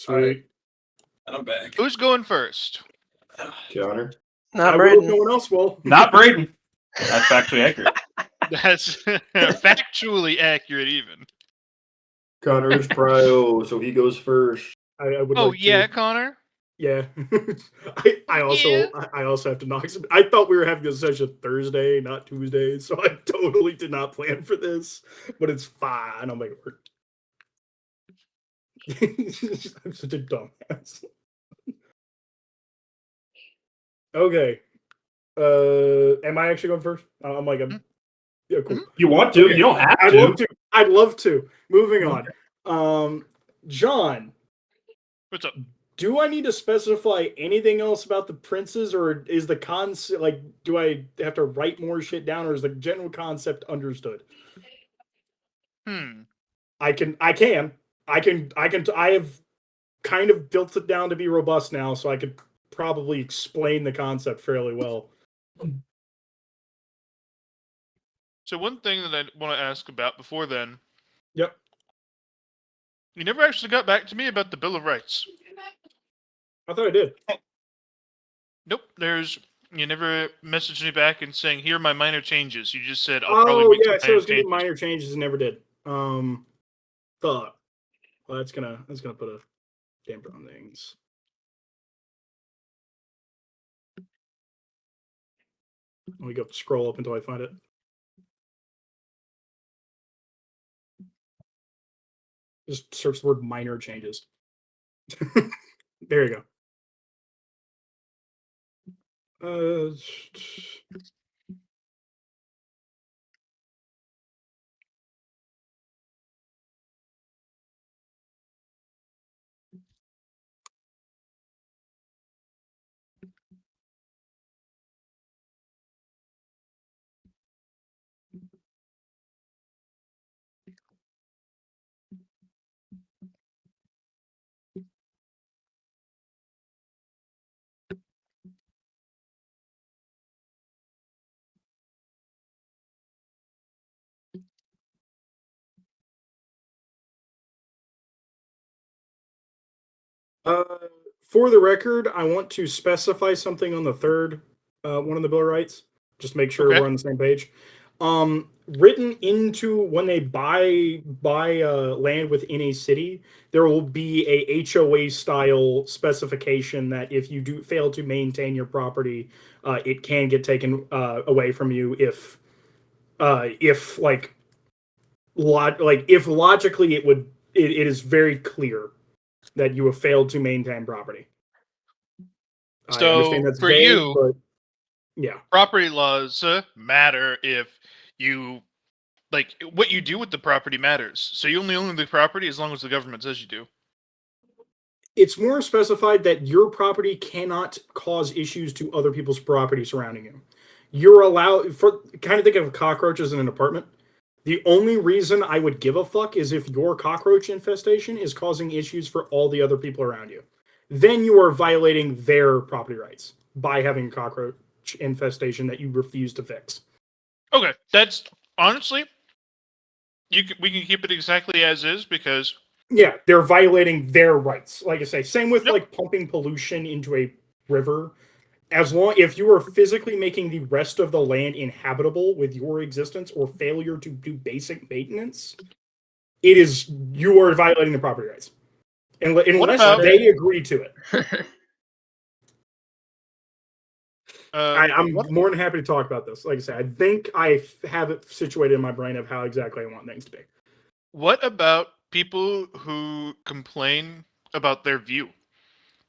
Sweet. And I'm back. Who's going first? Connor. I will if no one else will. Not Braden. That's factually accurate. That's factually accurate, even. Connor's prio, so he goes first. I would Oh like yeah, to. Connor. Yeah. I also have to knock some. I thought we were having this session Thursday, not Tuesday, so I totally did not plan for this. But it's fine. I'll make it work. I'm such a dumbass. Okay. Am I actually going first? I'm like, yeah, cool. You want to? Okay. You don't have I'd to. love to. I'd love to. Moving on. John, What's up? do I need to specify anything else about the princes, or is the concept like? Do I have to write more shit down, or is the general concept understood? I have kind of built it down to be robust now, so I could probably explain the concept fairly well. So one thing that I want to ask about before then. Yep. You never actually got back to me about the Bill of Rights. I thought I did. Nope. You never messaged me back and saying, "Here are my minor changes." You just said, "I'll probably make some so it's gonna be changes." minor changes and never did. Thought. Well, that's gonna put a damper on things. Let me go scroll up until I find it. Just search the word minor changes. There you go. For the record, I want to specify something on the third one of the Bill of Rights. Just make sure we're on the same page. Written into when they buy land within a city, there will be a HOA style specification that if you do fail to maintain your property, it can get taken away from you if logically it is very clear that you have failed to maintain property. So I understand that's for vague, you, but yeah, property laws matter if you what you do with the property matters. So you only own the property as long as the government says you do. it's more specified that your property cannot cause issues to other people's property surrounding you. You're allowed kind of think of cockroaches in an apartment. The only reason I would give a fuck is if your cockroach infestation is causing issues for all the other people around you. Then you are violating their property rights by having a cockroach infestation that you refuse to fix. Okay, that's honestly, we can keep it exactly as is because yeah, they're violating their rights. Like I say, same with like pumping pollution into a river. If you are physically making the rest of the land inhabitable with your existence or failure to do basic maintenance, you are violating the property rights. Unless they agree to it. I'm more than happy to talk about this. Like I said, I think I have it situated in my brain of how exactly I want things to be. What about people who complain about their view?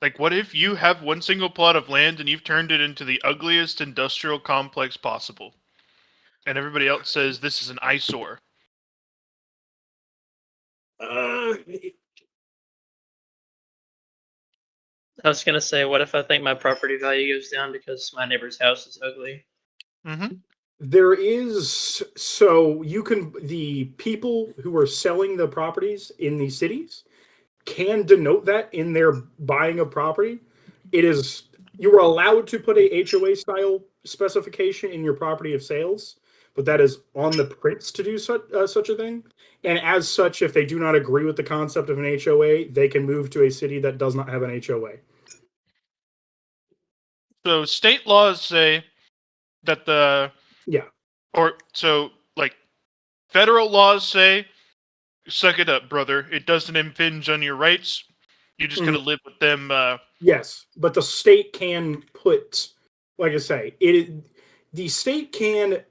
Like, what if you have one single plot of land and you've turned it into the ugliest industrial complex possible? And everybody else says this is an eyesore. I was going to say, what if I think my property value goes down because my neighbor's house is ugly? Mm-hmm. There is, the people who are selling the properties in these cities can denote that in their buying of property. You are allowed to put a HOA style specification in your property of sales, but that is on the prints to do such a thing. And as such, if they do not agree with the concept of an HOA, they can move to a city that does not have an HOA. So state laws say that federal laws say, suck it up, brother. It doesn't impinge on your rights. You just gotta live with them. Yes, but the state can put, like I say, the state can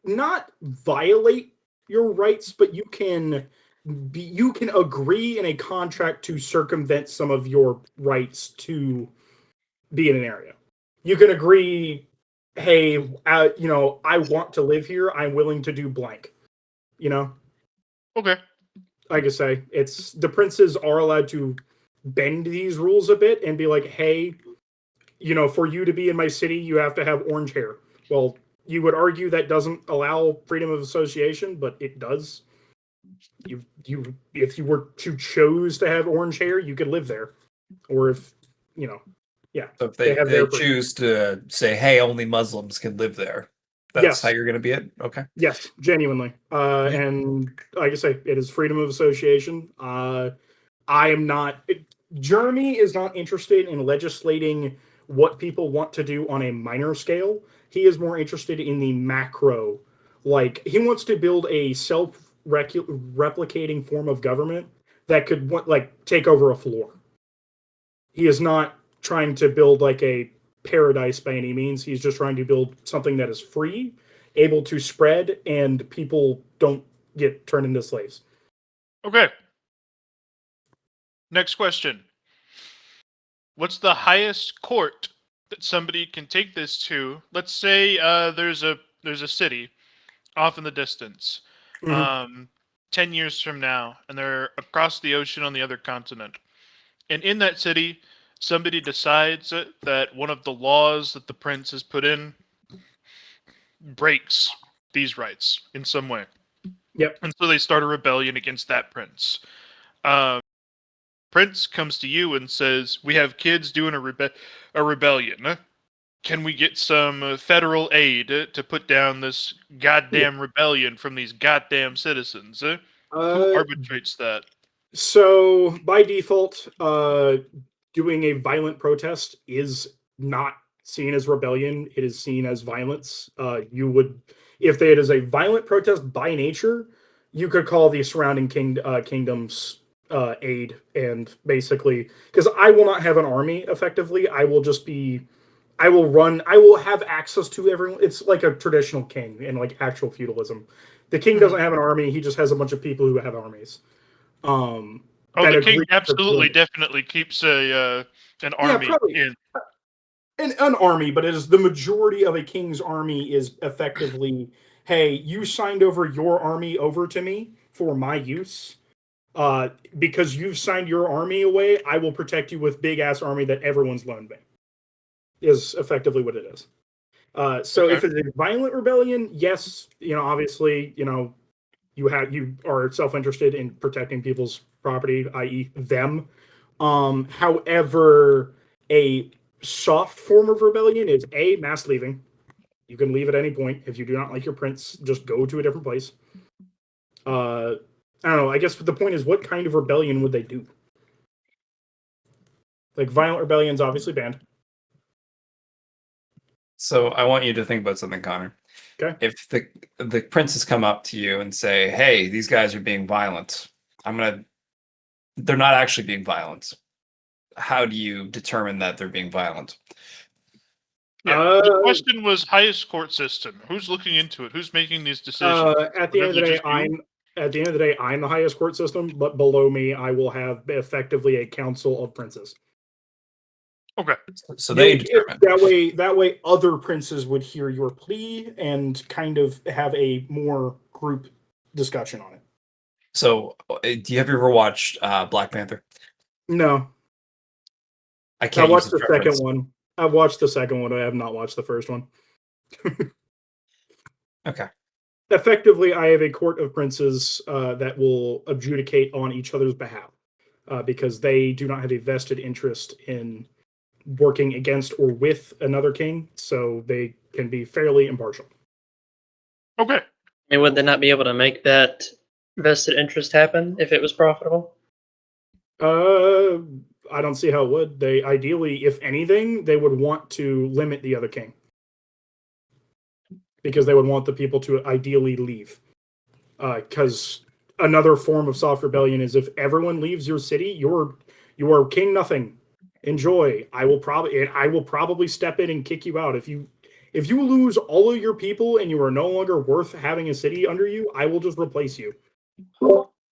not violate your rights, but you can agree in a contract to circumvent some of your rights to be in an area. You can agree, hey, I want to live here. I'm willing to do blank. Okay. Like I say, it's the princes are allowed to bend these rules a bit and be like, hey, for you to be in my city, you have to have orange hair. Well, you would argue that doesn't allow freedom of association, but it does. If you were to choose to have orange hair, you could live there. Or if, yeah. So if they choose to say, hey, only Muslims can live there, that's how you're going to be it? Okay. Yes, genuinely. And like I say, it is freedom of association. Jeremy is not interested in legislating what people want to do on a minor scale. He is more interested in the macro. Like, he wants to build a self-replicating form of government that could, take over a floor. He is not trying to build, like, a paradise by any means. He's just trying to build something that is free, able to spread, and people don't get turned into slaves. Okay. Next question. What's the highest court that somebody can take this to? Let's say there's a city off in the distance, 10 years from now, and they're across the ocean on the other continent. And in that city, somebody decides that one of the laws that the prince has put in breaks these rights in some way. Yep. And so they start a rebellion against that prince. Prince comes to you and says, we have kids doing a rebellion. Can we get some federal aid to put down this goddamn rebellion from these goddamn citizens? Who arbitrates that? So, by default, doing a violent protest is not seen as rebellion. It is seen as violence. If it is a violent protest by nature, you could call the surrounding kingdoms aid, and basically, because I will not have an army effectively, I will have access to everyone. It's like a traditional king in like actual feudalism. The king doesn't have an army, he just has a bunch of people who have armies. The king absolutely definitely keeps an army in. An army, but it is the majority of a king's army is effectively, hey, you signed over your army over to me for my use. Because you've signed your army away, I will protect you with big ass army that everyone's loaned me. Is effectively what it is. If it's a violent rebellion, yes, obviously, you are self-interested in protecting people's property, i.e. them. However, a soft form of rebellion is mass leaving. You can leave at any point. If you do not like your prince, just go to a different place. I don't know. I guess the point is, what kind of rebellion would they do? Like, violent rebellion's obviously banned. So I want you to think about something, Connor. Okay. If the princes come up to you and say, hey, these guys are being violent, they're not actually being violent. How do you determine that they're being violent? Yeah, the question was highest court system. Who's looking into it? Who's making these decisions? At the end of the day, I'm the highest court system, but below me, I will have effectively a council of princes. Okay. So they determine. That way other princes would hear your plea and kind of have a more group discussion on it. So, do you have ever watched Black Panther? No. I watched the second one. I've watched the second one. I have not watched the first one. Okay. Effectively, I have a court of princes that will adjudicate on each other's behalf because they do not have a vested interest in working against or with another king, so they can be fairly impartial. Okay. I mean, would they not be able to make that vested interest happen if it was profitable? I don't see how it would. They ideally, if anything, they would want to limit the other king. Because they would want the people to ideally leave. Because another form of soft rebellion is if everyone leaves your city, you are king nothing. Enjoy. I will probably step in and kick you out. If you lose all of your people and you are no longer worth having a city under you, I will just replace you.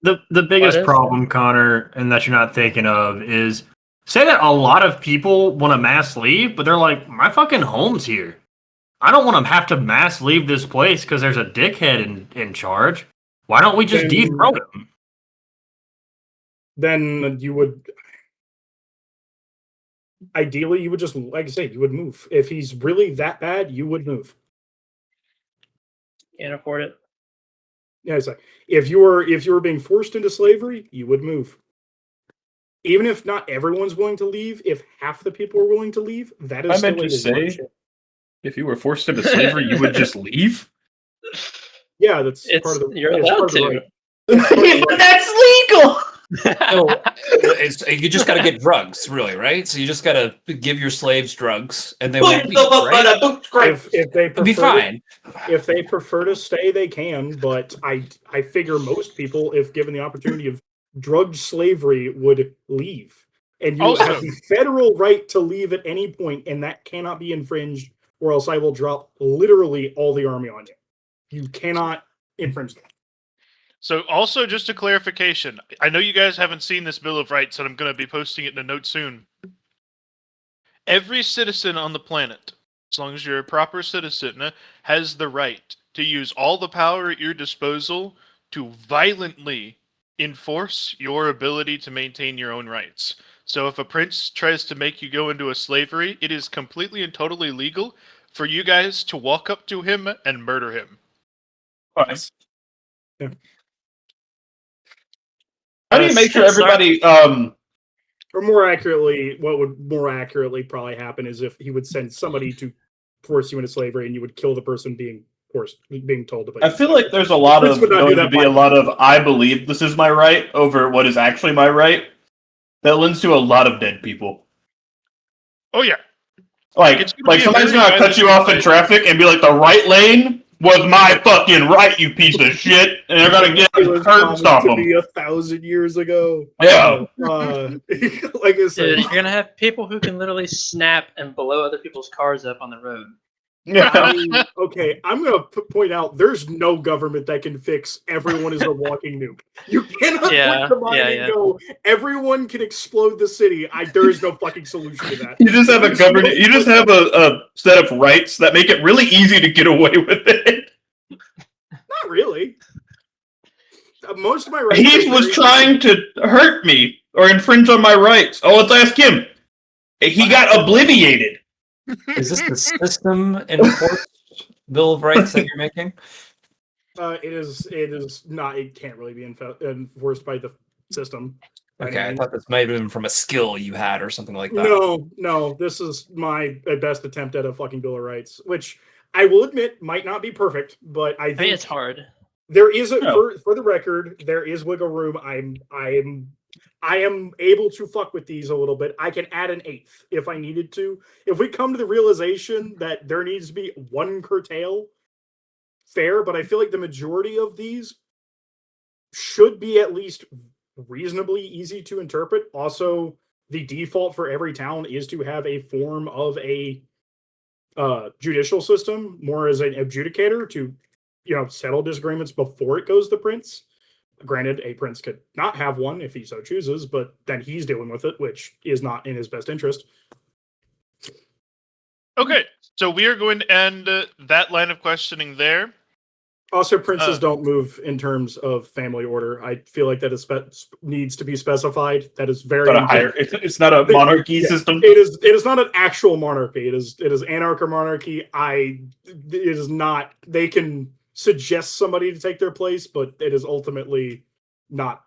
The biggest is problem, Connor, and that you're not thinking of is say that a lot of people want to mass leave, but they're like, my fucking home's here. I don't want to have to mass leave this place because there's a dickhead in charge. Why don't we just Then- dethrone him? Then you would ideally you would just, like I say, you would move. If he's really that bad, you would move. Can't afford it. Yeah, it's like if you were being forced into slavery, you would move. Even if not everyone's willing to leave, if half the people are willing to leave, that is I still meant to a say- hardship. If you were forced into slavery, you would just leave? Yeah, that's It's part of the. you're it's allowed part of the to. right. But that's legal. No, you just got to get drugs, really, right? So you just got to give your slaves drugs, and they won't leave, right? If they It'll be prefer to- fine. if they prefer to stay, they can. But I figure most people, if given the opportunity of drugged slavery, would leave. And you Also- have the federal right to leave at any point, and that cannot be infringed, or else I will drop literally all the army on you. You cannot infringe that. So, also, just a clarification. I know you guys haven't seen this Bill of Rights, and I'm going to be posting it in a note soon. Every citizen on the planet, as long as you're a proper citizen, has the right to use all the power at your disposal to violently enforce your ability to maintain your own rights. So if a prince tries to make you go into a slavery, it is completely and totally legal for you guys to walk up to him and murder him. Nice. Yeah. How do you make sure everybody Or more accurately, what would more accurately probably happen is if he would send somebody to force you into slavery, and you would kill the person being told to. Put I you in feel like slavery. there's a lot Prince of would not do going to that be a lot of I believe this is my right over what is actually my right. That lends to a lot of dead people. Oh yeah. Like It's gonna be a somebody's very gonna cut you off in violent traffic and be like, the right lane was my fucking right, you piece of shit, and they're gonna get It was curb stop to them. be 1,000 years ago. Yeah. Like I said, Dude, you're gonna have people who can literally snap and blow other people's cars up on the road. Yeah. okay, I'm gonna point out there's no government that can fix everyone is a walking nuke. You cannot Yeah, point the mind yeah, and yeah. go, everyone can explode the city. There is no fucking solution to that. You just have a government. You just have a set of rights that make it really easy to get away with it. Not really. Most of my rights. He are was very- trying to hurt me or infringe on my rights. Oh, let's ask him. He got obliviated. Is this the system enforced Bill of Rights that you're making? It is not. It can't really be enforced by the system. Okay, I thought this might have been from a skill you had or something like that. No. This is my best attempt at a fucking Bill of Rights, which I will admit might not be perfect, but I I mean, think it's hard. there is No. for the record, there is wiggle room. I am able to fuck with these a little bit. I can add an eighth if I needed to. If we come to the realization that there needs to be one curtail, fair, but I feel like the majority of these should be at least reasonably easy to interpret. Also, the default for every town is to have a form of a judicial system, more as an adjudicator to, settle disagreements before it goes to prince. Granted, a prince could not have one if he so chooses, but then he's dealing with it, which is not in his best interest. Okay, so we are going to end that line of questioning there. Also, princes don't move in terms of family order. I feel like that is needs to be specified. That is very It's not a monarchy system. It is not an actual monarchy. It is anarcho monarchy. It is not. They can suggest somebody to take their place, but it is ultimately not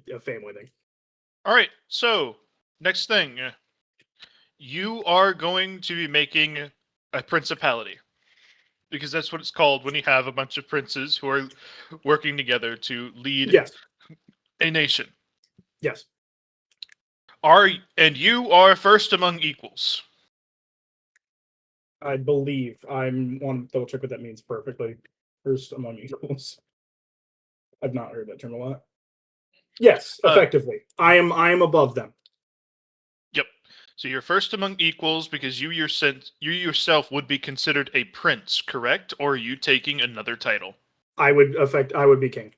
a family thing. All right, so next thing. You are going to be making a principality. because that's what it's called when you have a bunch of princes who are working together to lead Yes. a nation. Yes. And you are first among equals. I believe. I'm want to double check what that means perfectly. First among equals. I've not heard that term a lot. Yes, effectively. I am above them. Yep. So you're first among equals because you yourself would be considered a prince, correct? Or are you taking another title? I would be king.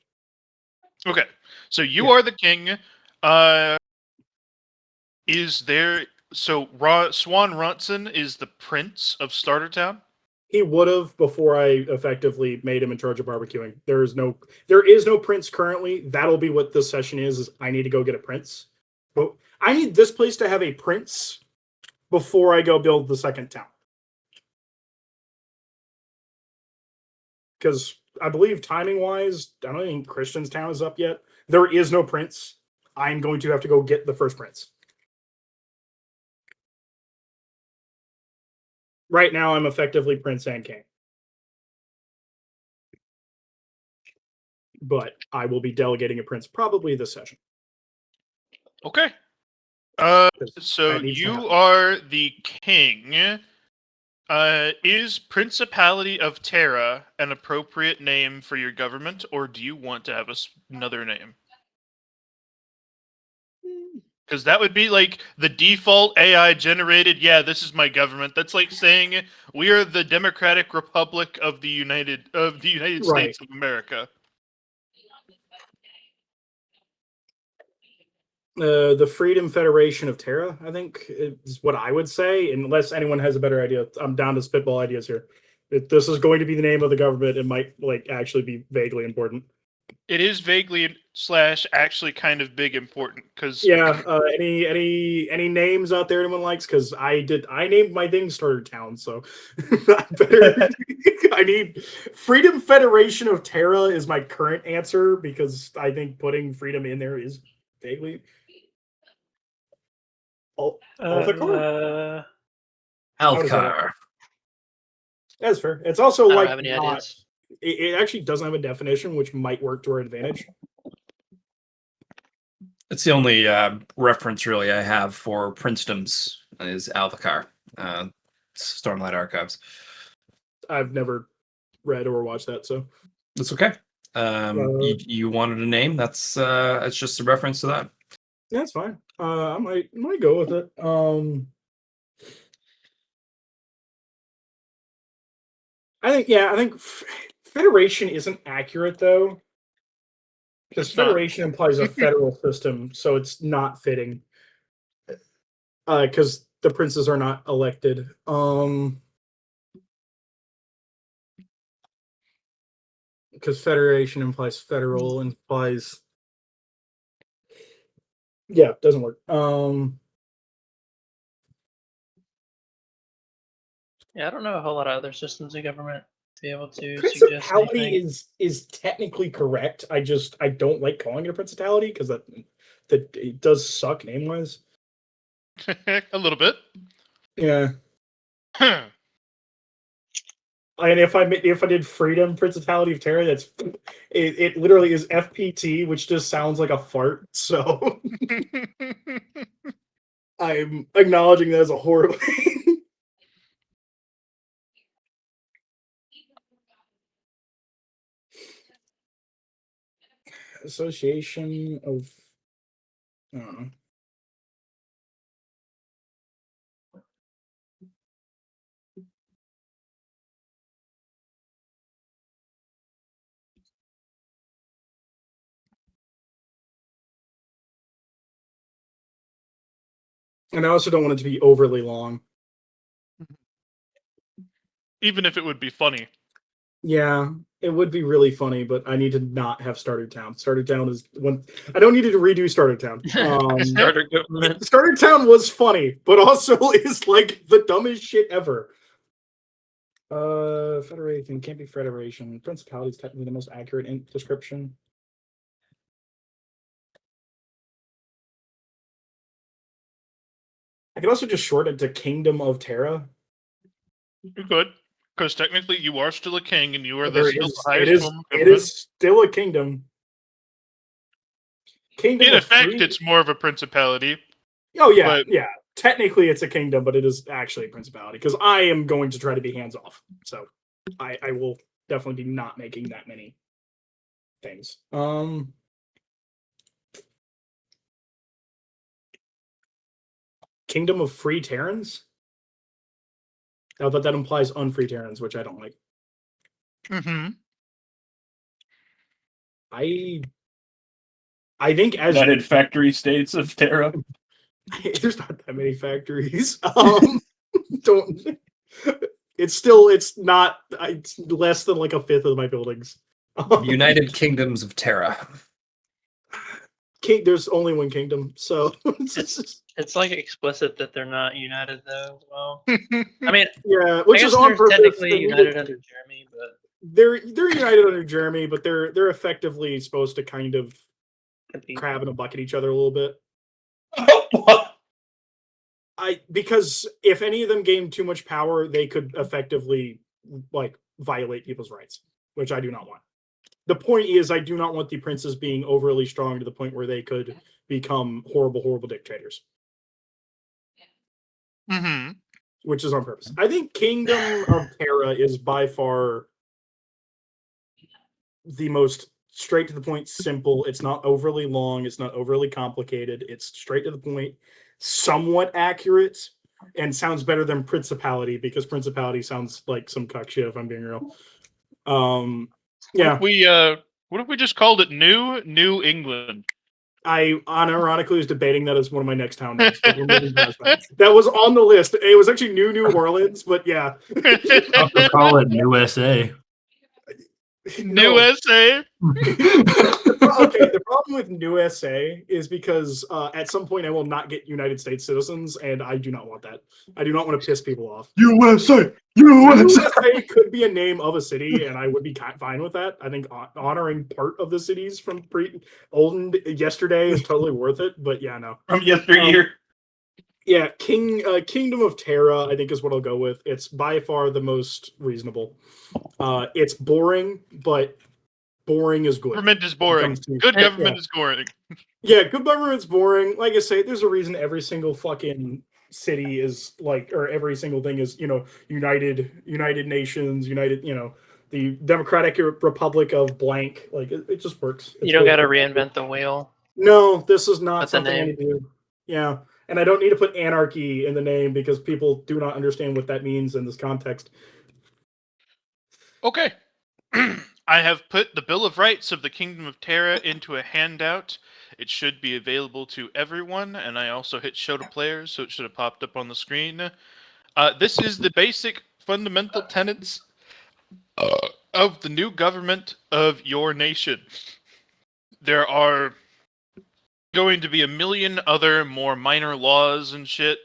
Okay. So you Yeah. are the king. Is there so Swan Ronson is the prince of Startertown? He would have before I effectively made him in charge of barbecuing. There is no prince currently. That'll be what this session is I need to go get a prince. But I need this place to have a prince before I go build the second town. Because I believe timing wise, I don't think Christian's town is up yet. There is no prince. I'm going to have to go get the first prince. Right now, I'm effectively prince and king. But I will be delegating a prince probably this session. Okay. 'Cause So that needs to you happen. are the king. Is Principality of Terra an appropriate name for your government, or do you want to have another name? Because that would be like the default AI generated. Yeah, this is my government. That's like saying we are the Democratic Republic of the United Right. States of America. The Freedom Federation of Terra, I think, is what I would say, unless anyone has a better idea. I'm down to spitball ideas here. If this is going to be the name of the government, it might actually be vaguely important. It is vaguely / actually kind of big important because Yeah. Any names out there anyone likes? Because I named my thing Starter Town, so I better. I need Freedom Federation of Terra is my current answer because I think putting freedom in there is vaguely. Althakar? How does that Althkar. That's fair. It's also I don't like have any not- ideas. it actually doesn't have a definition, which might work to our advantage. It's the only reference really I have for princedoms is Althkar, Stormlight Archives. I've never read or watched that, so That's okay. You wanted a name? That's it's just a reference to that. that's fine. I might go with it. I think Federation isn't accurate though, because It's not. Federation implies a federal system, so it's not fitting. Because the princes are not elected. Because Federation implies federal implies. Yeah, doesn't work. Yeah, I don't know a whole lot of other systems of government to be able to suggest Principality anything. is technically correct. I don't like calling it a principality because that it does suck name wise. a little bit. Yeah, and if I did Freedom Principality of Terra, it literally is FPT, which just sounds like a fart. So I'm acknowledging that as a horrible. Association of. I don't know. And I also don't want it to be overly long. Even if it would be funny. Yeah, it would be really funny, but I need to not have Starter Town. Starter Town is one. I don't need to redo Starter Town. Starter government. Starter Town was funny, but also is like the dumbest shit ever. Federation can't be Federation. Principality is technically the most accurate description. I could also just short it to Kingdom of Terra. You could. Because technically, you are still a king, and you are There still is- the highest it is, form of it government. is still a kingdom. Kingdom In of effect, free- it's more of a principality. Oh yeah, but- yeah. Technically, it's a kingdom, but it is actually a principality because I am going to try to be hands off. So I will definitely be not making that many things. Kingdom of Free Terrans. Now that implies unfree Terrans, which I don't like. Mm-hmm. I think as United Factory States of Terra. there's not that many factories. Don't. It's not. It's less than like a fifth of my buildings. United Kingdoms of Terra. There's only one kingdom, so It's like explicit that they're not united though. Well, I mean, yeah, I which guess is on they're purpose. technically They need united to- under Jeremy, but they're united under Jeremy, but they're effectively supposed to kind of compete. crab in a bucket each other a little bit. What? Because if any of them gain too much power, they could effectively like violate people's rights, which I do not want. The point is, I do not want the princes being overly strong to the point where they could become horrible, horrible dictators, Mm-hmm. which is on purpose. I think Kingdom of Terra is by far the most straight to the point, simple. It's not overly long. It's not overly complicated. It's straight to the point, somewhat accurate, and sounds better than Principality because Principality sounds like some cuck shit, if I'm being real. Yeah, What if we just called it New England? I unironically was debating that as one of my next town names. But we're moving past that. That was on the list. It was actually New Orleans, but yeah. I'll call it USA. New SA. Okay, the problem with New SA is because at some point I will not get United States citizens, and I do not want that. I do not want to piss people off. USA! USA! USA could be a name of a city, and I would be fine with that. I think honoring part of the cities from olden yesterday is totally worth it. But yeah, no. From yesteryear. Yeah, Kingdom of Terra, I think is what I'll go with. It's by far the most reasonable. It's boring, but boring is good. Government is boring. comes to- Good Yeah. government is boring. Yeah, good government's boring. Like I say, there's a reason every single fucking city is like, or every single thing is, United Nations, the Democratic Republic of blank. Like it just works. You don't got to reinvent the wheel. No, this is not That's a something I name. need to do. Yeah. And I don't need to put anarchy in the name because people do not understand what that means in this context. Okay. I have put the Bill of Rights of the Kingdom of Terra into a handout. It should be available to everyone, and I also hit show to players, so it should have popped up on the screen. This is the basic fundamental tenets of the new government of your nation. There are going to be a million other more minor laws and shit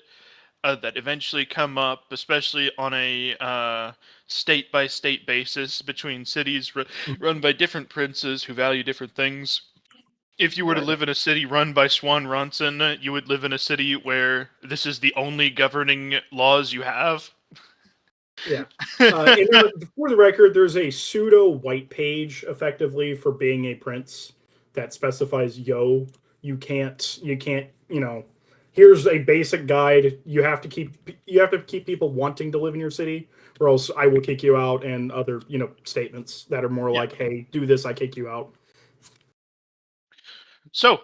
that eventually come up, especially on a state-by-state basis between cities run by different princes who value different things. If you were to live in a city run by Swan Ronson, you would live in a city where this is the only governing laws you have. Yeah. For the record, there's a pseudo white page effectively for being a prince that specifies, you can't, here's a basic guide. You have to keep people wanting to live in your city, or else I will kick you out, and other, statements that are more like, hey, do this, I kick you out. So,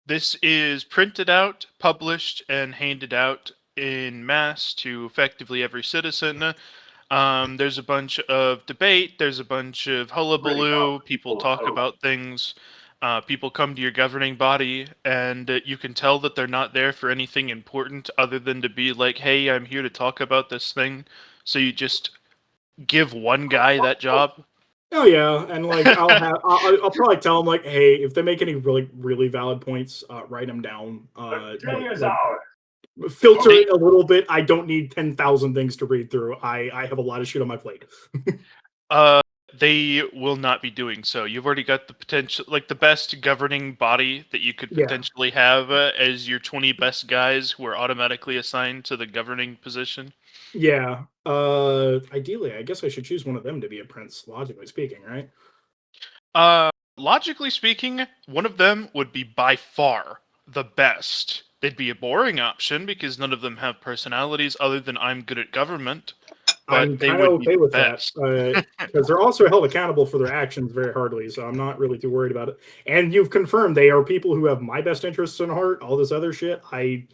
this is printed out, published, and handed out in mass to effectively every citizen. There's a bunch of debate, there's a bunch of hullabaloo, people talk about things, people come to your governing body, and you can tell that they're not there for anything important other than to be like, hey, I'm here to talk about this thing. So you just give one guy that job. Oh yeah, and like I'll probably tell them like, hey, if they make any really really valid points, write them down. Filter it a little bit. I don't need 10,000 things to read through. I have a lot of shit on my plate. they will not be doing so. You've already got the potential, like the best governing body that you could Yeah. potentially have as your 20 best guys who are automatically assigned to the governing position. Yeah. Ideally, I guess I should choose one of them to be a prince, logically speaking, right? Logically speaking, one of them would be by far the best. They'd be a boring option because none of them have personalities other than I'm good at government. But I'm they kind of would be okay the with that best. because they're also held accountable for their actions very hardly. So I'm not really too worried about it. And you've confirmed they are people who have my best interests in heart. All this other shit, I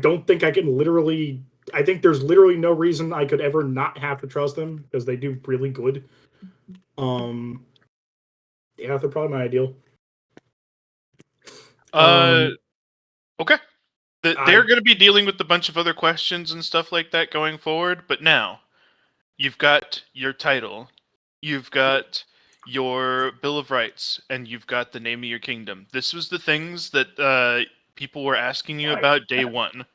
don't think I can literally. I think there's literally no reason I could ever not have to trust them because they do really good. Yeah, they're probably my ideal. Okay. They're going to be dealing with a bunch of other questions and stuff like that going forward. But now, you've got your title, you've got your Bill of Rights, and you've got the name of your kingdom. This was the things that people were asking you about day one.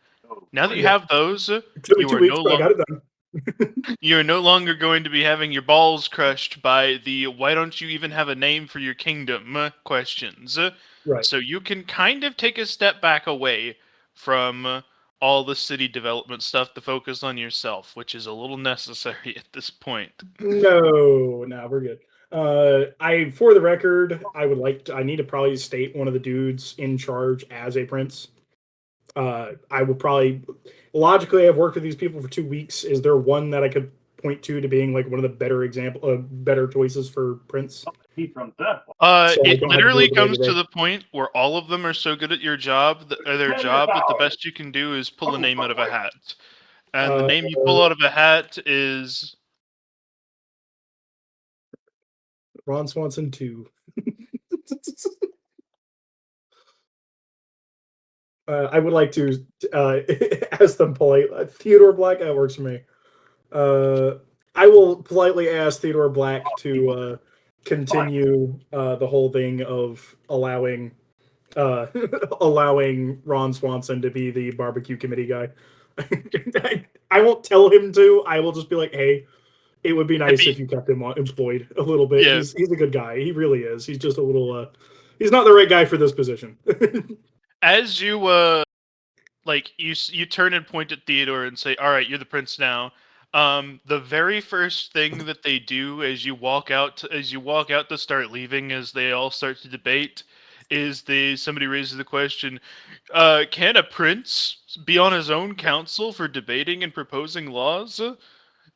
Now that you have those, It took me you 2 are weeks, no but I got longer it done. you are no longer going to be having your balls crushed by the "why don't you even have a name for your kingdom" questions. Right. So you can kind of take a step back away from all the city development stuff to focus on yourself, which is a little necessary at this point. No, we're good. For the record, I need to probably state one of the dudes in charge as a prince. I would probably, logically, I've worked with these people for 2 weeks. Is there one that I could point to being like one of the better choices for prince? It So I don't have to literally do it comes to today. the point where all of them are so good at their job that the best you can do is pull a name out of a hat. And the name you pull out of a hat is Ron Swanson 2. I would like to ask them polite. Theodore Black, that works for me. I will politely ask Theodore Black to continue the whole thing of allowing Ron Swanson to be the barbecue committee guy. I won't tell him to. I will just be like, hey, it would be nice if you kept him employed a little bit. Yeah. He's a good guy. He really is. He's just a little. He's not the right guy for this position. as you you turn and point at Theodore and say, "All right, you're the prince now." The very first thing that they do as you walk out to start leaving, as they all start to debate, is somebody raises the question, "Can a prince be on his own council for debating and proposing laws?"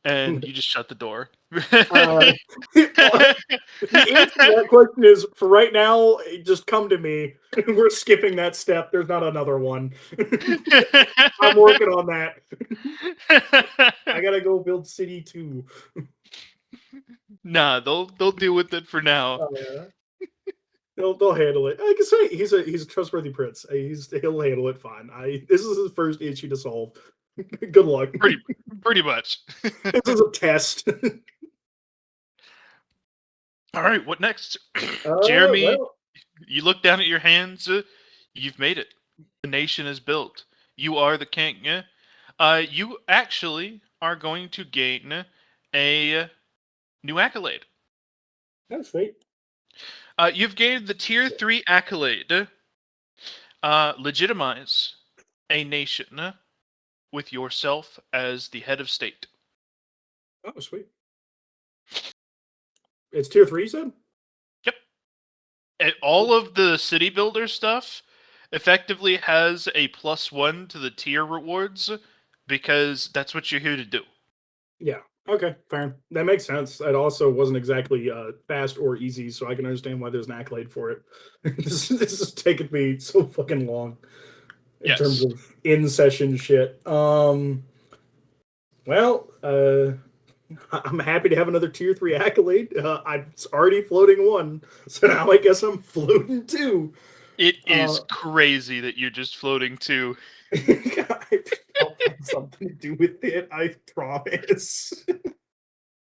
And you just shut the door. The answer to that question is, for right now, just come to me. We're skipping that step. There's not another one. I'm working on that. I gotta go build City 2. Nah, they'll deal with it for now. Oh, yeah. They'll handle it. Like I say, he's a trustworthy prince. He'll handle it fine. This is his first issue to solve. Good luck. Pretty much. This is a test. All right, what next? Jeremy, well, you look down at your hands. You've made it. The nation is built. You are the king. You actually are going to gain a new accolade. that's sweet. You've gained the Tier 3 accolade. Legitimize a nation with yourself as the head of state. Oh, sweet. It's Tier 3, you said? Yep. All of the city builder stuff effectively has a +1 to the tier rewards because that's what you're here to do. Yeah. Okay, fair. That makes sense. It also wasn't exactly fast or easy, so I can understand why there's an accolade for it. This has taken me so fucking long in terms of in-session shit. Well, I'm happy to have another Tier 3 accolade. I'm already floating 1, so now I guess I'm floating 2. It is crazy that you're just floating 2. I'll have something to do with it, I promise.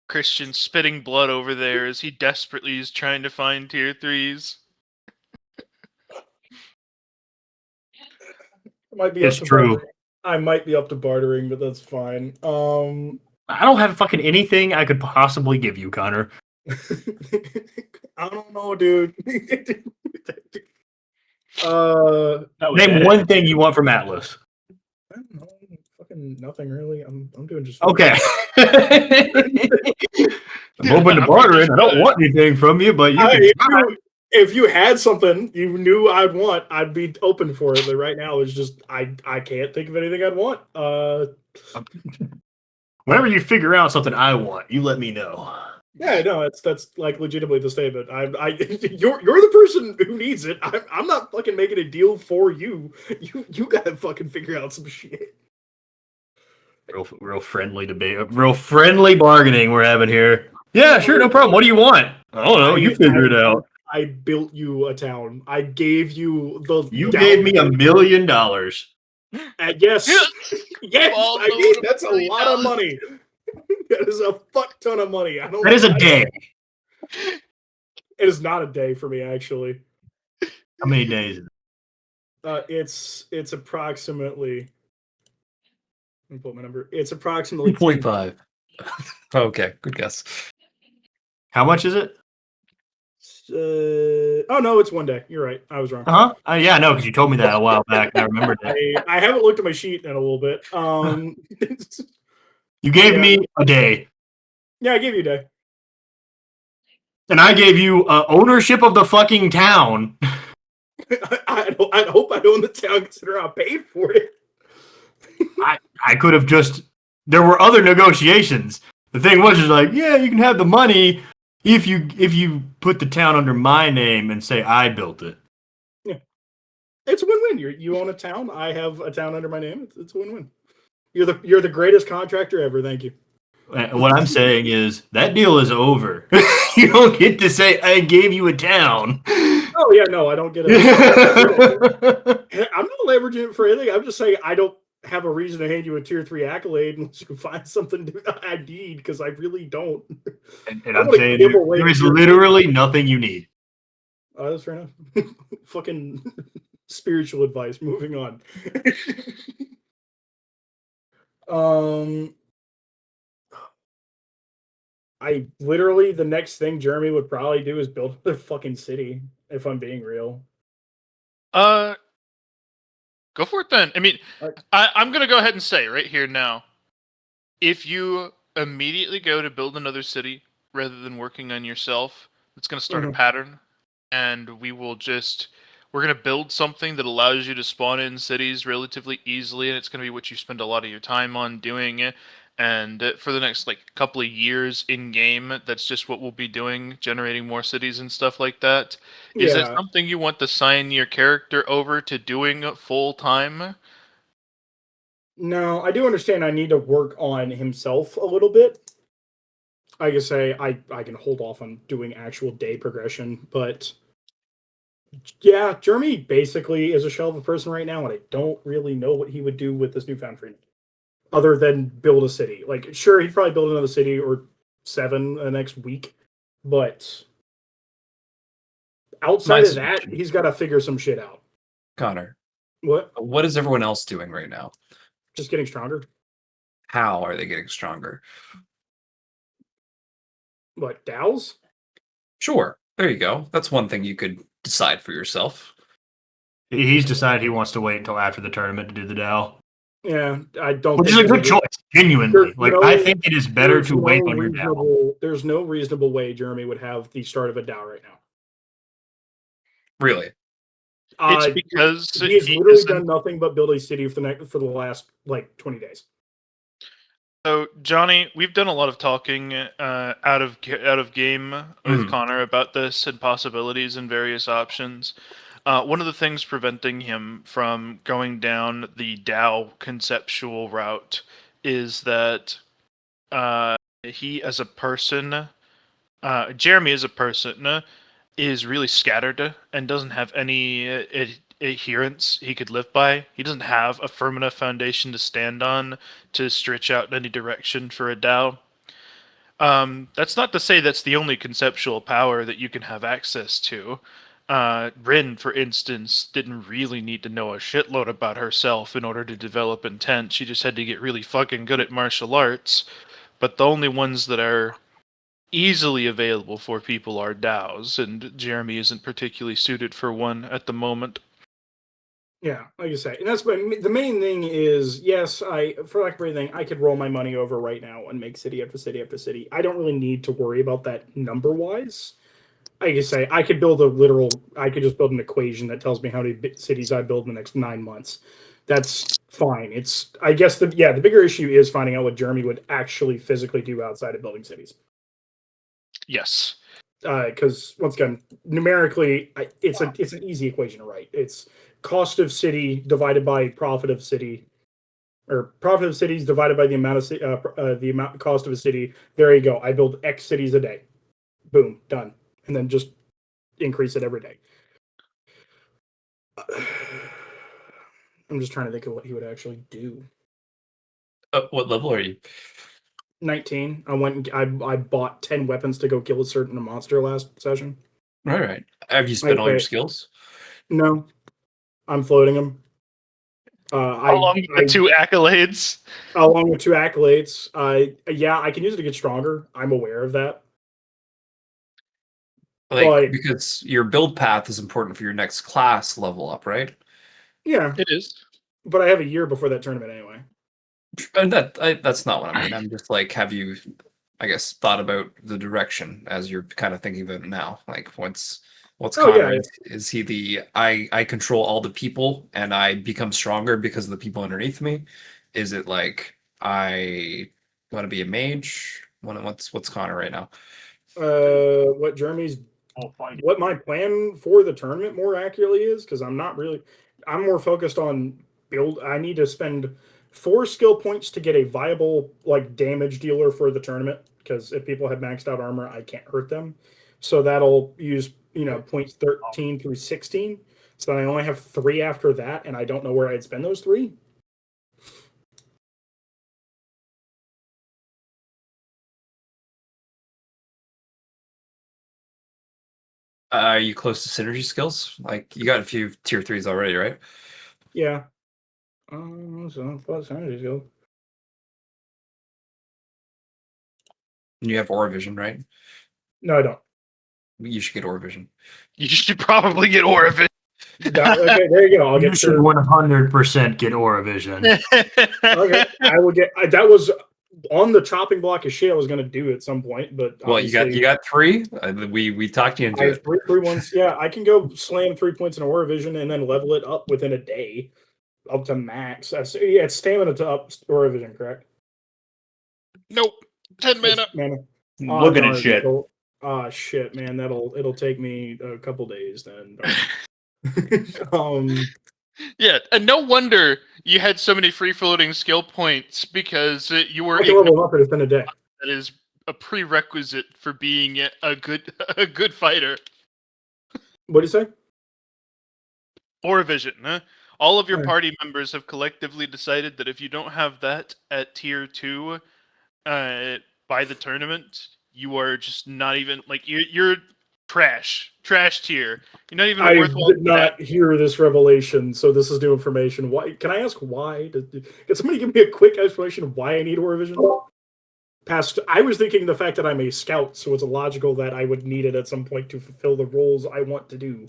Christian spitting blood over there as he desperately is trying to find Tier 3s. It's true. I might be up to bartering, but that's fine. I don't have fucking anything I could possibly give you, Connor. I don't know, dude. Name one thing you want from Atlas. I don't know. Fucking nothing really. I'm doing just fine. Okay. I'm open to bartering. I don't want anything from you, but you can try. If you had something you knew I'd want, I'd be open for it. But right now, it's just I can't think of anything I'd want. Whenever you figure out something I want, you let me know. Yeah, no, that's like legitimately the statement. You're the person who needs it. I'm not fucking making a deal for you. You gotta fucking figure out some shit. Real friendly debate, real friendly bargaining we're having here. Yeah, sure, no problem. What do you want? I don't know. You figure it out. I built you a town. I gave you the. You gave me $1 million. Yes, yes, All I did. That's a $1 million. lot of money. That is a fuck ton of money. I don't. That is a day. It is not a day for me, actually. How many days? It's approximately. Let me pull my number. It's approximately 2.5. Okay, good guess. How much is it? Oh no, it's 1 day. You're right. I was wrong. Yeah, no, because you told me that a while back. And I remembered it. I haven't looked at my sheet in a little bit. You gave Yeah. me a day, Yeah, I gave you a day. and I gave you ownership of the fucking town. I hope I own the town considering I paid for it. I could have just. There were other negotiations. The thing was just like, yeah, you can have the money if you put the town under my name and say I built it. It's a win-win. You own a town. I have a town under my name. It's a win-win. You're the greatest contractor ever. Thank you. What I'm saying is that deal is over. You don't get to say I gave you a town. Oh yeah, no, I don't get it. I'm not leveraging it for anything. I'm just saying I don't have a reason to hand you a tier 3 accolade unless you can find something I need, because I really don't. And I I'm wanna saying give away there is your- literally nothing you need. Oh, that's fair enough. Fucking spiritual advice. Moving on. I literally the next thing Jeremy would probably do is build another fucking city, if I'm being real. Go for it then. I mean, Alright. I'm gonna go ahead and say right here now, if you immediately go to build another city rather than working on yourself, it's gonna start a Mhm. pattern, and we're gonna build something that allows you to spawn in cities relatively easily, and it's gonna be what you spend a lot of your time on doing. And for the next couple of years in game, that's just what we'll be doing, generating more cities and stuff like that. Is that Yeah. something you want to sign your character over to doing full time? No, I do understand I need to work on himself a little bit. I can say I can hold off on doing actual day progression, but yeah, Jeremy basically is a shell of a person right now, and I don't really know what he would do with this newfound freedom. Other than build a city. Like, sure, he'd probably build another city or 7 the next week, but outside of that, suggestion. he's got to figure some shit out. Connor, What? is everyone else doing right now? Just getting stronger? How are they getting stronger? What, DAOs? Sure, there you go. That's one thing you could decide for yourself. He's decided he wants to wait until after the tournament to do the DAO. Yeah, I don't Which is a think good there's choice, genuinely. There- Like, no- I think it is better there's to wait no on your DAO. There's no reasonable way Jeremy would have the start of a DAO right now. Really? It's because He's he literally isn't- done nothing but build a city for the last 20 days. So, Johnny, we've done a lot of talking out of game with Mhm. Connor about this and possibilities and various options. One of the things preventing him from going down the DAO conceptual route is that he, as a person, Jeremy, as a person, is really scattered and doesn't have any adherence he could live by. He doesn't have a firm enough foundation to stand on to stretch out in any direction for a DAO. That's not to say that's the only conceptual power that you can have access to. Rin, for instance, didn't really need to know a shitload about herself in order to develop intent. She just had to get really fucking good at martial arts. But the only ones that are easily available for people are DAOs, and Jeremy isn't particularly suited for one at the moment. Yeah, like you say, and that's the main thing is yes, for lack of anything, I could roll my money over right now and make city after city after city. I don't really need to worry about that number wise. Like you say, I could just build an equation that tells me how many cities I build in the next 9 months. That's fine. I guess the bigger issue is finding out what Jeremy would actually physically do outside of building cities. Yes. Because once again, numerically, it's an easy equation to write. It's cost of city divided by profit of city, or profit of cities divided by the amount cost of a city. There you go. I build X cities a day. Boom, done, and then just increase it every day. I'm just trying to think of what he would actually do. What level are you? 19. I went and I bought 10 weapons to go kill a certain monster last session. Right. Have you spent all your Okay. skills? No, I'm floating them. Along with the 2 accolades. Along with 2 accolades. Yeah, I can use it to get stronger. I'm aware of that. Like, because your build path is important for your next class level up, right? Yeah, It is. but I have a year before that tournament anyway. And that's not what I mean. I'm just like, have you, I guess, thought about the direction as you're kind of thinking about it now? Like, what's Connor? Yeah. Is he the I control all the people and I become stronger because of the people underneath me? Is it like I want to be a mage? What's Connor right now? What Jeremy's what my plan for the tournament more accurately is, because I'm more focused on build. I need to spend 4 skill points to get a viable like damage dealer for the tournament, because if people have maxed out armor, I can't hurt them. So that'll use points 13 through 16. So I only have 3 after that, and I don't know where I'd spend those 3. Are you close to synergy skills? Like, you got a few tier 3s already, right? Yeah. So plus synergy skill. And you have aura vision, right? No, I don't. You should get aura vision. You should probably get Oravision. Okay, there you go. I'll You get should 100% get Aura Vision. Okay, I would get. That was on the chopping block of shit I was going to do at some point, but Well, you got 3. We talked you into I it. have three ones. Yeah, I can go slam 3 points in Aura Vision and then level it up within a day, up to max. Yeah, it's stamina to up Aura Vision, correct? Nope. 10 mana. Mana. Looking at shit. Shit, man. It'll take me a couple days then. Yeah, and no wonder you had so many free-floating skill points, because you were I can level up within a day. that is a prerequisite for being a good fighter. What do you say? Aura Vision, huh? All of your Right. party members have collectively decided that if you don't have that at tier 2 by the tournament, you are just not even, like, you're trash tier. You're not even a I worthwhile did not hear this revelation, so this is new information. Why? Can I ask why? Can somebody give me a quick explanation of why I need Aura Vision? I was thinking the fact that I'm a scout, so it's logical that I would need it at some point to fulfill the roles I want to do.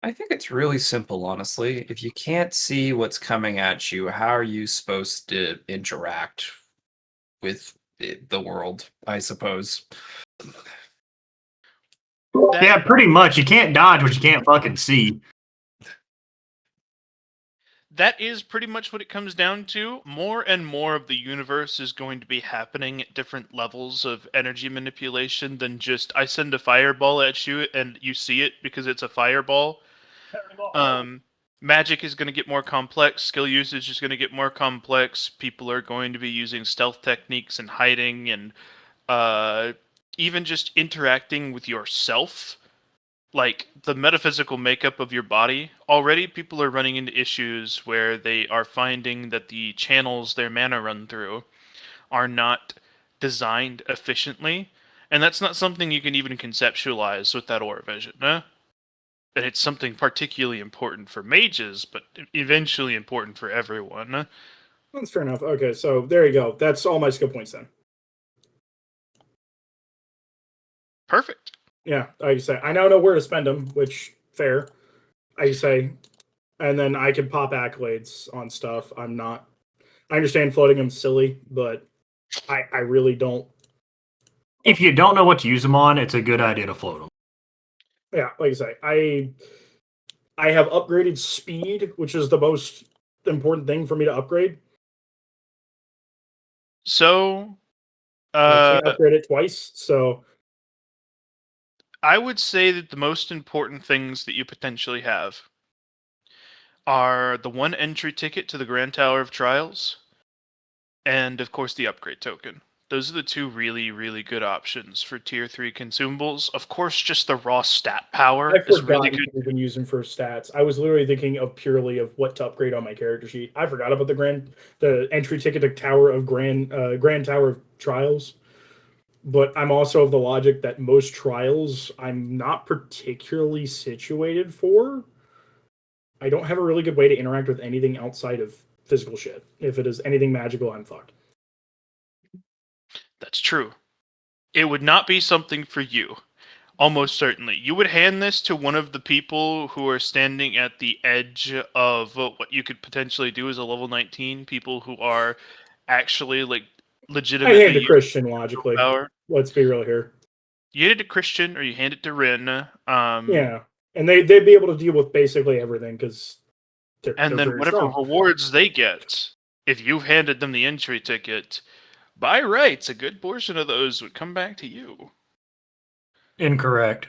I think it's really simple, honestly. If you can't see what's coming at you, how are you supposed to interact with the world, I suppose? Yeah, pretty much. You can't dodge what you can't fucking see. That is pretty much what it comes down to. More and more of the universe is going to be happening at different levels of energy manipulation than just I send a fireball at you and you see it because it's a fireball. Magic is going to get more complex. Skill usage is going to get more complex. People are going to be using stealth techniques and hiding and even just interacting with yourself. Like the metaphysical makeup of your body, already people are running into issues where they are finding that the channels their mana run through are not designed efficiently, and that's not something you can even conceptualize with that Aura Vision. And it's something particularly important for mages, but eventually important for everyone. That's fair enough. Okay, so there you go. That's all my skill points then. Perfect. Yeah, like I say, I now know where to spend them, which fair. I say, and then I can pop accolades on stuff. I'm not. I understand floating them silly, but I really don't. If you don't know what to use them on, it's a good idea to float them. Yeah, like I say, I have upgraded speed, which is the most important thing for me to upgrade. So, I can't upgrade it twice, so I would say that the most important things that you potentially have are the one entry ticket to the Grand Tower of Trials, and of course the upgrade token. Those are the two really, really good options for tier 3 consumables. Of course, just the raw stat power I is forgot really you good. can even use them for stats. I was literally thinking of purely of what to upgrade on my character sheet. I forgot about the entry ticket to Grand Tower of Trials. But I'm also of the logic that most trials I'm not particularly situated for. I don't have a really good way to interact with anything outside of physical shit. If it is anything magical, I'm fucked. That's true. It would not be something for you. Almost certainly. You would hand this to one of the people who are standing at the edge of what you could potentially do as a level 19, people who are actually like I legitimately hand to using Christian logically. power. Let's be real here. You hand it to Christian or you hand it to Rin. Yeah, and they'd be able to deal with basically everything because they're And then very whatever strong. rewards they get, if you've handed them the entry ticket, by rights, a good portion of those would come back to you. Incorrect.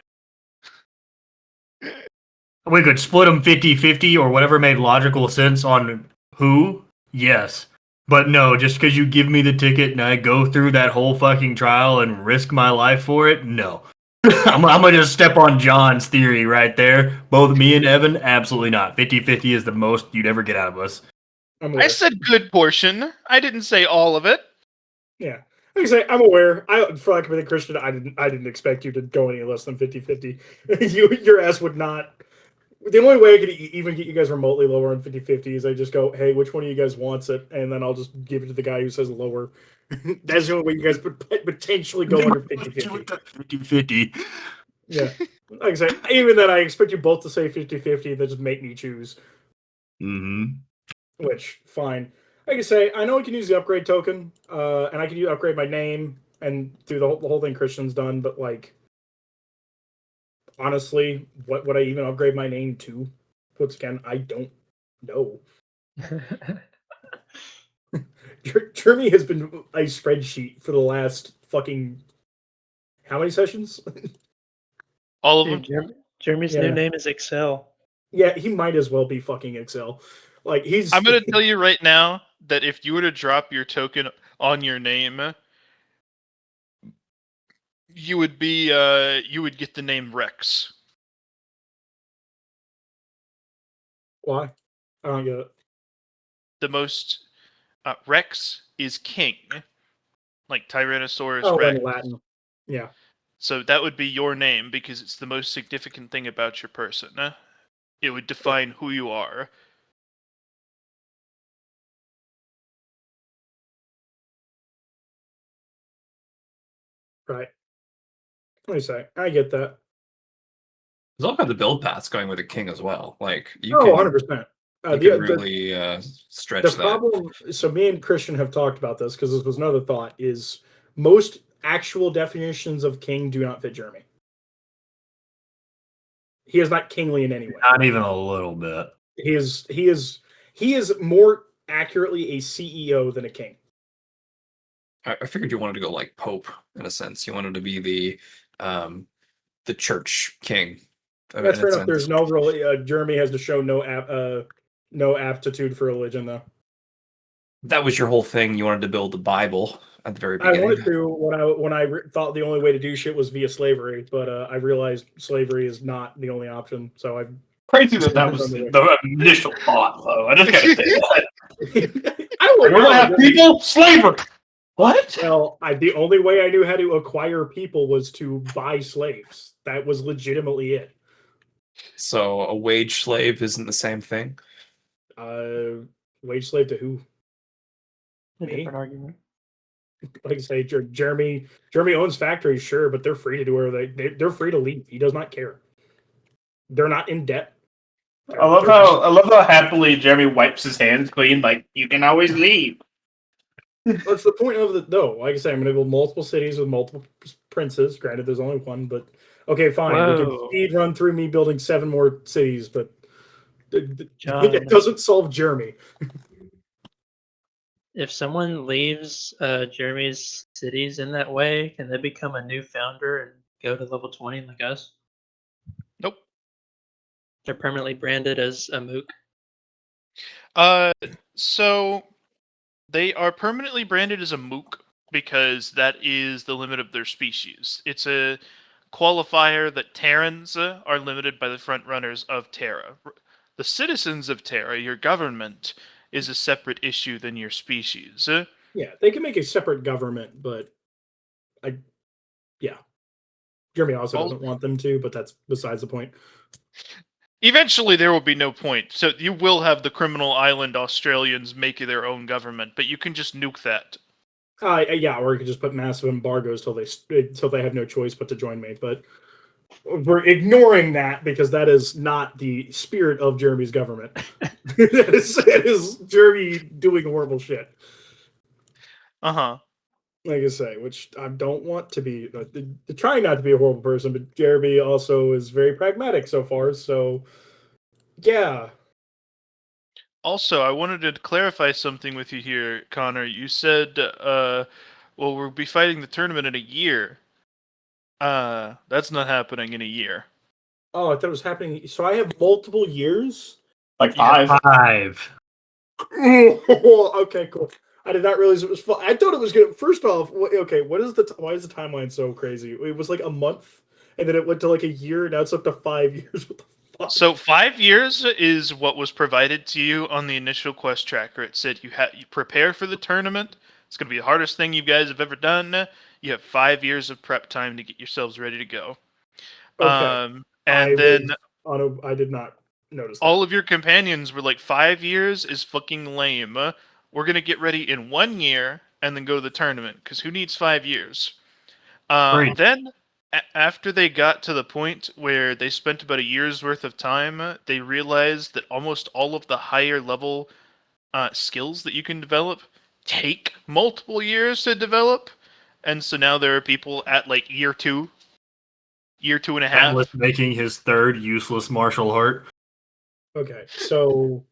We could split them 50-50 or whatever made logical sense on who, yes. But no, just because you give me the ticket and I go through that whole fucking trial and risk my life for it, no. I'm going to just step on John's theory right there. Both me and Evan, absolutely not. 50-50 is the most you'd ever get out of us. I'm I aware. said good portion. I didn't say all of it. Yeah. Like I say, I'm aware. For like with a Christian, I didn't expect you to go any less than 50-50. Your ass would not. The only way I could even get you guys remotely lower on 50-50 is I just go, hey, which one of you guys wants it? And then I'll just give it to the guy who says lower. That's the only way you guys would potentially go under 50-50. 50-50. Yeah. Like I say, even then, I expect you both to say 50-50 and then just make me choose. Mm-hmm. Which, fine. Like I say, I know I can use the upgrade token, and I can upgrade my name and do the whole thing Christian's done, but like, honestly, what would I even upgrade my name to? Once again, I don't know. Jeremy has been a spreadsheet for the last fucking how many sessions? All of them. Dude, Jeremy's Yeah. new name is Excel. Yeah, he might as well be fucking Excel. Like he's. I'm going to tell you right now that if you were to drop your token on your name, you would get the name Rex. Why? I don't get it. The most Rex is king, like Tyrannosaurus Oh, Rex. in Latin. Yeah. So that would be your name because it's the most significant thing about your person. It would define who you are. Right. Let me say, I get that. There's all kinds of build paths going with a king as well. Like you Oh, can, 100%. you can really stretch The that. problem, so me and Christian have talked about this because this was another thought, is most actual definitions of king do not fit Jeremy. He is not kingly in any way. Not even a little bit. He is more accurately a CEO than a king. I figured you wanted to go like Pope in a sense. You wanted to be the church king. That's in fair a enough. There's sense. no really Jeremy has to show no aptitude for religion though. That was your whole thing. You wanted to build the Bible at the very I beginning. wanted to when I thought the only way to do shit was via slavery, but I realized slavery is not the only option. So I've Crazy that was the initial thought, though. I just gotta say that. I We're gonna have people slavery. What? Well, the only way I knew how to acquire people was to buy slaves. That was legitimately it. So a wage slave isn't the same thing. Wage slave to who? A Me? different argument. like I say, Jeremy owns factories, sure, but they're free to do whatever they're free to leave. He does not care. They're not in debt. I love how happily Jeremy wipes his hands clean. Like, you can always leave. That's the point of it, though. Like I say, I'm going to build multiple cities with multiple princes. Granted, there's only one, but okay, fine. We can Whoa. speed run through me building 7 more cities, but John. it doesn't solve Jeremy. If someone leaves Jeremy's cities in that way, can they become a new founder and go to level 20 like us? Nope. They're permanently branded as a mook. So they are permanently branded as a mook because that is the limit of their species. It's a qualifier that Terrans are limited by the front runners of Terra. The citizens of Terra, your government, is a separate issue than your species. Yeah, they can make a separate government, but Jeremy also Well- doesn't want them to, but that's besides the point. Eventually, there will be no point. So you will have the criminal island Australians make their own government, but you can just nuke that. Yeah, or you could just put massive embargoes till they have no choice but to join me. But we're ignoring that because that is not the spirit of Jeremy's government. It is Jeremy doing horrible shit. Uh-huh. Like I say, which I don't want to be. Trying not to be a horrible person, but Jeremy also is very pragmatic so far. So, yeah. Also, I wanted to clarify something with you here, Connor. You said, well, we'll be fighting the tournament in a year. That's not happening in a year. Oh, I thought it was happening. So I have multiple years. Like Yeah. 5. 5. Okay, cool. I did not realize it was fun. I thought it was good. First off, okay, why is the timeline so crazy? It was like a month, and then it went to like a year. Now it's up to 5 years. What the fuck? So 5 years is what was provided to you on the initial quest tracker. It said you prepare for the tournament. It's going to be the hardest thing you guys have ever done. You have 5 years of prep time to get yourselves ready to go. Okay. And then I did not notice that. all of your companions were like, 5 years is fucking lame. We're going to get ready in 1 year and then go to the tournament, because who needs 5 years? Great. Then, after they got to the point where they spent about a year's worth of time, they realized that almost all of the higher level skills that you can develop take multiple years to develop. And so now there are people at like year 2 and a half. Atlas making his 3rd useless martial art. Okay, so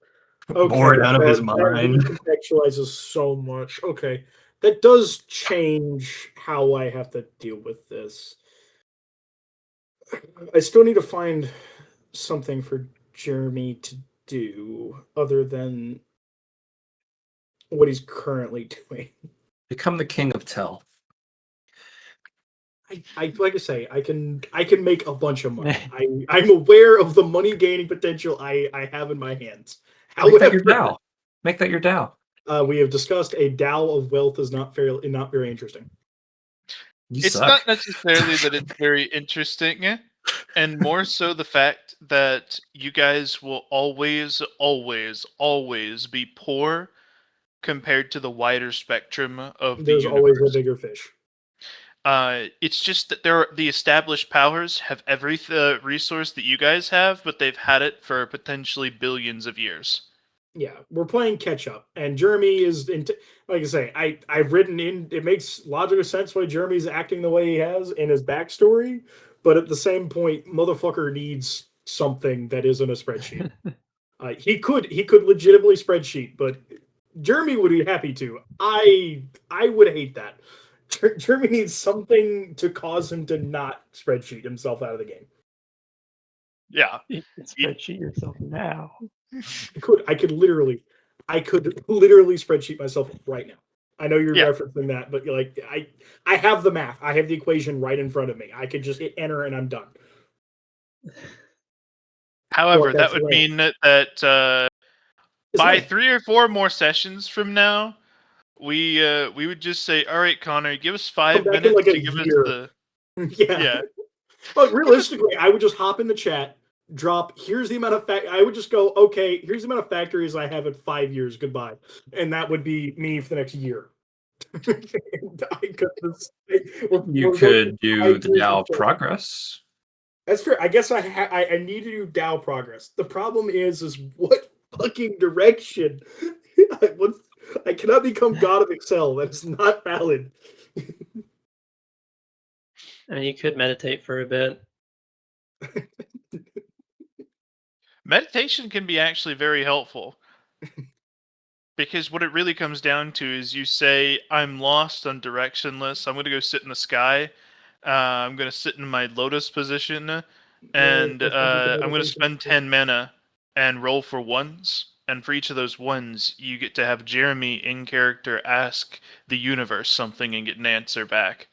Bored out of his that mind. contextualizes so much. Okay, that does change how I have to deal with this. I still need to find something for Jeremy to do other than what he's currently doing. Become the king of Tell. I like to say I can make a bunch of money. I'm aware of the money gaining potential I have in my hands. Make that your However, Dow. Make that your Dow. we have discussed a Dow of wealth is not very interesting. You It's suck. not necessarily that it's very interesting, and more so the fact that you guys will always, always, always be poor compared to the wider spectrum of There's the always universe. a bigger fish. It's just that the established powers have every resource that you guys have, but they've had it for potentially billions of years. Yeah, we're playing catch up, and Jeremy is like I say, I've written in. It makes logical sense why Jeremy's acting the way he has in his backstory, but at the same point, motherfucker needs something that isn't a spreadsheet. He could legitimately spreadsheet, but Jeremy would be happy to. I would hate that. Jeremy needs something to cause him to not spreadsheet himself out of the game. Yeah. You can spreadsheet yourself now. I could literally spreadsheet myself right now. I know you're Yeah. referencing that, but like I have the math. I have the equation right in front of me. I could just hit enter and I'm done. However, Well, that that's would right. mean that It's by not- 3 or 4 more sessions from now, we would just say, "All right, Connor, give us 5 back in, minutes like, a to give year." us the yeah. yeah." But realistically, I would just hop in the chat, drop. Here's the amount of I would just go, okay. Here's the amount of factories I have at 5 years. Goodbye, and that would be me for the next year. I couldn't say- You we're could do I the do Dow prefer- progress. That's fair. I guess I need to do Dow progress. The problem is what fucking direction? I cannot become God of Excel. That is not valid. I mean, you could meditate for a bit. Meditation can be actually very helpful. Because what it really comes down to is you say, I'm lost, I'm directionless, I'm going to go sit in the sky, I'm going to sit in my lotus position, and I'm going to spend 10 mana and roll for ones. And for each of those ones, you get to have Jeremy in character ask the universe something and get an answer back.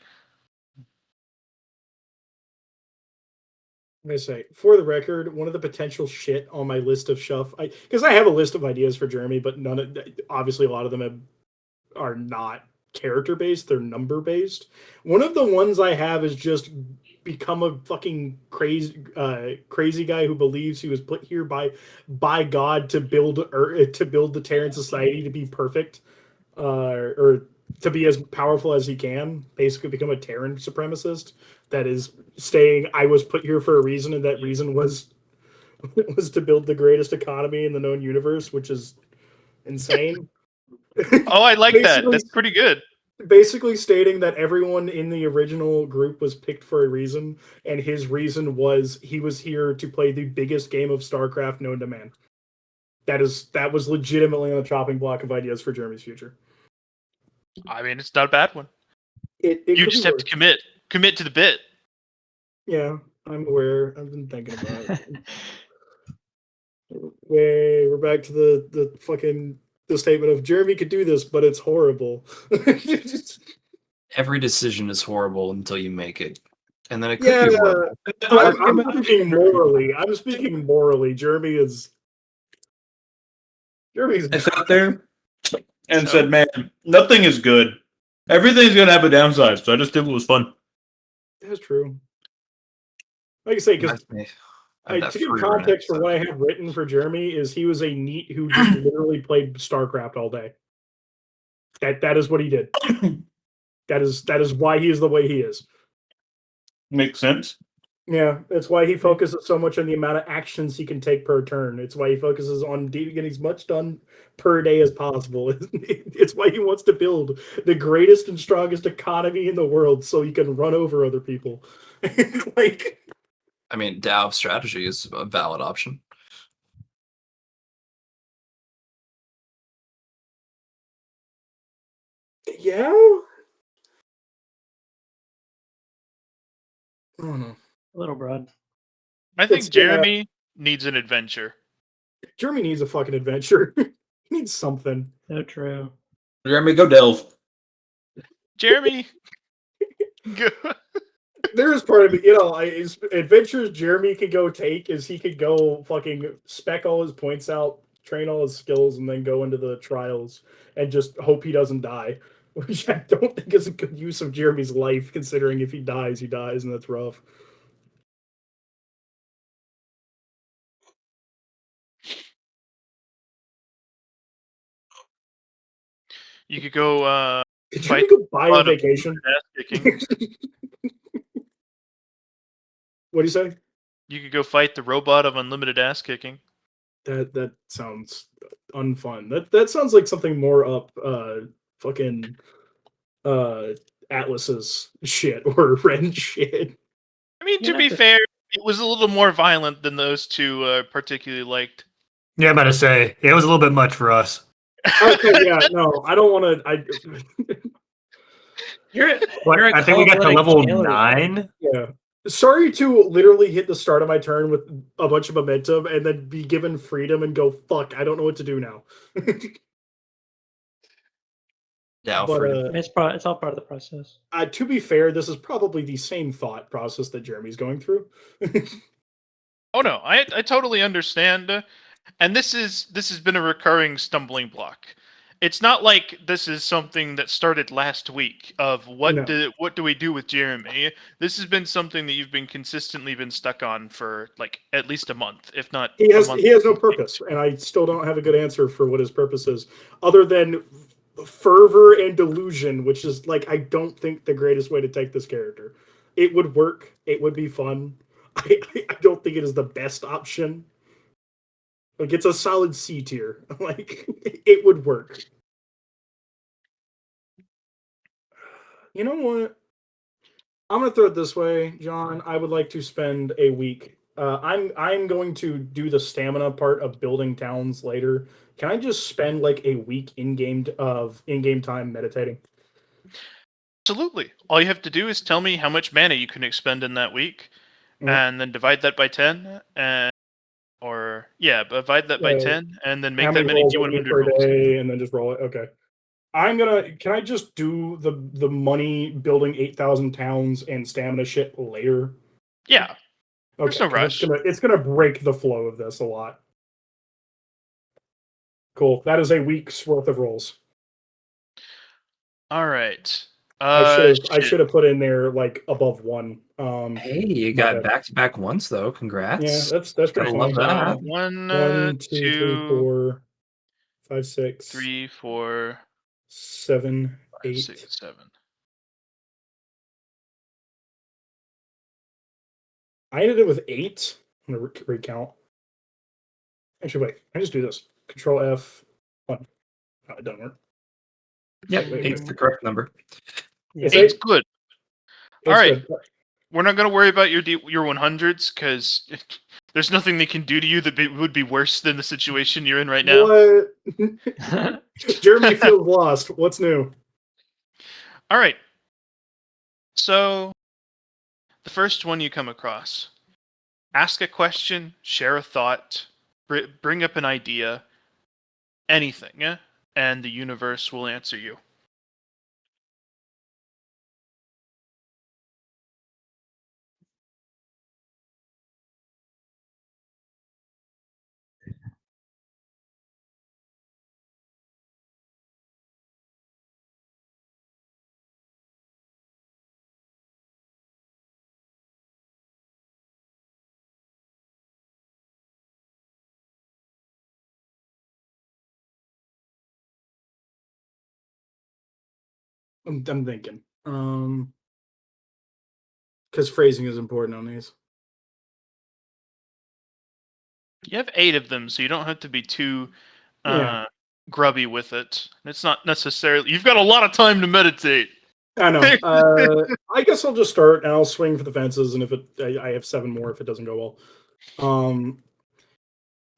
I'm gonna say, for the record, one of the potential shit on my list of stuff, because I have a list of ideas for Jeremy, but obviously a lot of them are not character based; they're number based. One of the ones I have is just become a fucking crazy guy who believes he was put here by God to build the Terran society to be perfect, or to be as powerful as he can. Basically, become a Terran supremacist that is saying, I was put here for a reason, and that reason was to build the greatest economy in the known universe, which is insane. Oh, I like that. Basically- That's pretty good. Basically stating that everyone in the original group was picked for a reason, and his reason was he was here to play the biggest game of StarCraft known to man. That was legitimately on the chopping block of ideas for Jeremy's future. I mean, it's not a bad one. It You could just be have worse. to commit to the bit. Yeah, I'm aware. I've been thinking about it. We're back to the fucking the statement of Jeremy could do this, but it's horrible. Every decision is horrible until you make it, and then it could be Yeah, horrible. I'm speaking morally. I'm speaking morally. Jeremy's I sat there and said, "Man, nothing is good. Everything's gonna have a downside." So I just did what was fun. That's true. Like I say, because Reminds me of that to give Free context for Run what I have written for Jeremy is he was a NEET who just literally played StarCraft all day. That is what he did. That is why he is the way he is. Makes sense. Yeah, that's why he focuses so much on the amount of actions he can take per turn. It's why he focuses on getting as much done per day as possible. It's why he wants to build the greatest and strongest economy in the world so he can run over other people. Like, I mean, Dow strategy is a valid option. yeah. I don't know. A little broad. I think It's, Jeremy needs an adventure. Jeremy needs a fucking adventure. He needs something. So true. Jeremy, go delve. Jeremy, go. There is part of me, adventures Jeremy could go take is he could go fucking spec all his points out, train all his skills, and then go into the trials and just hope he doesn't die. Which I don't think is a good use of Jeremy's life, considering if he dies, and that's rough. You could go Could Fight Jeremy go buy a lot of vacation? ass kicking. What do you say? You could go fight the robot of unlimited ass kicking. That sounds unfun. That sounds like something more up fucking Atlas's shit or Ren's shit. I mean, You're to not be the- fair, it was a little more violent than those two particularly liked. Yeah, I'm about to say it was a little bit much for us. Okay, yeah, no, I don't want to. You're What, you're a I think we got to cold-blooded level killer. 9. Yeah. Sorry to literally hit the start of my turn with a bunch of momentum and then be given freedom and go, fuck, I don't know what to do now. Dow But, freedom. It's all part of the process. to be fair, this is probably the same thought process that Jeremy's going through. Oh no, I totally understand, and this has been a recurring stumbling block. It's not like this is something that started last week of what No. do we do with Jeremy. This has been something that you've been consistently been stuck on for like at least a month, if not He a has month. no purpose, and I still don't have a good answer for what his purpose is, other than fervor and delusion, which is like I don't think the greatest way to take this character. It would work. It would be fun. I don't think it is the best option. Like it's a solid C tier. Like it would work. You know what? I'm gonna throw it this way, John. I would like to spend a week. I'm going to do the stamina part of building towns later. Can I just spend like a week in game time meditating? Absolutely. All you have to do is tell me how much mana you can expend in that week, Mhm. and then divide that by 10, and divide that by Yeah. 10, and then make How that many rolls I need D100 per rolls. day, and then just roll it. Okay. Can I just do the money building 8,000 towns and stamina shit later? Yeah. There's no 'Cause rush. It's gonna break the flow of this a lot. Cool. That is a week's worth of rolls. All right. I Shit. should have put in there like above one. Hey, you my got bad. back-to-back ones though. Yeah, Congrats. that's Gotta pretty love funny. that. 1, 1, 2, 3, 2, 4, 5, 6, 3, 4, 7, 5, 8. 6, 7. I ended it with 8. I'm gonna recount. Actually, wait. I just do this. Control F. 1. Oh, it doesn't work. Yep, Wait, eight's the correct number. It's Eight's 8. good. It's Alright. good. We're not going to worry about your 100s, because there's nothing they can do to you that would be worse than the situation you're in right now. What? Jeremy feels lost. What's new? Alright. So, the first one you come across. Ask a question, share a thought, bring up an idea, anything, and the universe will answer you. I'm thinking. Because phrasing is important on these. You have 8 of them, so you don't have to be too Yeah. grubby with it. It's not necessarily... You've got a lot of time to meditate. I know. I guess I'll just start and I'll swing for the fences, and if I have 7 more if it doesn't go well.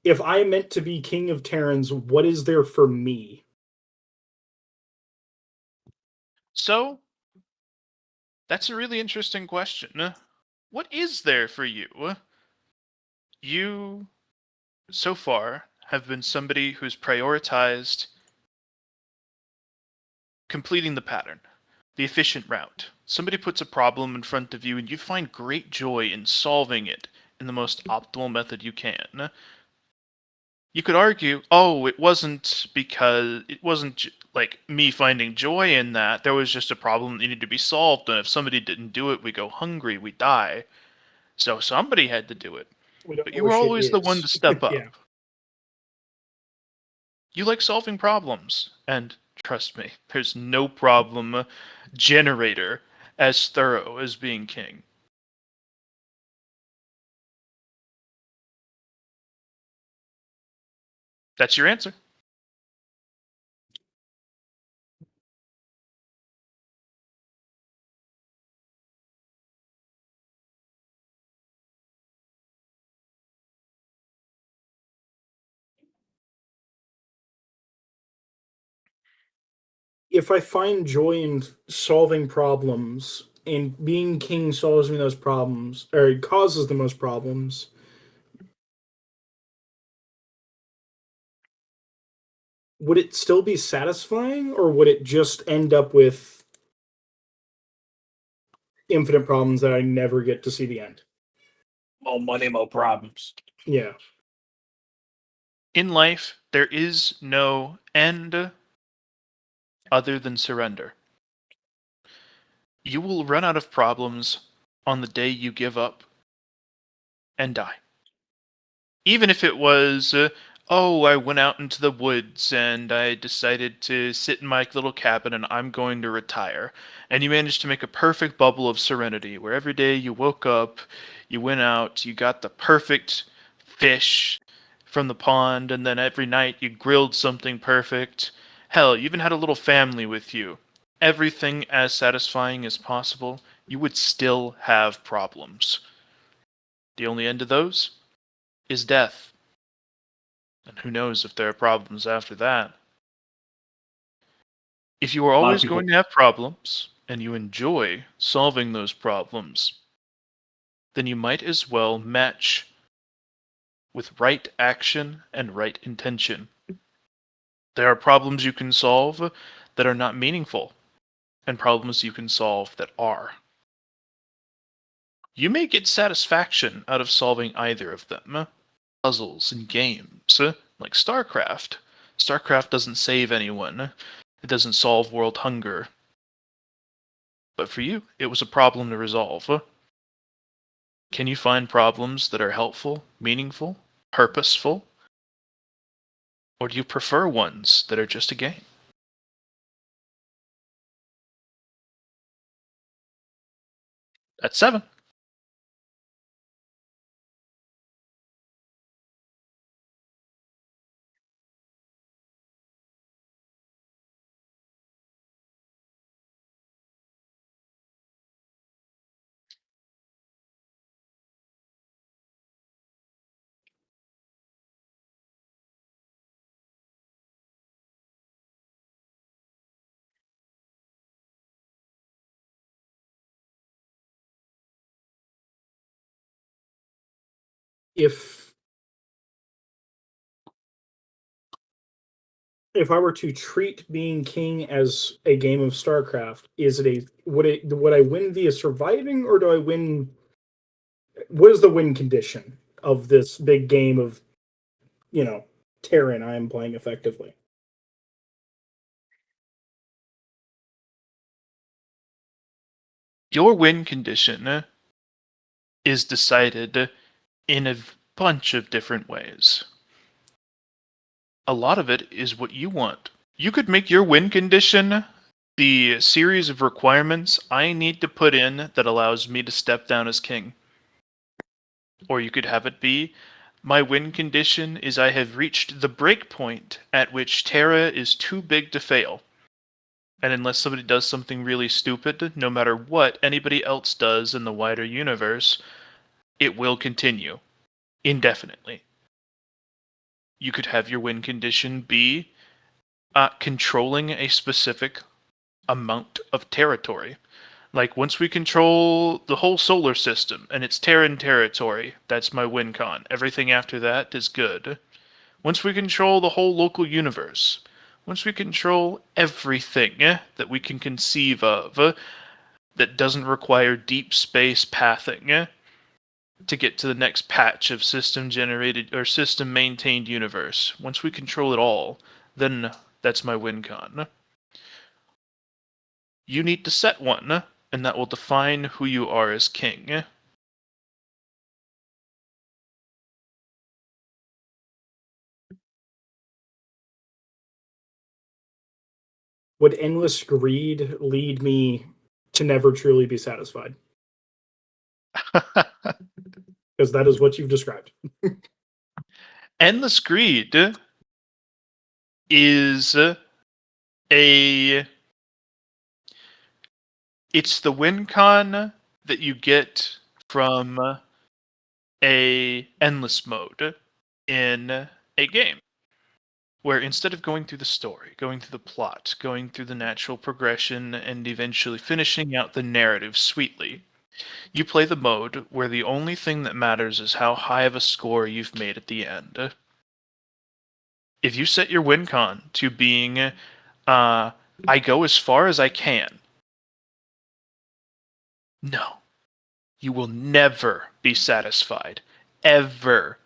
If I meant to be King of Terrans, what is there for me? So, that's a really interesting question. What is there for you? You, so far, have been somebody who's prioritized completing the pattern, the efficient route. Somebody puts a problem in front of you and you find great joy in solving it in the most optimal method you can. You could argue, oh, it wasn't like me finding joy in that. There was just a problem that needed to be solved, and if somebody didn't do it, we go hungry, we die. So somebody had to do it. We don't But know you where were shit always the one is. to step up. Yeah. You like solving problems, and trust me, there's no problem generator as thorough as being king. That's your answer. If I find joy in solving problems and being king solves me those problems, or it causes the most problems, would it still be satisfying, or would it just end up with infinite problems that I never get to see the end? More money, more problems. Yeah. In life, there is no end other than surrender. You will run out of problems on the day you give up and die. Even if it was, oh, I went out into the woods and I decided to sit in my little cabin and I'm going to retire. And you managed to make a perfect bubble of serenity where every day you woke up, you went out, you got the perfect fish from the pond, and then every night you grilled something perfect. Hell, you even had a little family with you. Everything as satisfying as possible, you would still have problems. The only end of those is death. And who knows if there are problems after that. If you are lot of always people- going to have problems, and you enjoy solving those problems, then you might as well match with right action and right intention. There are problems you can solve that are not meaningful, and problems you can solve that are. You may get satisfaction out of solving either of them. Puzzles and games, like StarCraft. StarCraft doesn't save anyone. It doesn't solve world hunger. But for you, it was a problem to resolve. Can you find problems that are helpful, meaningful, purposeful? Or do you prefer ones that are just a game? That's 7. If I were to treat being king as a game of StarCraft, would I win via surviving, or do I win? What is the win condition of this big game of, Terran I am playing effectively? Your win condition is decided in a bunch of different ways. A lot of it is what you want. You could make your win condition the series of requirements I need to put in that allows me to step down as king. Or you could have it be, my win condition is I have reached the break point at which Terra is too big to fail. And unless somebody does something really stupid, no matter what anybody else does in the wider universe, it will continue indefinitely. You could have your win condition be controlling a specific amount of territory. Like, once we control the whole solar system and it's Terran territory, that's my win con. Everything after that is good. Once we control the whole local universe, once we control everything that we can conceive of that doesn't require deep space pathing to get to the next patch of system generated or system maintained universe, once we control it all, then that's my win con. You need to set one, and that will define who you are as king. Would endless greed lead me to never truly be satisfied? Because that is what you've described. Endless greed is it's the win con that you get from a endless mode in a game, where instead of going through the story, going through the plot, going through the natural progression, and eventually finishing out the narrative sweetly, you play the mode where the only thing that matters is how high of a score you've made at the end. If you set your win con to being, I go as far as I can, no, you will never be satisfied. Ever.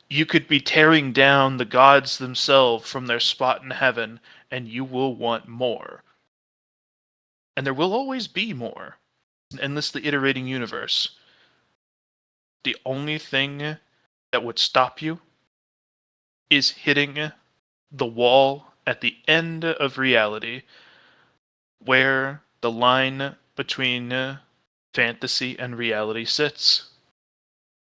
You could be tearing down the gods themselves from their spot in heaven, and you will want more. And there will always be more. An endlessly iterating universe. The only thing that would stop you is hitting the wall at the end of reality where the line between fantasy and reality sits.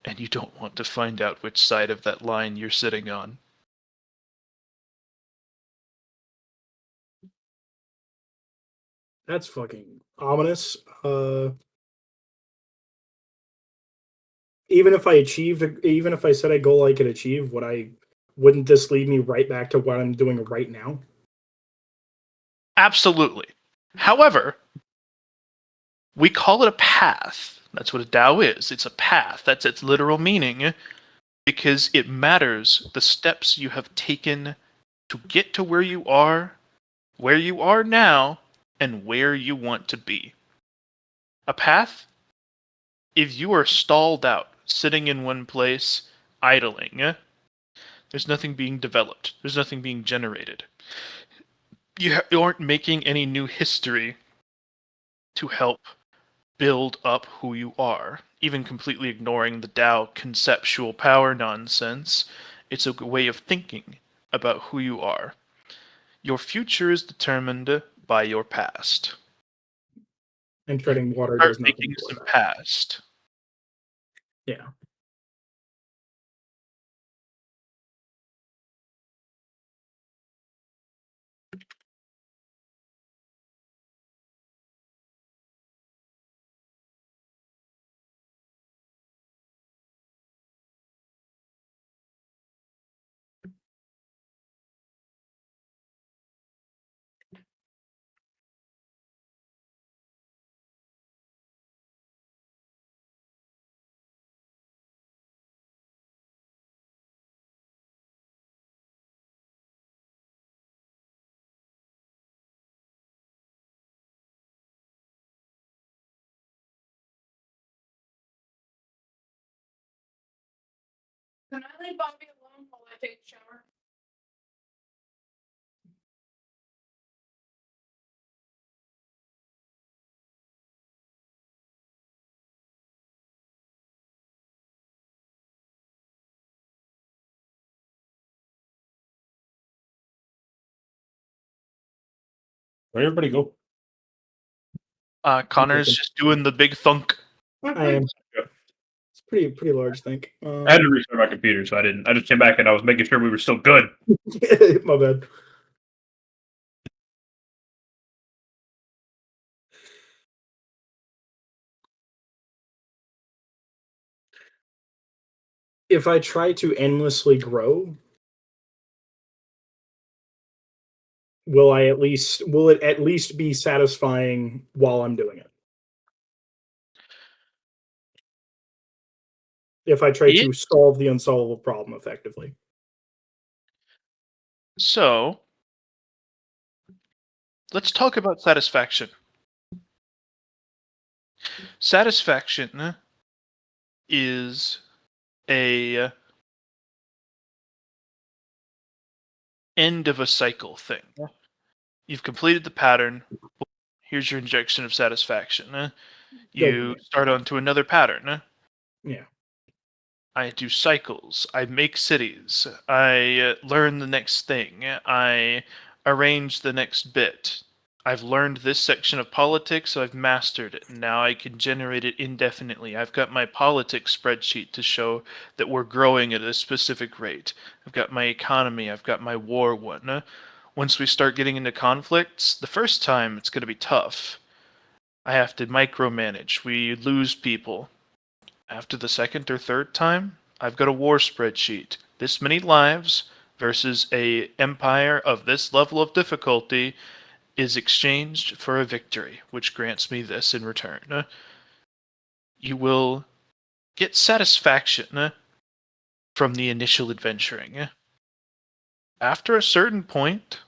And you don't want to find out which side of that line you're sitting on. That's fucking ominous. Even if I set a goal I could achieve, wouldn't this lead me right back to what I'm doing right now? Absolutely. However, we call it a path. That's what a Tao is. It's a path. That's its literal meaning, because it matters the steps you have taken to get to where you are now, and where you want to be. A path, if you are stalled out, sitting in one place, idling, there's nothing being developed. There's nothing being generated. You aren't making any new history to help build up who you are, even completely ignoring the Tao conceptual power nonsense. It's a way of thinking about who you are. Your future is determined by your past. And treading water Start does nothing making for some that. past. Yeah. Can I leave Bobby alone while I take a shower? Where'd everybody go? Connor's just doing the big thunk. I am. It's pretty large, think. I had to restart my computer, so I didn't. I just came back and I was making sure we were still good. My bad. If I try to endlessly grow, will it at least be satisfying while I'm doing it? If I try to solve the unsolvable problem effectively. So, let's talk about satisfaction. Satisfaction is a end of a cycle thing. You've completed the pattern. Here's your injection of satisfaction. You start on to another pattern. Yeah. I do cycles. I make cities. I learn the next thing. I arrange the next bit. I've learned this section of politics, so I've mastered it. Now I can generate it indefinitely. I've got my politics spreadsheet to show that we're growing at a specific rate. I've got my economy. I've got my war one. Once we start getting into conflicts, the first time it's going to be tough. I have to micromanage. We lose people. After the second or third time, I've got a war spreadsheet. This many lives versus a empire of this level of difficulty is exchanged for a victory, which grants me this in return. You will get satisfaction from the initial adventuring. After a certain point,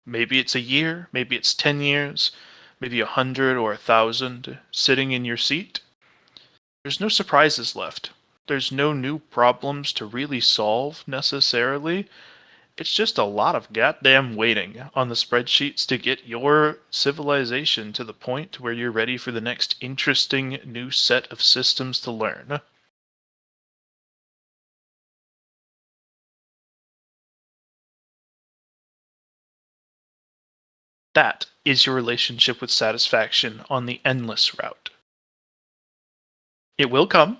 maybe it's a year, maybe it's 10 years, maybe 100 or 1,000 sitting in your seat, there's no surprises left. There's no new problems to really solve necessarily. It's just a lot of goddamn waiting on the spreadsheets to get your civilization to the point where you're ready for the next interesting new set of systems to learn. That is your relationship with satisfaction on the endless route. It will come.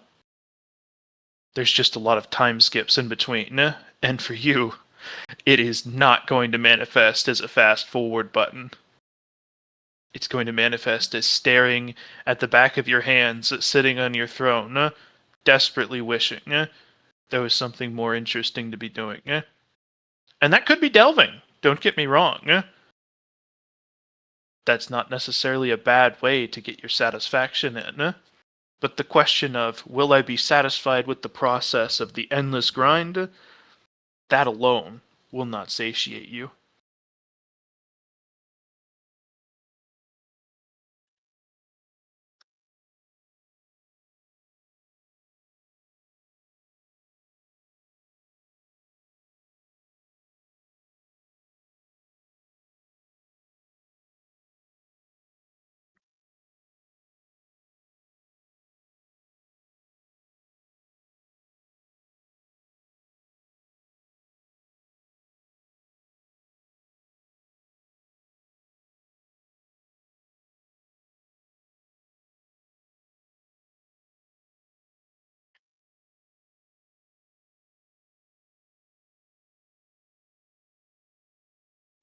There's just a lot of time skips in between, and for you, it is not going to manifest as a fast forward button. It's going to manifest as staring at the back of your hands sitting on your throne, desperately wishing there was something more interesting to be doing. And that could be delving, don't get me wrong. That's not necessarily a bad way to get your satisfaction in. But the question of, will I be satisfied with the process of the endless grind? That alone will not satiate you.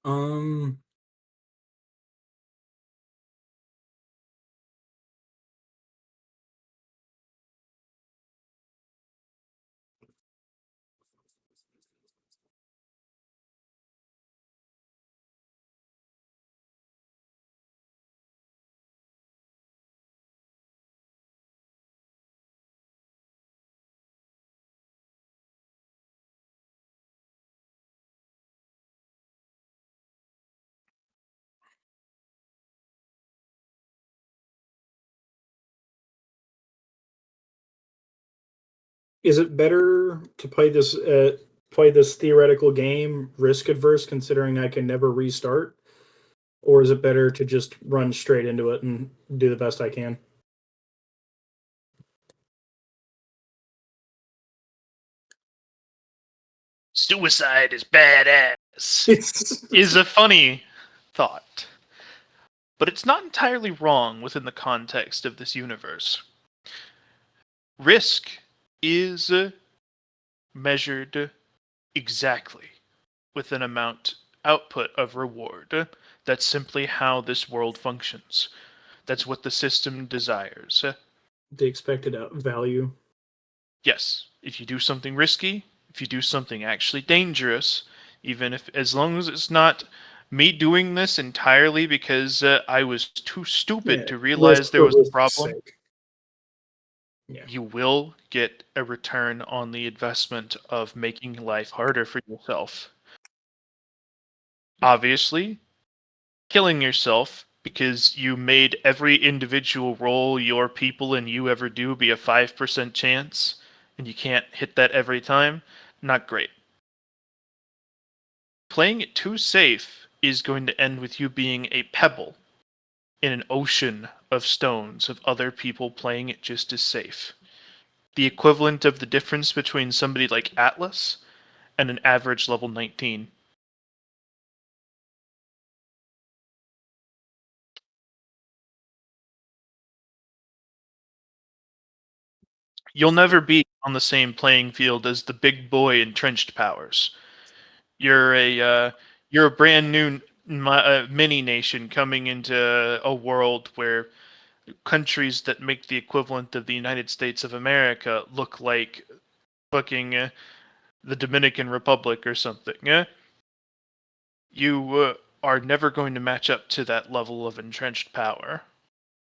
Um, is it better to play this theoretical game risk adverse, considering I can never restart, or is it better to just run straight into it and do the best I can? Suicide is badass. Is a funny thought. But it's not entirely wrong within the context of this universe. Risk is measured exactly with an amount output of reward. That's simply how this world functions. That's what the system desires. The expected value. Yes, if you do something risky, if you do something actually dangerous, even if, as long as it's not me doing this entirely because I was too stupid Yeah, to realize risk there for was a risk's problem, sake. Yeah. you will get a return on the investment of making life harder for yourself. Obviously, killing yourself because you made every individual roll your people and you ever do be a 5% chance, and you can't hit that every time, not great. Playing it too safe is going to end with you being a pebble in an ocean of stones of other people playing it just as safe. The equivalent of the difference between somebody like Atlas and an average level 19. You'll never be on the same playing field as the big boy entrenched powers. You're a brand new mini nation coming into a world where countries that make the equivalent of the United States of America look like fucking the Dominican Republic or something. You are never going to match up to that level of entrenched power.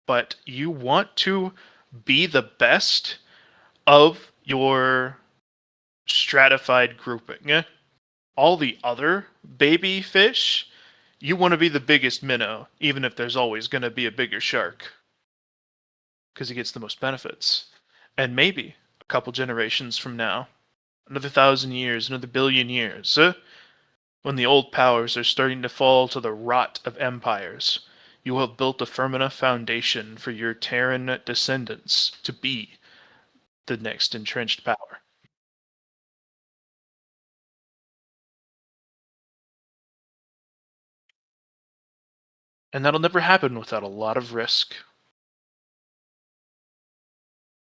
But you want to be the best of your stratified grouping. All the other baby fish, you want to be the biggest minnow, even if there's always going to be a bigger shark. Because he gets the most benefits. And maybe a couple generations from now, another 1,000 years, another billion years, when the old powers are starting to fall to the rot of empires, you will have built a firm enough foundation for your Terran descendants to be the next entrenched power. And that'll never happen without a lot of risk.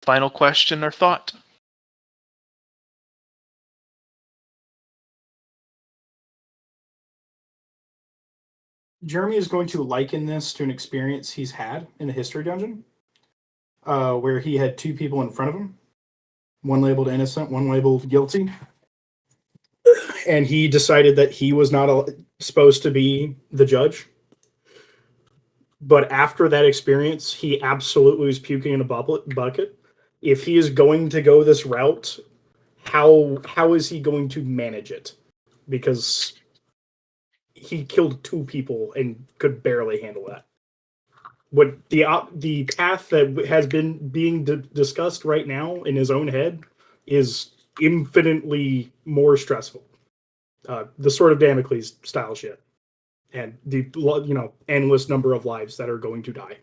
Final question or thought? Jeremy is going to liken this to an experience he's had in the history dungeon, where he had two people in front of him, one labeled innocent, one labeled guilty, and he decided that he was not supposed to be the judge. But after that experience, he absolutely was puking in a bucket. If he is going to go this route, how is he going to manage it? Because he killed two people and could barely handle that. What the path that has been being discussed right now in his own head is infinitely more stressful. The Sword of Damocles style shit, and the endless number of lives that are going to die.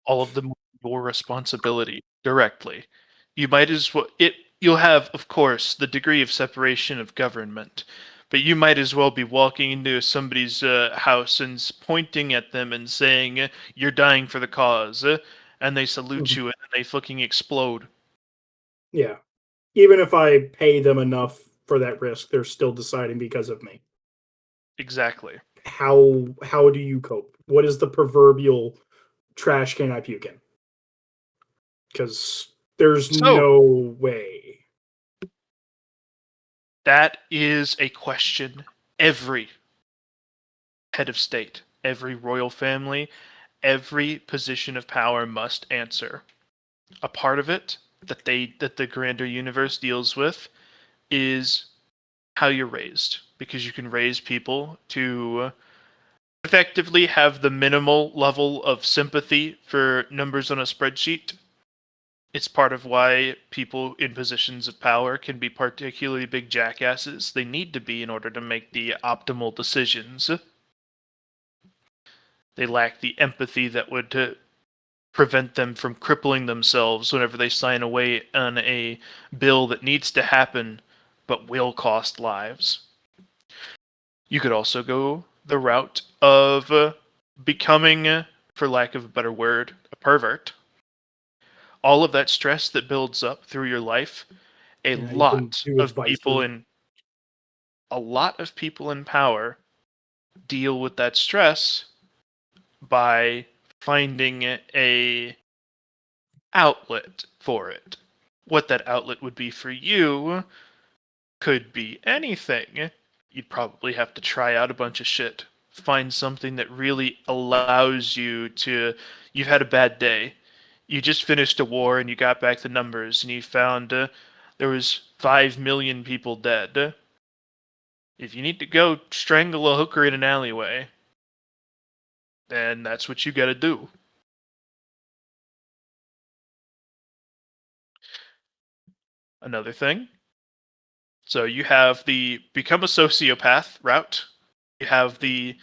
All of them your responsibility directly. You might as well you'll have, of course, the degree of separation of government, but you might as well be walking into somebody's house and pointing at them and saying, "You're dying for the cause," and they salute you and then they fucking explode. Yeah, even if I pay them enough for that risk, they're still deciding because of me. Exactly. How do you cope? What is the proverbial trash can I puke in? Because there's no way. That is a question every head of state, every royal family, every position of power must answer. A part of it that the grander universe deals with is how you're raised, because you can raise people to effectively have the minimal level of sympathy for numbers on a spreadsheet. It's part of why people in positions of power can be particularly big jackasses. They need to be in order to make the optimal decisions. They lack the empathy that would prevent them from crippling themselves whenever they sign away on a bill that needs to happen but will cost lives. You could also go the route of becoming, for lack of a better word, a pervert. All of that stress that builds up through your life, a Yeah, you can lot do of vices. people in power deal with that stress by finding a outlet for it. What that outlet would be for you could be anything. You'd probably have to try out a bunch of shit. Find something that really allows you to. You've had a bad day. You just finished a war and you got back the numbers and you found there was 5 million people dead. If you need to go strangle a hooker in an alleyway, then that's what you gotta do. Another thing. So you have the become a sociopath route. You have the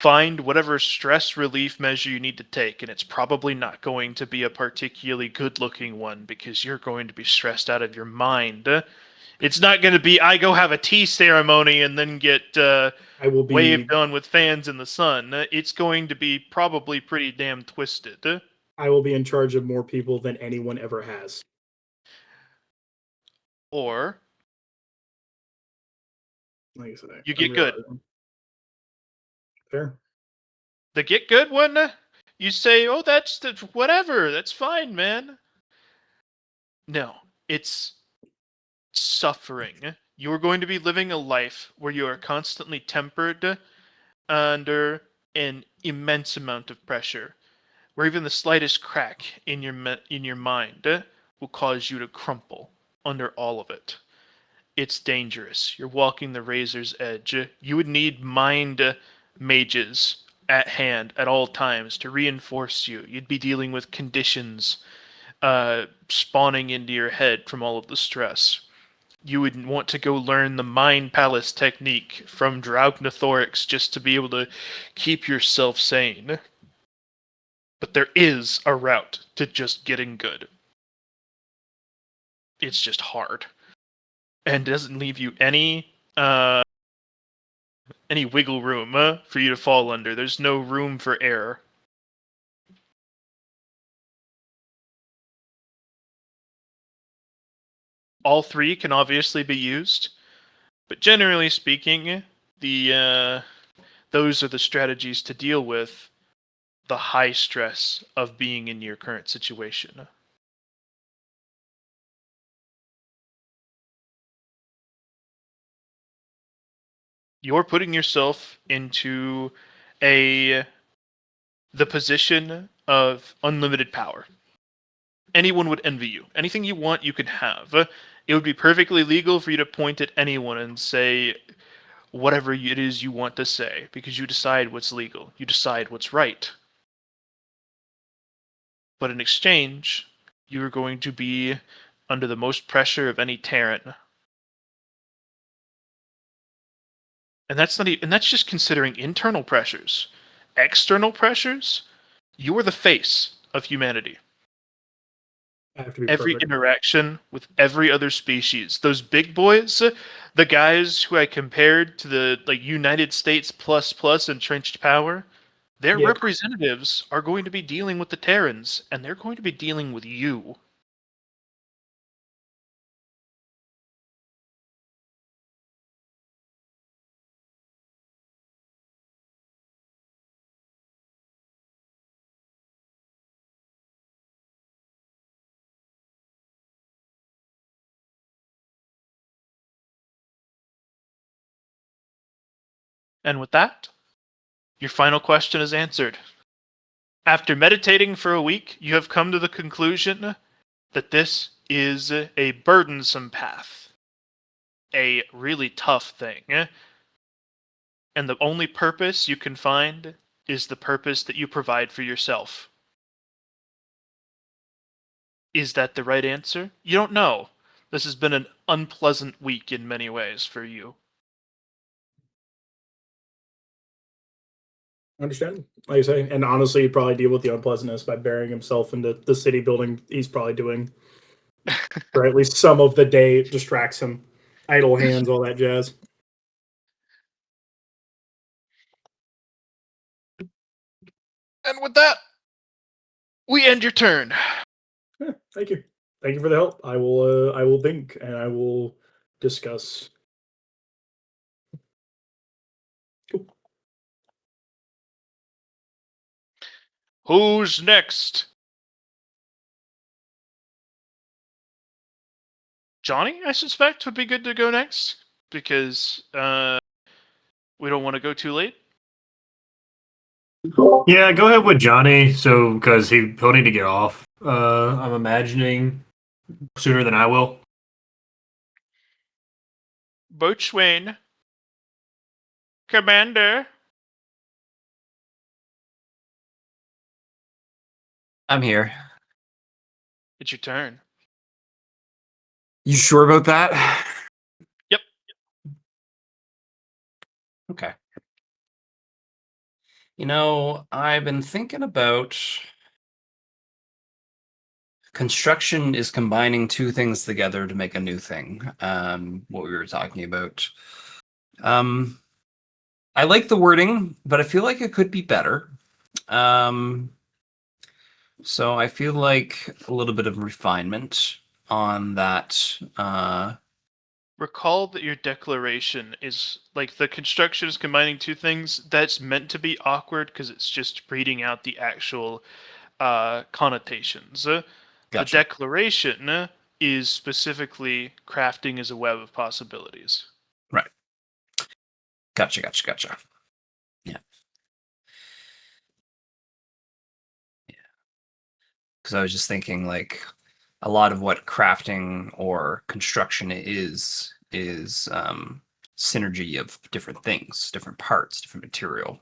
find whatever stress relief measure you need to take, and it's probably not going to be a particularly good looking one because you're going to be stressed out of your mind. It's not going to be I go have a tea ceremony and then get I will be waved on with fans in the sun. It's going to be probably pretty damn twisted. I will be in charge of more people than anyone ever has. Or Like I said, you get good. Fair. The get good one, you say, "Oh, that's whatever. That's fine, man." No, it's suffering. You are going to be living a life where you are constantly tempered under an immense amount of pressure, where even the slightest crack in your mind will cause you to crumple under all of it. It's dangerous. You're walking the razor's edge. You would need mind mages at hand at all times to reinforce you. You'd be dealing with conditions spawning into your head from all of the stress. You would want to go learn the Mind Palace technique from Draugnathorix just to be able to keep yourself sane. But there is a route to just getting good. It's just hard. And doesn't leave you any any wiggle room for you to fall under. There's no room for error. All three can obviously be used, but generally speaking, those are the strategies to deal with the high stress of being in your current situation. You're putting yourself into the position of unlimited power. Anyone would envy you. Anything you want, you can have. It would be perfectly legal for you to point at anyone and say whatever it is you want to say, because you decide what's legal. You decide what's right. But in exchange, you are going to be under the most pressure of any Terran. And that's not even, and that's just considering internal pressures. External pressures, you are the face of humanity. I have to be Every perfect. interaction with every other species. Those big boys, the guys who I compared to the United States plus entrenched power, their Yeah. representatives are going to be dealing with the Terrans, and they're going to be dealing with you. And with that, your final question is answered. After meditating for a week, you have come to the conclusion that this is a burdensome path. A really tough thing. And the only purpose you can find is the purpose that you provide for yourself. Is that the right answer? You don't know. This has been an unpleasant week in many ways for you. Understand? Like I say, and honestly, he'd probably deal with the unpleasantness by burying himself into the city building he's probably doing. For at least some of the day, it distracts him. Idle hands, all that jazz. And with that, we end your turn. Yeah, thank you. Thank you for the help. I will think and I will discuss. Cool. Who's next? Johnny, I suspect, would be good to go next, because we don't want to go too late. Yeah, go ahead with Johnny. So, because he'll need to get off. I'm imagining sooner than I will. Boatswain. Commander. I'm here. It's your turn. You sure about that? Yep. Okay. You know, I've been thinking about construction is combining two things together to make a new thing. What we were talking about. I like the wording, but I feel like it could be better. So I feel like a little bit of refinement on that. Recall that your declaration is like the construction is combining two things. That's meant to be awkward because it's just reading out the actual connotations. The Gotcha. declaration is specifically crafting as a web of possibilities. Right. Gotcha. Yeah. Because I was just thinking, like, a lot of what crafting or construction is synergy of different things, different parts, different material.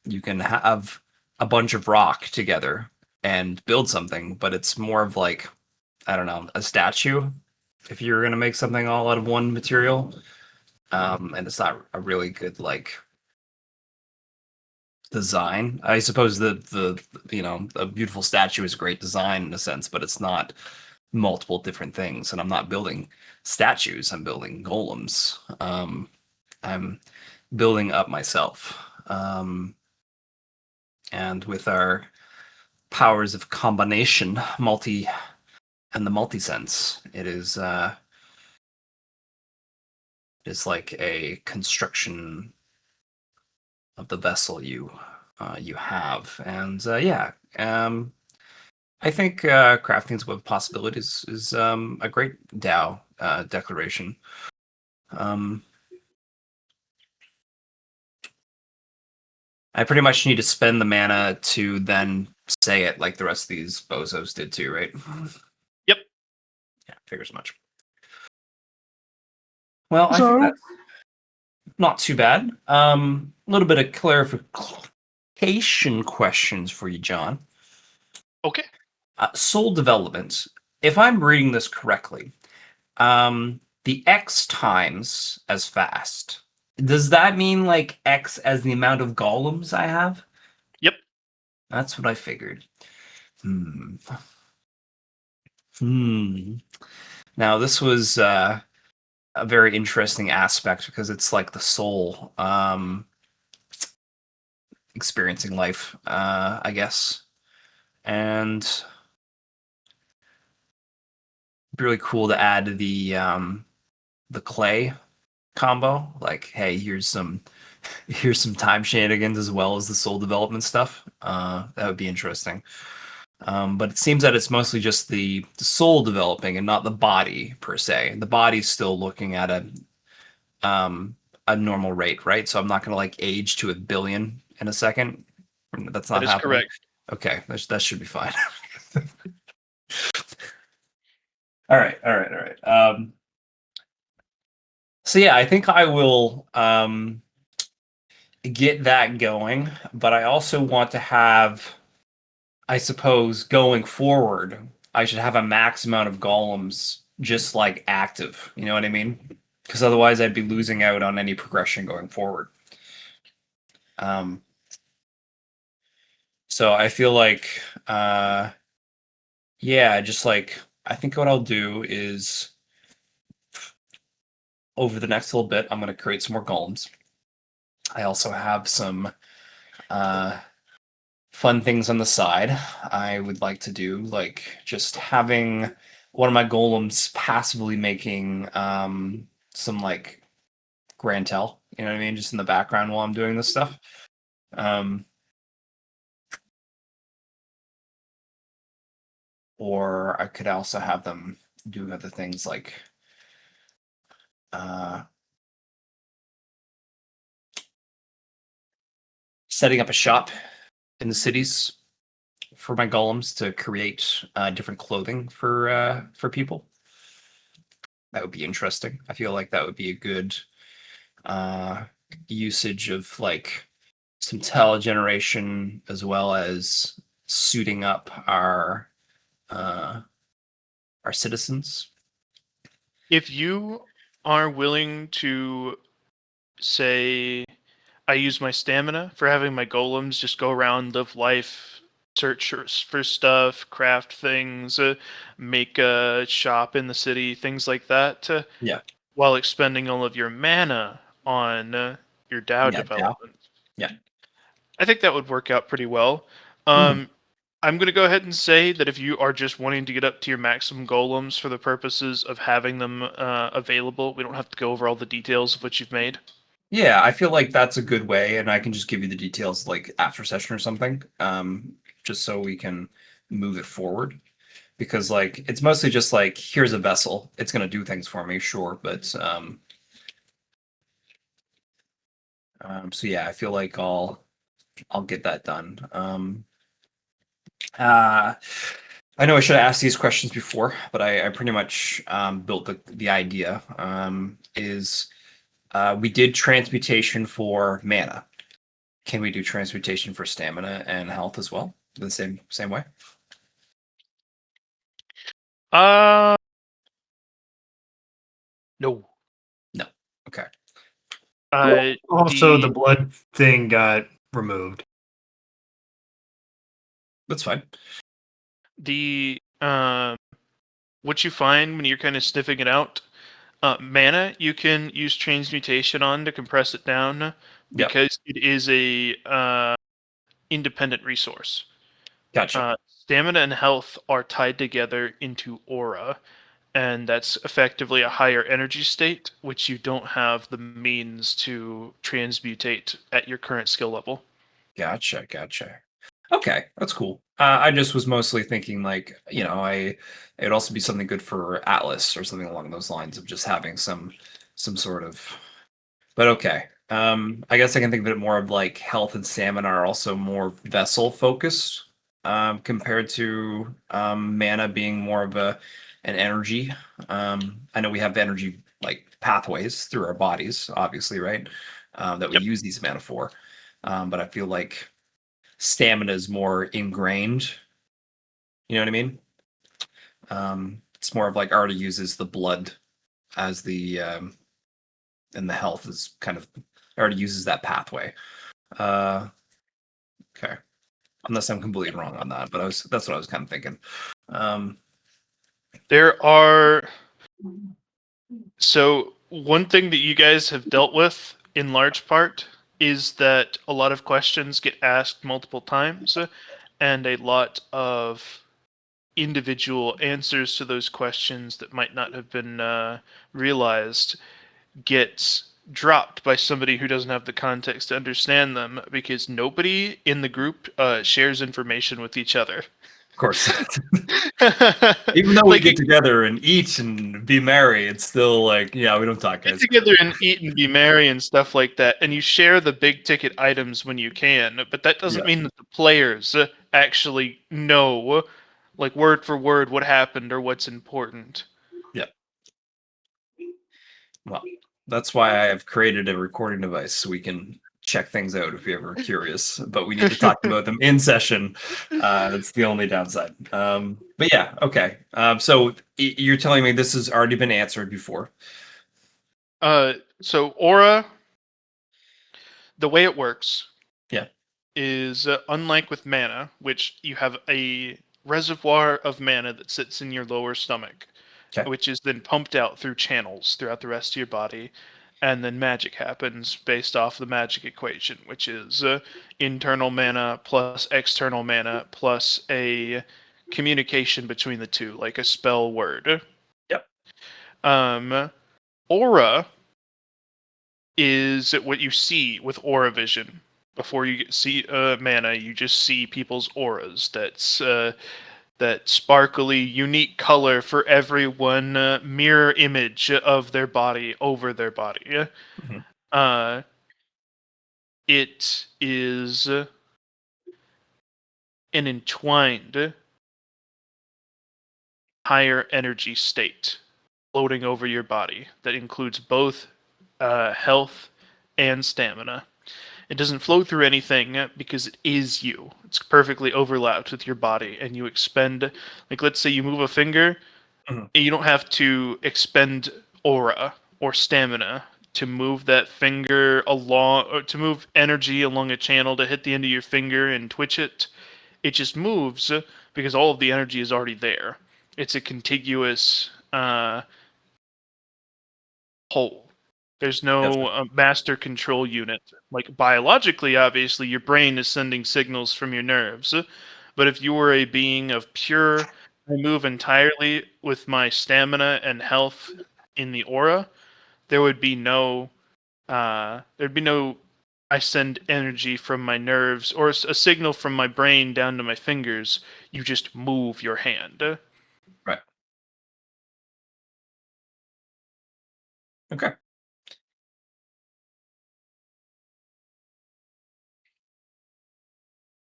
You can have a bunch of rock together and build something, but it's more of like, I don't know, a statue. If you're gonna make something all out of one material, and it's not a really good like design. I suppose the a beautiful statue is a great design in a sense, but it's not multiple different things. And I'm not building statues. I'm building golems. I'm building up myself. And with our powers of combination, and the multi-sense, it's like a construction of the vessel you have. And I think crafting's web possibilities is a great DAO declaration. I pretty much need to spend the mana to then say it like the rest of these bozos did too, right? Yep. Yeah, figures much. Well, I think that's not too bad. A little bit of clarification questions for you, John. Okay. Soul development. If I'm reading this correctly, the X times as fast. Does that mean like X as the amount of golems I have? Yep. That's what I figured. Now this was a very interesting aspect because it's like the soul experiencing life, I guess. And really cool to add the clay combo. Like, hey, here's some time shenanigans as well as the soul development stuff. That would be interesting. But it seems that it's mostly just the soul developing and not the body per se. The body's still looking at a normal rate, right? So I'm not gonna like age to 1 billion in a second. That's not That is happening. correct. Okay, that should be fine. All right. So yeah, I think I will get that going, but I also want to have, I suppose, going forward, I should have a max amount of golems just like active. You know what I mean? Because otherwise, I'd be losing out on any progression going forward. So I feel like, just like I think what I'll do is over the next little bit, I'm going to create some more golems. I also have some fun things on the side I would like to do, like just having one of my golems passively making some like Grantel, you know what I mean, just in the background while I'm doing this stuff. Or I could also have them do other things like setting up a shop in the cities for my golems to create different clothing for people. That would be interesting. I feel like that would be a good usage of like some telegeneration as well as suiting up our citizens. If you are willing to say, I use my stamina for having my golems just go around, live life, search for stuff, craft things, make a shop in the city, things like that. Yeah. While expending all of your mana on your DAO Yeah, DAO. development. Yeah. I think that would work out pretty well. I'm going to go ahead and say that if you are just wanting to get up to your maximum golems for the purposes of having them available, we don't have to go over all the details of what you've made. Yeah, I feel like that's a good way, and I can just give you the details like after session or something, just so we can move it forward. Because like it's mostly just like here's a vessel, it's gonna do things for me, sure, but so yeah, I feel like I'll get that done. I know I should have asked these questions before, but I pretty much built the idea. We did transmutation for mana. Can we do transmutation for stamina and health as well? The same way? No. No. Okay. Also, the blood thing got removed. That's fine. The what you find when you're kind of sniffing it out, Mana, you can use transmutation on to compress it down Yep. because it is a independent resource. Gotcha. Stamina and health are tied together into aura, and that's effectively a higher energy state, which you don't have the means to transmutate at your current skill level. Gotcha. Okay, that's cool. I just was mostly thinking like, it'd also be something good for Atlas or something along those lines of just having some sort of. But okay, I guess I can think of it more of like health and stamina are also more vessel focused, compared to mana being more of an energy. I know we have energy like pathways through our bodies, obviously, right? That we Yep. use these mana for, but I feel like stamina is more ingrained. You know what I mean? It's more of like already uses the blood as the and the health is kind of already uses that pathway. Okay, unless I'm completely wrong on that, but that's what I was kind of thinking. There are. So, one thing that you guys have dealt with in large part is that a lot of questions get asked multiple times, and a lot of individual answers to those questions that might not have been realized gets dropped by somebody who doesn't have the context to understand them because nobody in the group shares information with each other. Of course, even though we Like, get together and eat and be merry, it's still like, yeah, we don't talk, get guys. together and eat and be merry and stuff like that, and you share the big ticket items when you can, but that doesn't Yeah. mean that the players actually know, like word for word, what happened or what's important. Well, that's why I have created a recording device so we can check things out if you're ever curious. But we need to talk about them in session. That's the only downside. But yeah, okay. So you're telling me this has already been answered before. So aura, the way it works, Yeah. is unlike with mana, which you have a reservoir of mana that sits in your lower stomach, Okay. which is then pumped out through channels throughout the rest of your body, and then magic happens based off the magic equation, which is internal mana plus external mana plus a communication between the two, like a spell word. Yep. Aura is what you see with aura vision. Before you see mana, you just see people's auras. That's that sparkly, unique color for everyone, mirror image of their body over their body. Mhm. It is an entwined higher energy state floating over your body that includes both health and stamina. It doesn't flow through anything because it is you. It's perfectly overlapped with your body, and you expend, like, let's say you move a finger, Mhm. you don't have to expend aura or stamina to move that finger along, or to move energy along a channel to hit the end of your finger and twitch it. It just moves because all of the energy is already there. It's a contiguous whole. There's no master control unit. Like, biologically, obviously, your brain is sending signals from your nerves. But if you were a being of pure, I move entirely with my stamina and health in the aura, there would be no, I send energy from my nerves or a signal from my brain down to my fingers. You just move your hand. Right. Okay.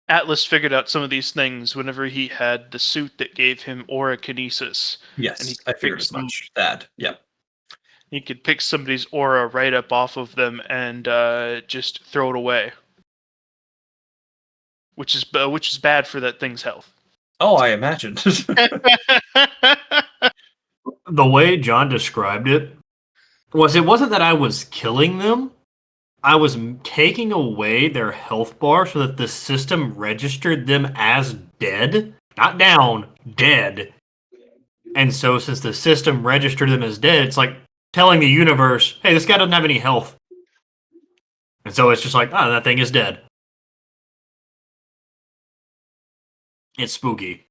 Atlas figured out some of these things whenever he had the suit that gave him aura kinesis. Yes, And he I figured picks as much. That. Yep. He could pick somebody's aura right up off of them and just throw it away, which is bad for that thing's health. Oh, I imagined. The way John described it wasn't that I was killing them. I was taking away their health bar so that the system registered them as dead, not down, dead. And so since the system registered them as dead, it's like telling the universe, hey, this guy doesn't have any health. And so it's just like, oh, that thing is dead. It's spooky.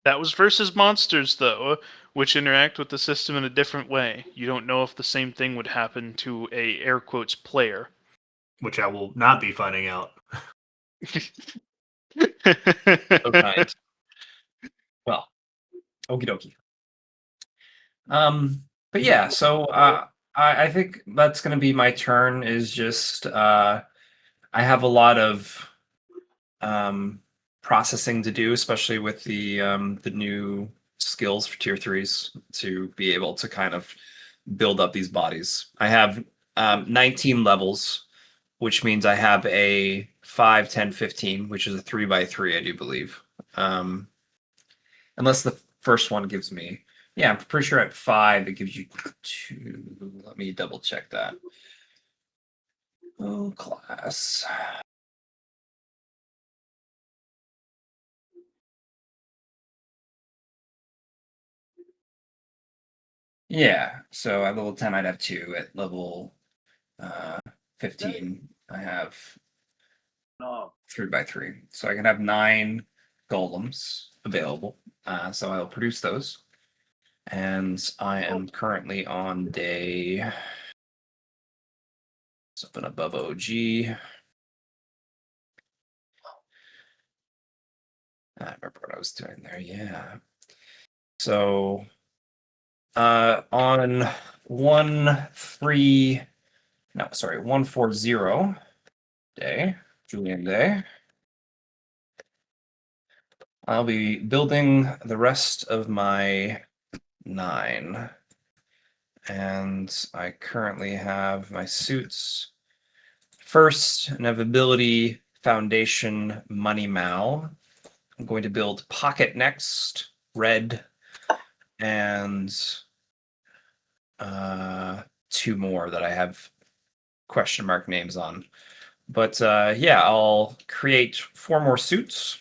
That was versus monsters, though, which interact with the system in a different way. You don't know if the same thing would happen to a air quotes player. Which I will not be finding out. So kind. Well, okie dokie. But yeah, so I think that's gonna be my turn. Is just I have a lot of processing to do, especially with the new skills for tier 3s to be able to kind of build up these bodies. I have 19 levels, which means I have a 5, 10, 15, which is a 3x3, I do believe. Unless the first one gives me, yeah, I'm pretty sure at 5 it gives you 2. Let me double check that. Oh, class. Yeah, so at level 10 I'd have 2. At level 15 I have 3x3. So I can have 9 golems available. So I'll produce those. And I am currently on day something above OG. I remember what I was doing there, yeah. So on 140 day, Julian day, I'll be building the rest of my 9. And I currently have my suits. First, Inevitability Foundation Money Mal. I'm going to build Pocket next, red, and 2 more that I have question mark names on. But yeah, I'll create 4 more suits.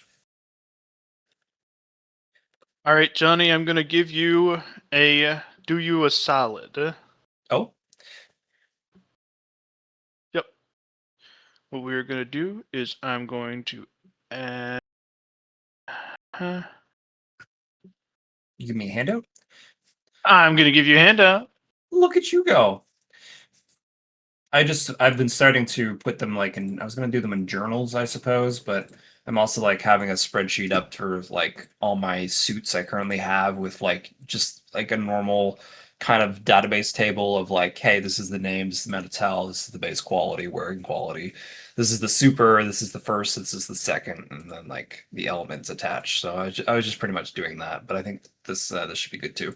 All right, Johnny, I'm going to give you a do you a solid. Oh, Yep. What we're going to do is I'm going to add... you give me a handout? I'm going to give you a handout. Look at you go. I've been starting to put them like in, I was going to do them in journals, I suppose, but I'm also like having a spreadsheet up for like all my suits I currently have with like just like a normal kind of database table of like, hey, this is the name, this is the Metatel, this is the base quality, wearing quality, this is the super, this is the first, this is the second, and then like the elements attached. So I was just pretty much doing that, but I think this should be good too.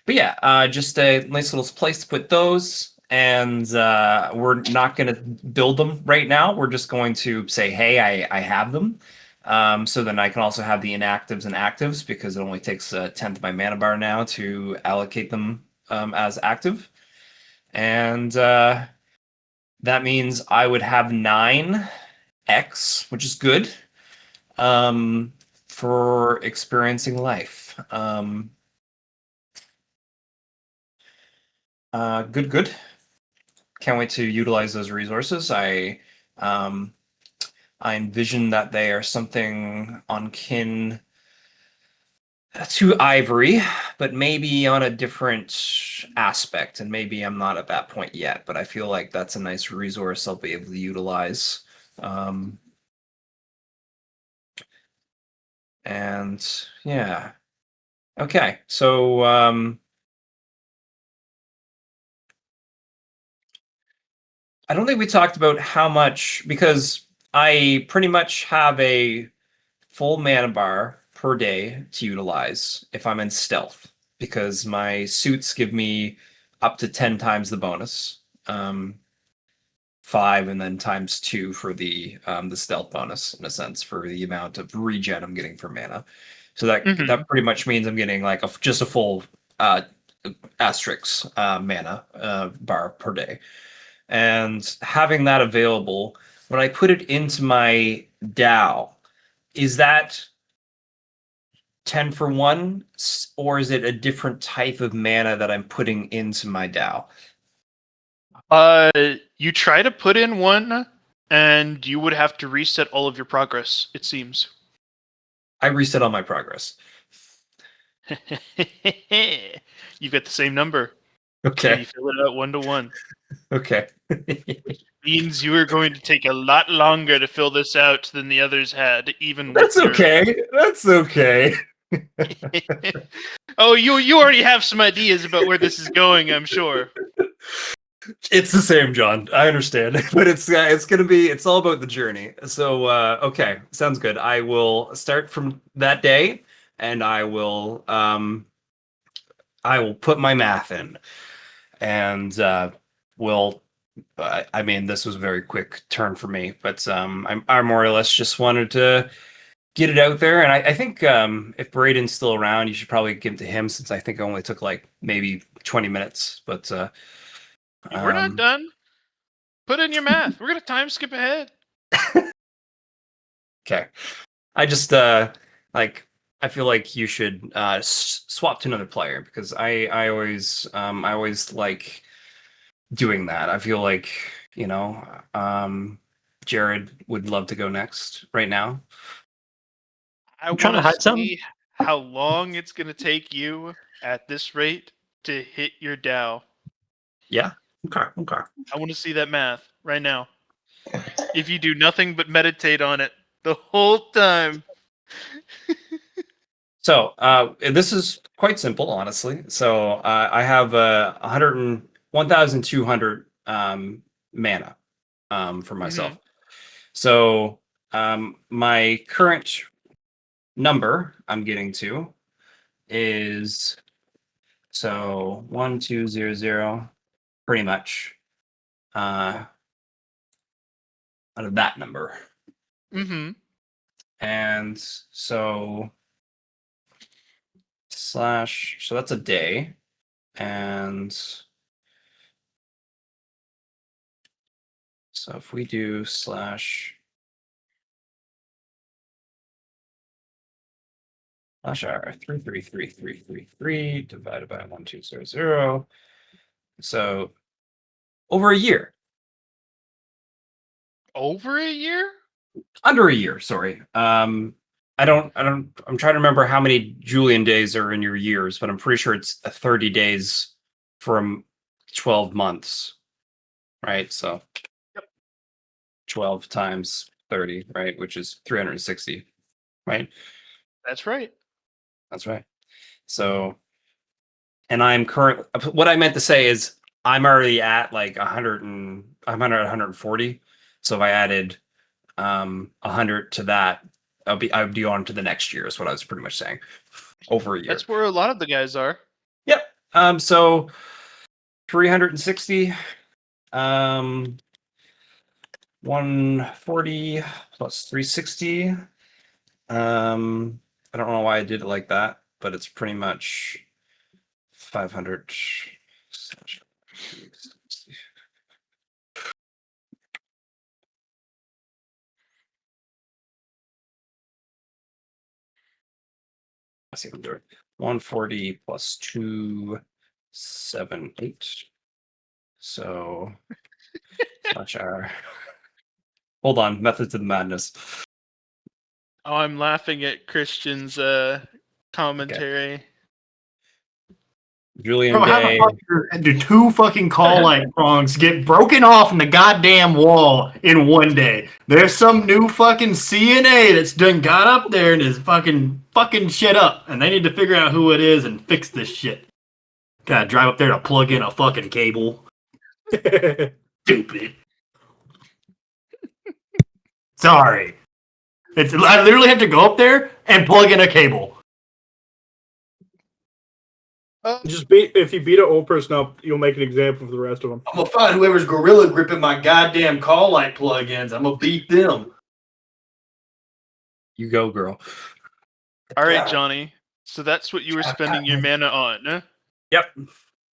But yeah, just a nice little place to put those. And we're not going to build them right now. We're just going to say, hey, I have them. So then I can also have the inactives and actives because it only takes a 10th of my mana bar now to allocate them as active. And that means I would have 9x, which is good for experiencing life. Good. Can't wait to utilize those resources. I envision that they are something on kin to Ivory, but maybe on a different aspect. And maybe I'm not at that point yet, but I feel like that's a nice resource I'll be able to utilize. And yeah. Okay, so I don't think we talked about how much, because I pretty much have a full mana bar per day to utilize if I'm in stealth, because my suits give me up to 10 times the bonus. 5 and then times 2 for the stealth bonus, in a sense, for the amount of regen I'm getting for mana. So that that pretty much means I'm getting like just a full asterisk mana bar per day. And having that available, when I put it into my DAO, is that 10 for 1, or is it a different type of mana that I'm putting into my Dow? You try to put in one, and you would have to reset all of your progress, it seems. I reset all my progress. You've got the same number. So Okay. you fill it out 1 to 1. Okay. Means you are going to take a lot longer to fill this out than the others had, even That's with your... okay. That's okay. Oh, you already have some ideas about where this is going, I'm sure. It's the same, John. I understand, but it's all about the journey. So okay, sounds good. I will start from that day, and I will put my math in, and we'll. I mean, this was a very quick turn for me, but I more or less just wanted to get it out there, and I think if Braden's still around, you should probably give it to him, since I think it only took like maybe 20 minutes, but. We're not done. Put in your math. We're gonna time skip ahead. Okay. I just like I feel like you should swap to another player, because I always like doing that. I feel like, Jared would love to go next right now. I trying to want to hide something? see how long it's gonna take you at this rate to hit your Dow. Yeah. Okay. I want to see that math right now. If you do nothing but meditate on it the whole time. So this is quite simple, honestly. So I have 1,200 mana for myself. So my current number I'm getting to is 1200, pretty much out of that number. Mm-hmm. And so so that's a day, and so if we do slash r 333333 divided by 1200, so over a year. Over a year? Under a year, sorry. I'm trying to remember how many Julian days are in your years, but I'm pretty sure it's 30 days from 12 months, right? So 12 times 30, right? Which is 360, right? That's right. That's right. So, and what I meant to say is I'm already at like 100 and I'm at 140. So if I added 100 to that, I would be on to the next year, is what I was pretty much saying. Over a year. That's where a lot of the guys are. Yep. So 360, 140 plus 360. I don't know why I did it like that, but it's pretty much 500. Let's see if I'm doing 140 plus 278. So slash r. Hold on, methods of the madness. Oh, I'm laughing at Christian's commentary. Julian Bro, how Day. the fuck do 2 fucking call light prongs get broken off in the goddamn wall in one day? There's some new fucking CNA that's done got up there and is fucking shit up, and they need to figure out who it is and fix this shit. Gotta drive up there to plug in a fucking cable. Stupid. Sorry. I literally have to go up there and plug in a cable. If you beat an old person up, you'll make an example for the rest of them. I'm gonna find whoever's gorilla gripping my goddamn call light plugins. I'm gonna beat them. You go, girl. All right, Johnny. So that's what you were spending your mana on. Huh? Yep.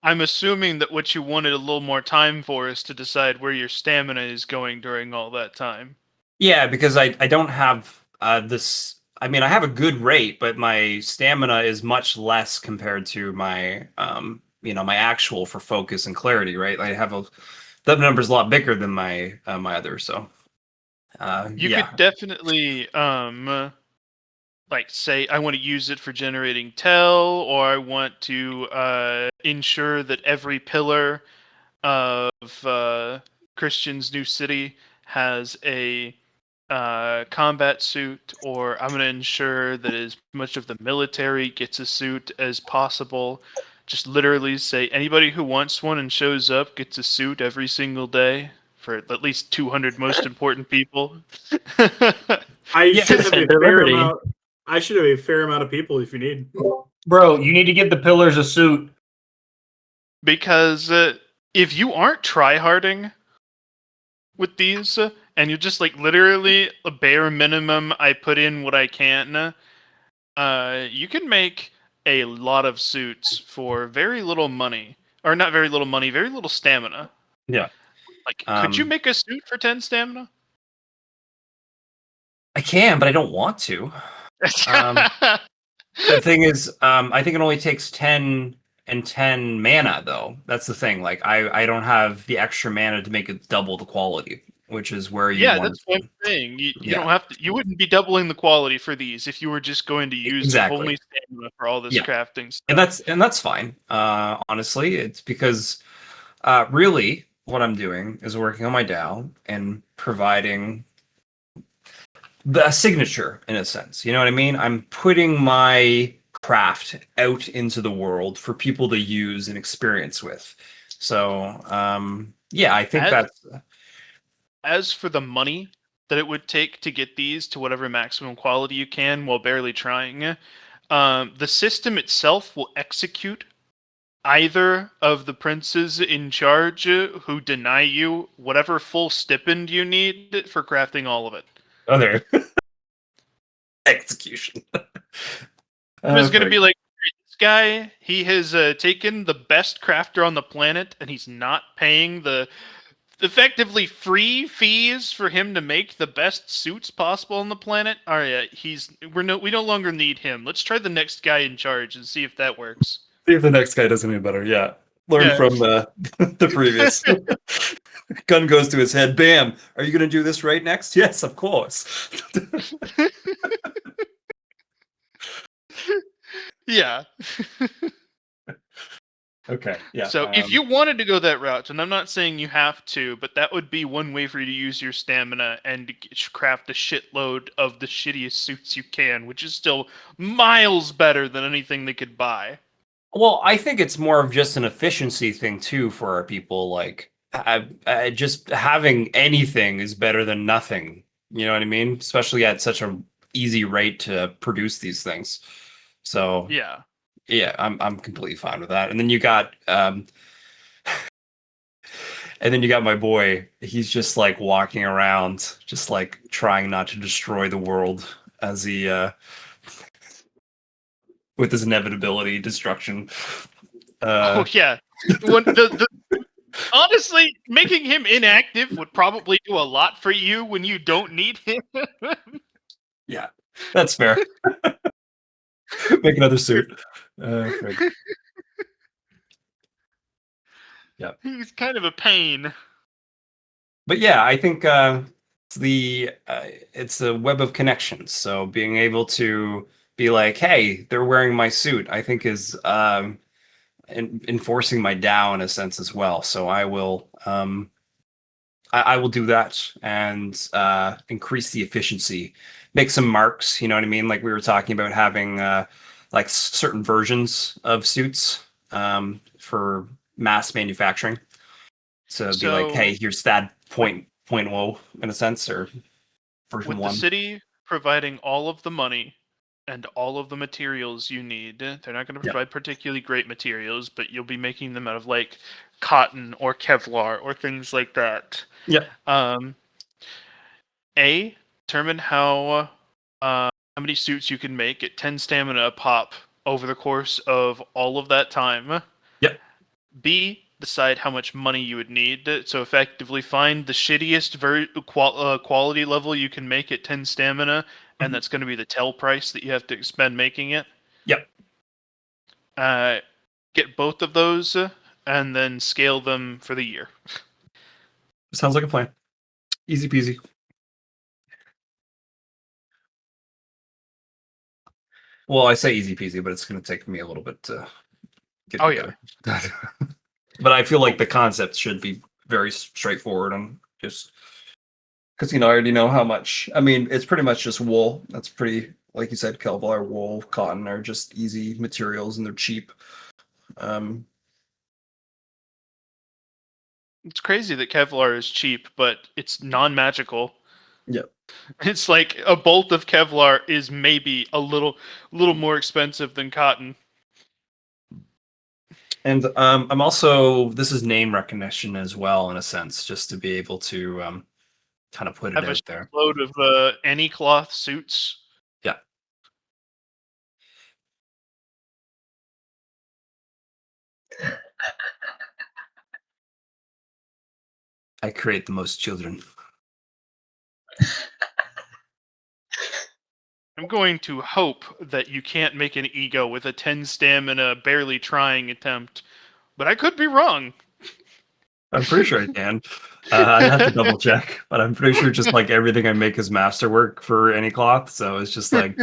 I'm assuming that what you wanted a little more time for is to decide where your stamina is going during all that time. Yeah, because I don't have this I mean, I have a good rate, but my stamina is much less compared to my, my actual for focus and clarity, right? I have that number's a lot bigger than my other, so. You Yeah. could definitely like say I want to use it for generating tel, or I want to ensure that every pillar of Christian's new city has a combat suit, or I'm going to ensure that as much of the military gets a suit as possible. Just literally say anybody who wants one and shows up gets a suit every single day for at least 200 most important people. I Yeah, should have a Defender fair Liberty. amount. I should have a fair amount of people if you need. Bro, you need to give the pillars a suit. Because if you aren't tryharding with these, and you're just like literally a bare minimum, I put in what I can, you can make a lot of suits for very little money. Or not very little money, very little stamina. Yeah. Like, could you Um, make a suit for 10 stamina? I can, but I don't want to. Um, The thing is, I think it only takes 10 and 10 mana, though. That's the thing. Like, I don't have the extra mana to make it double the quality, which is where you Yeah, want that's what I'm saying. You Yeah. don't have to. You wouldn't be doubling the quality for these if you were just going to use Exactly. only stamina for all this Yeah. crafting stuff. And that's fine. Honestly, it's because really what I'm doing is working on my DAO and providing the signature in a sense. You know what I mean? I'm putting my craft out into the world for people to use and experience with. So yeah, I think As- that's As for the money that it would take to get these to whatever maximum quality you can while barely trying, the system itself will execute either of the princes in charge who deny you whatever full stipend you need for crafting all of it. other execution. It's going to be like, this guy, he has taken the best crafter on the planet, and he's not paying the effectively free fees for him to make the best suits possible on the planet. All right, we no longer need him. Let's try the next guy in charge and see if that works. See if the next guy does any better. Yeah. Learn Yeah. from the previous. Gun goes to his head. Bam. Are you going to do this right next? Yes, of course. Yeah. Okay. Yeah. So if you wanted to go that route, and I'm not saying you have to, but that would be one way for you to use your stamina and to craft a shitload of the shittiest suits you can, which is still miles better than anything they could buy. Well, I think it's more of just an efficiency thing too for our people. Like, just having anything is better than nothing. You know what I mean? Especially at such a easy rate to produce these things. So Yeah. yeah, I'm completely fine with that. And then you got my boy. He's just like walking around, just like trying not to destroy the world as he with his inevitability destruction. Oh yeah. Honestly, making him inactive would probably do a lot for you when you don't need him. Yeah, that's fair. Make another suit. Yeah. He's kind of a pain. But yeah, I think it's a web of connections. So being able to be like, hey, they're wearing my suit, I think is enforcing my DAO in a sense as well. So I will I will do that and increase the efficiency, make some marks. You know what I mean? Like we were talking about having like certain versions of suits for mass manufacturing. So be like, hey, here's that point oh in a sense, or version With 1. the city providing all of the money and all of the materials you need, they're not going to provide particularly great materials, but you'll be making them out of like cotton or Kevlar or things like that. Yeah. Determine how many suits you can make at 10 stamina a pop over the course of all of that time. Yep. B, decide how much money you would need. So effectively find the shittiest quality level you can make at 10 stamina and that's going to be the tell price that you have to expend making it. Yep. Get both of those, and then scale them for the year. Sounds like a plan. Easy peasy. Well, I say easy peasy, but it's going to take me a little bit to get Oh, together. But I feel like the concept should be very straightforward and just because I already know how much. I mean, it's pretty much just wool. That's pretty, like you said, Kevlar, wool, cotton are just easy materials and they're cheap. It's crazy that Kevlar is cheap, but it's non-magical. Yep. It's like a bolt of Kevlar is maybe a little more expensive than cotton. And I'm also, this is name recognition as well, in a sense, just to be able to kind of put it Have a out there. load of any cloth suits. Yeah. I create the most children. I'm going to hope that you can't make an ego with a 10 stamina barely trying attempt, but I could be wrong. I'm pretty sure I can. I'd have to double check, but I'm pretty sure just like everything I make is masterwork for any cloth. So it's just like,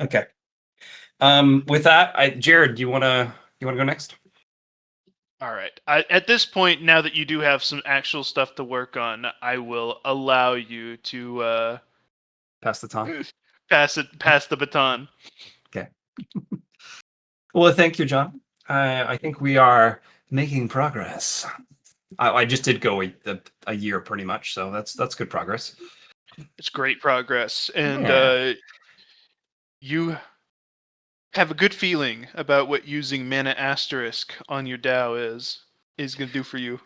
Okay. With that, Jared, do you wanna go next? All right. At this point, now that you do have some actual stuff to work on, I will allow you to Pass the time. pass the baton. Okay. Well, thank you, John. I think we are making progress. I just did go a year pretty much, so that's good progress. It's great progress, and Yeah. you have a good feeling about what using mana asterisk on your Dow is going to do for you.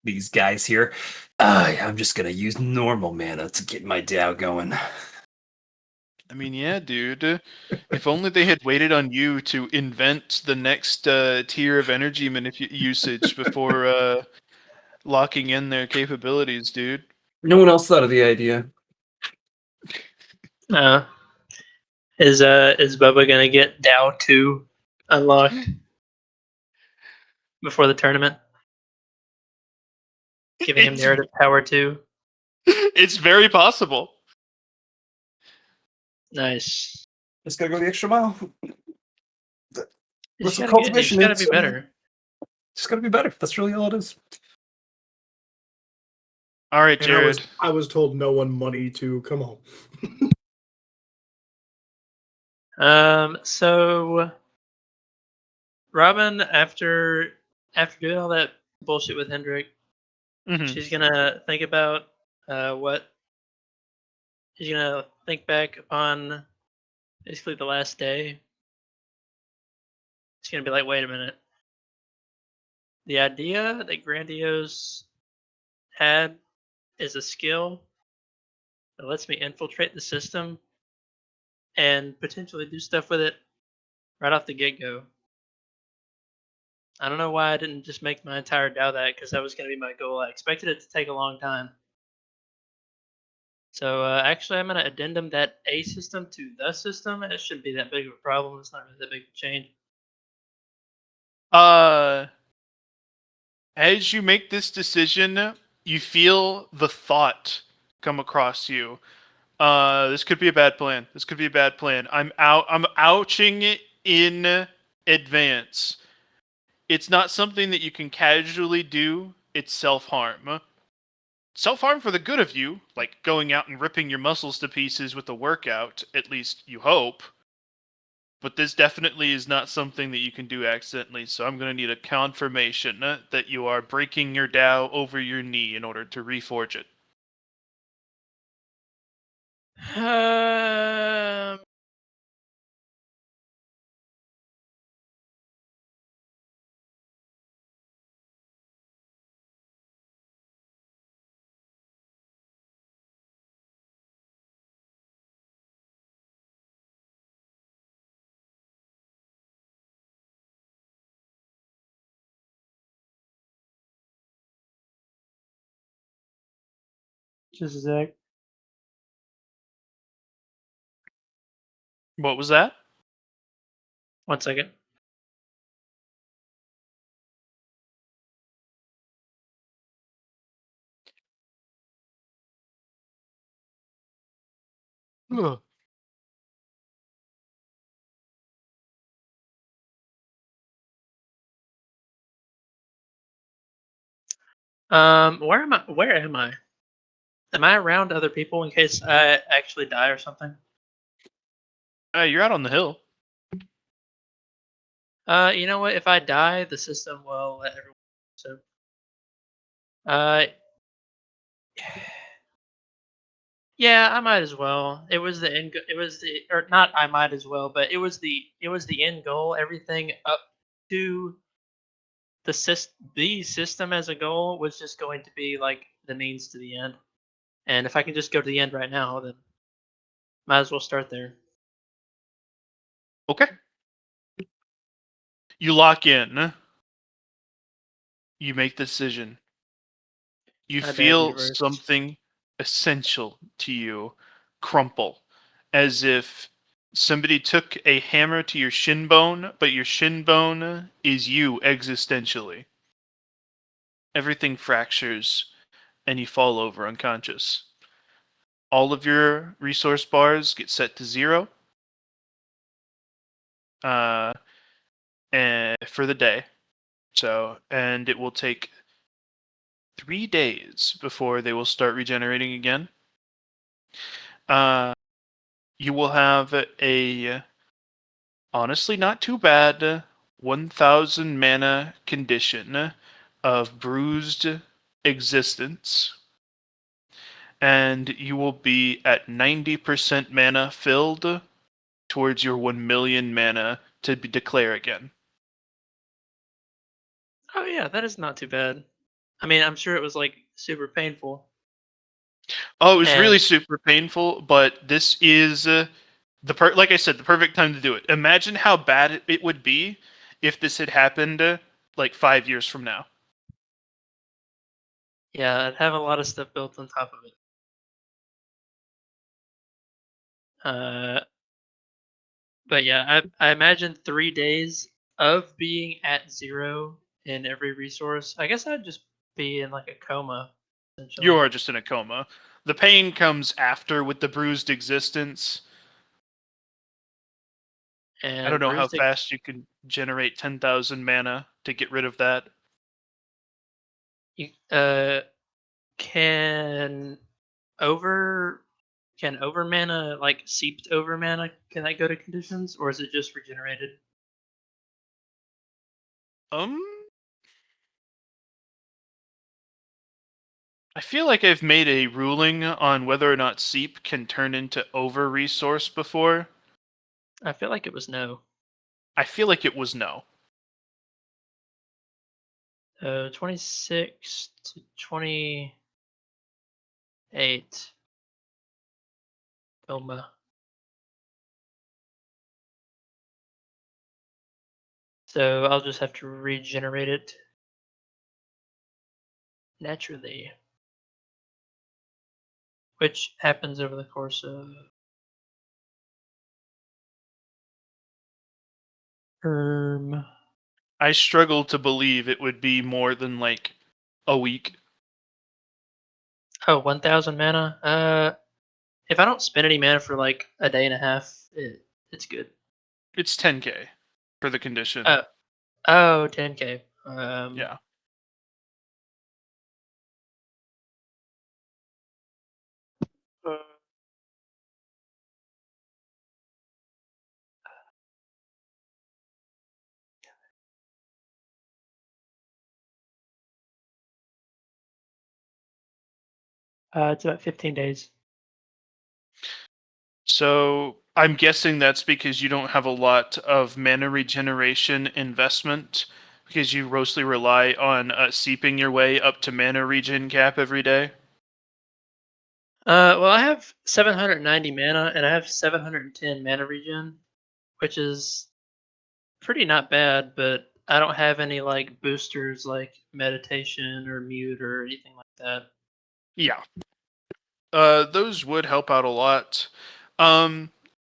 These guys here. I'm just gonna use normal mana to get my Dow going. I mean, yeah, dude. If only they had waited on you to invent the next tier of energy usage before locking in their capabilities, dude. No one else thought of the idea. Is Bubba gonna get Dow 2 unlocked before the tournament? Giving him narrative power 2. It's very possible. Nice. Just gotta go the extra mile. He's some gotta cultivation be needs, better. Just gotta be better. That's really all it is. All right, And Jared. I was told no one money to come home. So Robin, after doing all that bullshit with Hendrik, Mhm. she's gonna think about what she's gonna think back upon basically the last day. She's gonna be like, wait a minute. The idea that Grandiose had is a skill that lets me infiltrate the system and potentially do stuff with it right off the get-go. I don't know why I didn't just make my entire DAO that, because that was going to be my goal. I expected it to take a long time. So actually, I'm going to addendum that A system to the system. It shouldn't be that big of a problem. It's not really that big of a change. As you make this decision, you feel the thought come across you. This could be a bad plan. This could be a bad plan. I'm ouching it in advance. It's not something that you can casually do. It's self-harm. Self-harm for the good of you, like going out and ripping your muscles to pieces with a workout, at least you hope. But this definitely is not something that you can do accidentally, so I'm going to need a confirmation that you are breaking your Dow over your knee in order to reforge it. Just a sec. What was that? 1 second. Ugh. Where am I? Where am I? Am I around other people in case I actually die or something? You're out on the hill. You know what? If I die, the system will let everyone. So, uh, yeah, I might as well. It was the end. It was the or not. I might as well, but it was the end goal. Everything up to the system as a goal was just going to be like the means to the end. And if I can just go to the end right now, then might as well start there. Okay. You lock in. You make the decision. You My bad, feel universe. something essential to you crumple, as if somebody took a hammer to your shin bone, but your shin bone is you existentially. Everything fractures, and you fall over unconscious. All of your resource bars get set to 0 and for the day. So, and it will take 3 days before they will start regenerating again. You will have a honestly not too bad 1000 mana condition of bruised existence, and you will be at 90% mana filled towards your 1 million mana to declare again. Oh yeah, that is not too bad. I mean, I'm sure it was like super painful. Oh, it was really And super painful, but this is like I said, the perfect time to do it. Imagine how bad it would be if this had happened like 5 years from now. yeah, I'd have a lot of stuff built on top of it. But yeah, I imagine 3 days of being at 0 in every resource. I guess I'd just be in like a coma, essentially. You are just in a coma. The pain comes after with the bruised existence. And I don't know how bruised fast you can generate 10,000 mana to get rid of that. You can over can over mana like seeped over mana, can that go to conditions or is it just regenerated? I feel like I've made a ruling on whether or not Seep can turn into over resource before. I feel like it was no. I feel like it was no. 26 to 28. Bilma. So I'll just have to regenerate it naturally, which happens over the course of I struggle to believe it would be more than like a week. 1000 mana. If I don't spend any mana for like a day and a half, it's good. It's 10k for the condition. Oh, 10k. Yeah. It's about 15 days. So I'm guessing that's because you don't have a lot of mana regeneration investment, because you mostly rely on seeping your way up to mana regen cap every day. Well, I have 790 mana and I have 710 mana regen, which is pretty not bad, but I don't have any like boosters like meditation or mute or anything like that. Yeah. those would help out a lot.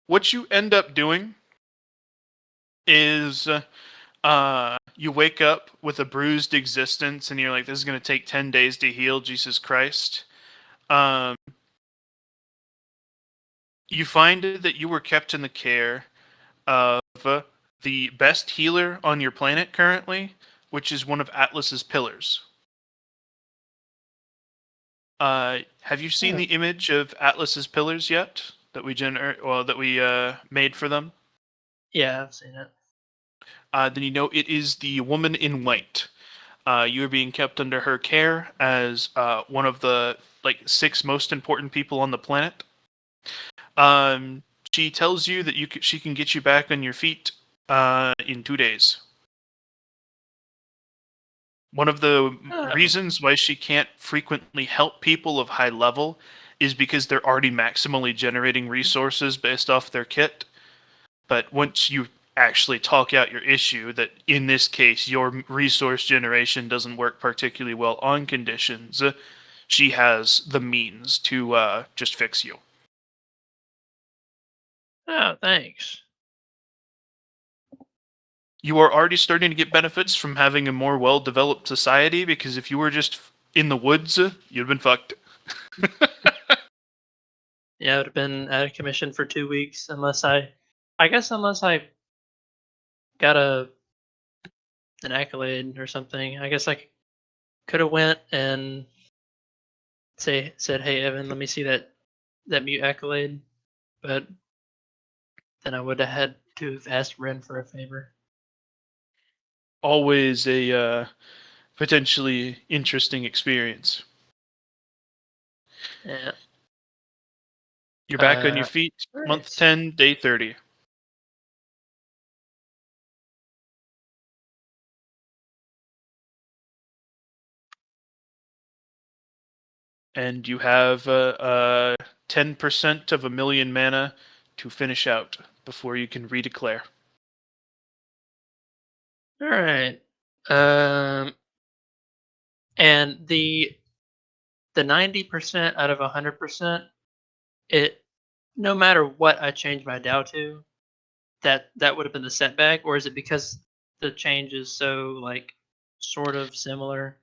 What you end up doing is you wake up with a bruised existence and you're like, this is going to take 10 days to heal, Jesus Christ. You find that you were kept in the care of the best healer on your planet currently, which is one of Atlas's pillars. Have you seen the image of Atlas's pillars yet that we made for them? Yeah, I've seen it. Then you know it is the woman in white. You are being kept under her care as one of the 6 most important people on the planet. She tells you that she can get you back on your feet in 2 days. One of the reasons why she can't frequently help people of high level is because they're already maximally generating resources based off their kit. But once you actually talk out your issue, that in this case your resource generation doesn't work particularly well on conditions, she has the means to just fix you. Oh, thanks. You are already starting to get benefits from having a more well-developed society, because if you were just in the woods, you'd have been fucked. Yeah, I would have been out of commission for 2 weeks unless I got an accolade or something. I guess I could have went and said, "Hey, Evan, let me see that mute accolade," but then I would have had to have asked Ren for a favor. Always a potentially interesting experience. Yeah. You're back on your feet. Month nice. 10, day 30. And you have 10% of a million mana to finish out before you can redeclare. All right. And the 90% out of 100%, it no matter what I change my Dow to, that would have been the setback, or is it because the change is so sort of similar?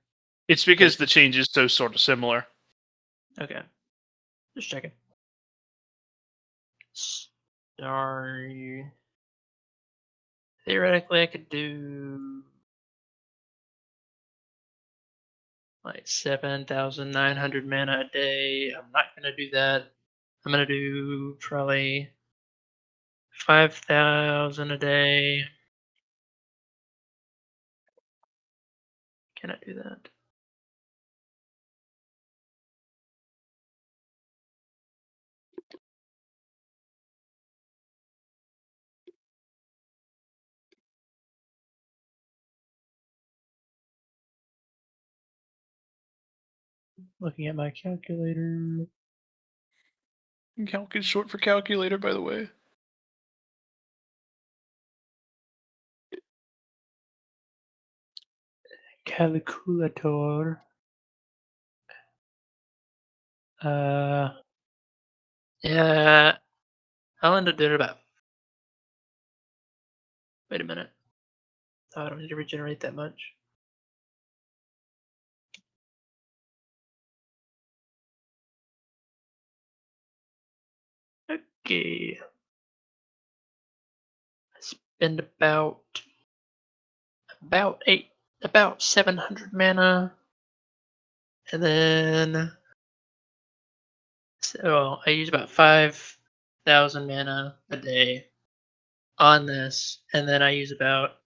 It's because the change is so sort of similar. Okay. Just checking. Sorry. Theoretically, I could do 7,900 mana a day. I'm not gonna do that. I'm gonna do probably 5,000 a day. Can I do that? Looking at my calculator. Calc is short for calculator, by the way. Calculator. Yeah. I'll end up doing about. Wait a minute. Oh, I don't need to regenerate that much. Okay. I spend about 700 mana, and then I use about 5,000 mana a day on this, and then I use about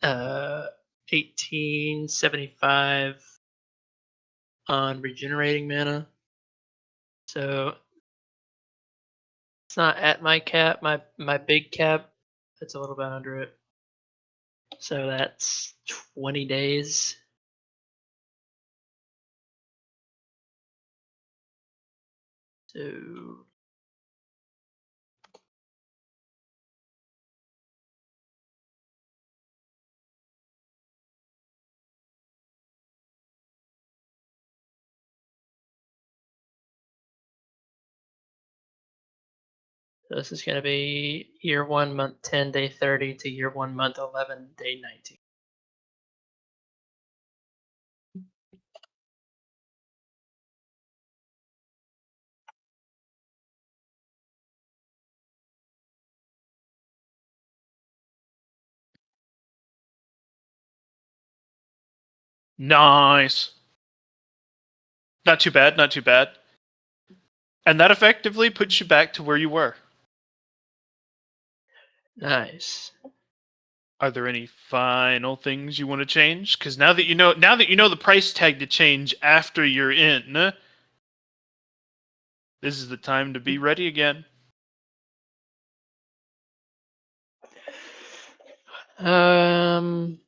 1875 on regenerating mana. So it's not at my cap, my big cap. It's a little bit under it. So that's 20 days. So So this is going to be year 1, month 10, day 30 to year 1, month 11, day 19. Nice. Not too bad, not too bad. And that effectively puts you back to where you were. Nice. Are there any final things you want to change? Because now that you know the price tag to change after you're in, this is the time to be ready again. Um,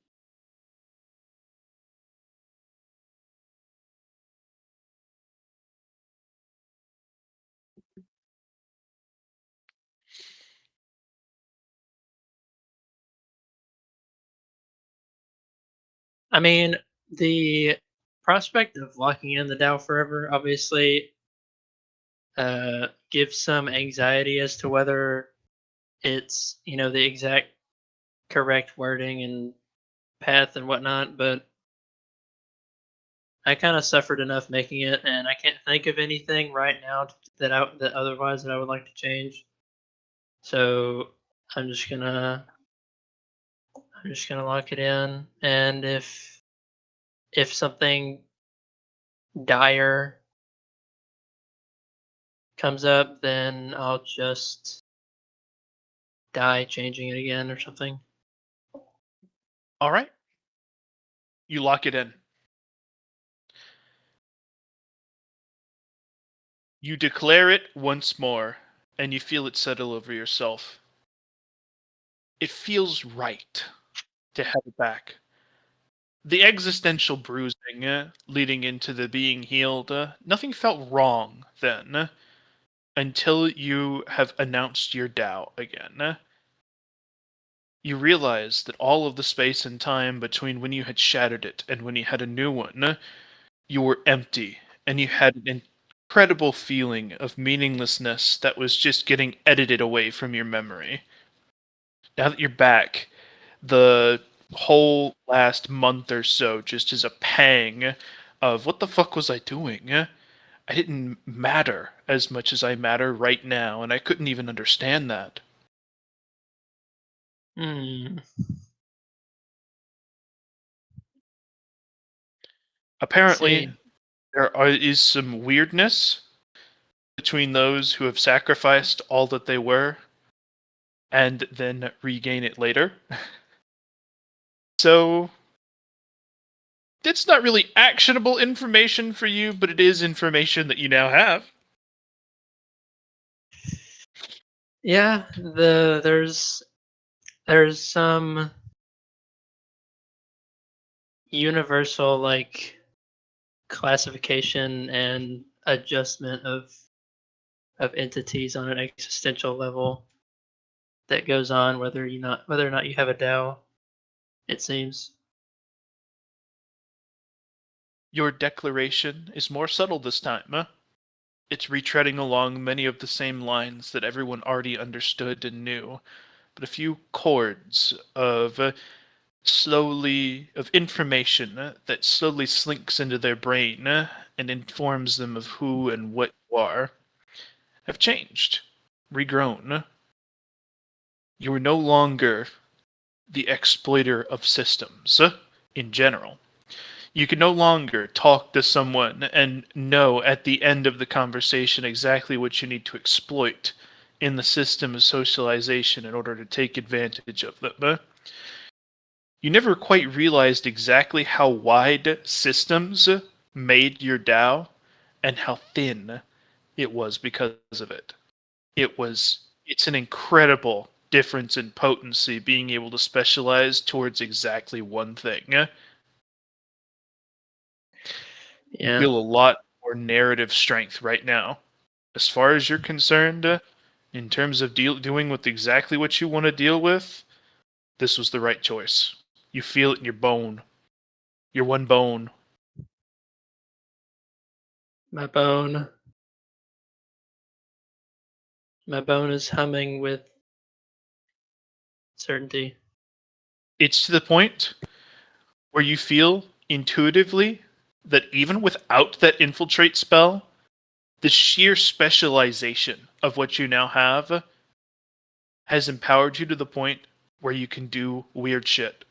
I mean, the prospect of locking in the Dow forever obviously gives some anxiety as to whether it's, the exact correct wording and path and whatnot, but I kind of suffered enough making it, and I can't think of anything right now that otherwise that I would like to change. So I'm just gonna lock it in, and if something dire comes up, then I'll just die changing it again or something. All right. You lock it in. You declare it once more, and you feel it settle over yourself. It feels right to have it back. The existential bruising leading into the being healed, nothing felt wrong then until you have announced your Tao again. You realize that all of the space and time between when you had shattered it and when you had a new one, you were empty, and you had an incredible feeling of meaninglessness that was just getting edited away from your memory. Now that you're back, the whole last month or so just is a pang of what the fuck was I doing? I didn't matter as much as I matter right now, and I couldn't even understand that. Hmm. Apparently, See. is some weirdness between those who have sacrificed all that they were and then regain it later. So, it's not really actionable information for you, but it is information that you now have. Yeah, there's some universal like classification and adjustment of entities on an existential level that goes on whether or not you have a Tao, it seems. Your declaration is more subtle this time, huh? It's retreading along many of the same lines that everyone already understood and knew, but a few chords of information that slowly slinks into their brain and informs them of who and what you are have changed, regrown. You are no longer the exploiter of systems in general. You can no longer talk to someone and know at the end of the conversation exactly what you need to exploit in the system of socialization in order to take advantage of them. You never quite realized exactly how wide systems made your Tao and how thin it was because of it. It's an incredible difference in potency being able to specialize towards exactly one thing. You Yeah. feel a lot more narrative strength right now. As far as you're concerned, in terms of doing with exactly what you want to deal with, this was the right choice. You feel it in your bone. Your one bone. My bone. My bone is humming with certainty. It's to the point where you feel intuitively that even without that infiltrate spell, the sheer specialization of what you now have has empowered you to the point where you can do weird shit.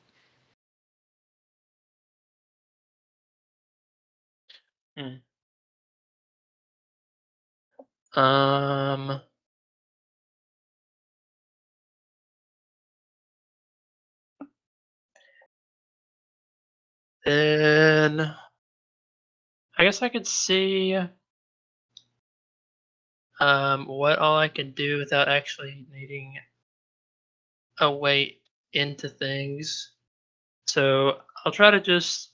Um. Then I guess I could see what all I can do without actually needing a way into things. So I'll try to just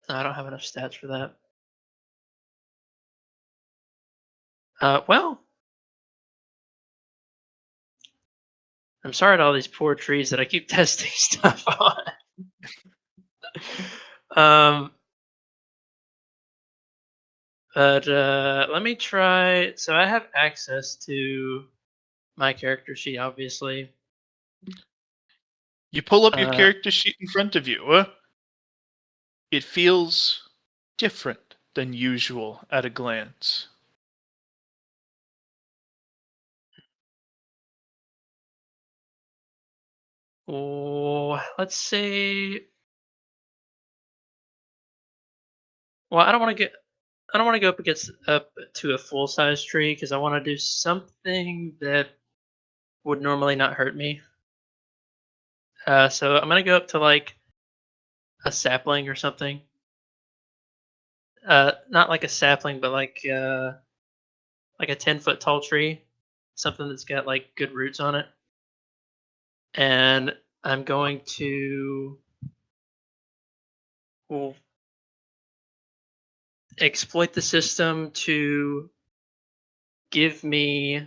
I don't have enough stats for that. Well, I'm sorry to all these poor trees that I keep testing stuff on. But let me try. So I have access to my character sheet, obviously. You pull up your Uh, character sheet in front of you. It feels different than usual at a glance. Oh, let's see. Well, I don't want to go up to a full size tree because I want to do something that would normally not hurt me. So I'm gonna go up to like a sapling or something. Not like a sapling, but like a 10-foot tall tree, something that's got like good roots on it. And I'm going to well, exploit the system to give me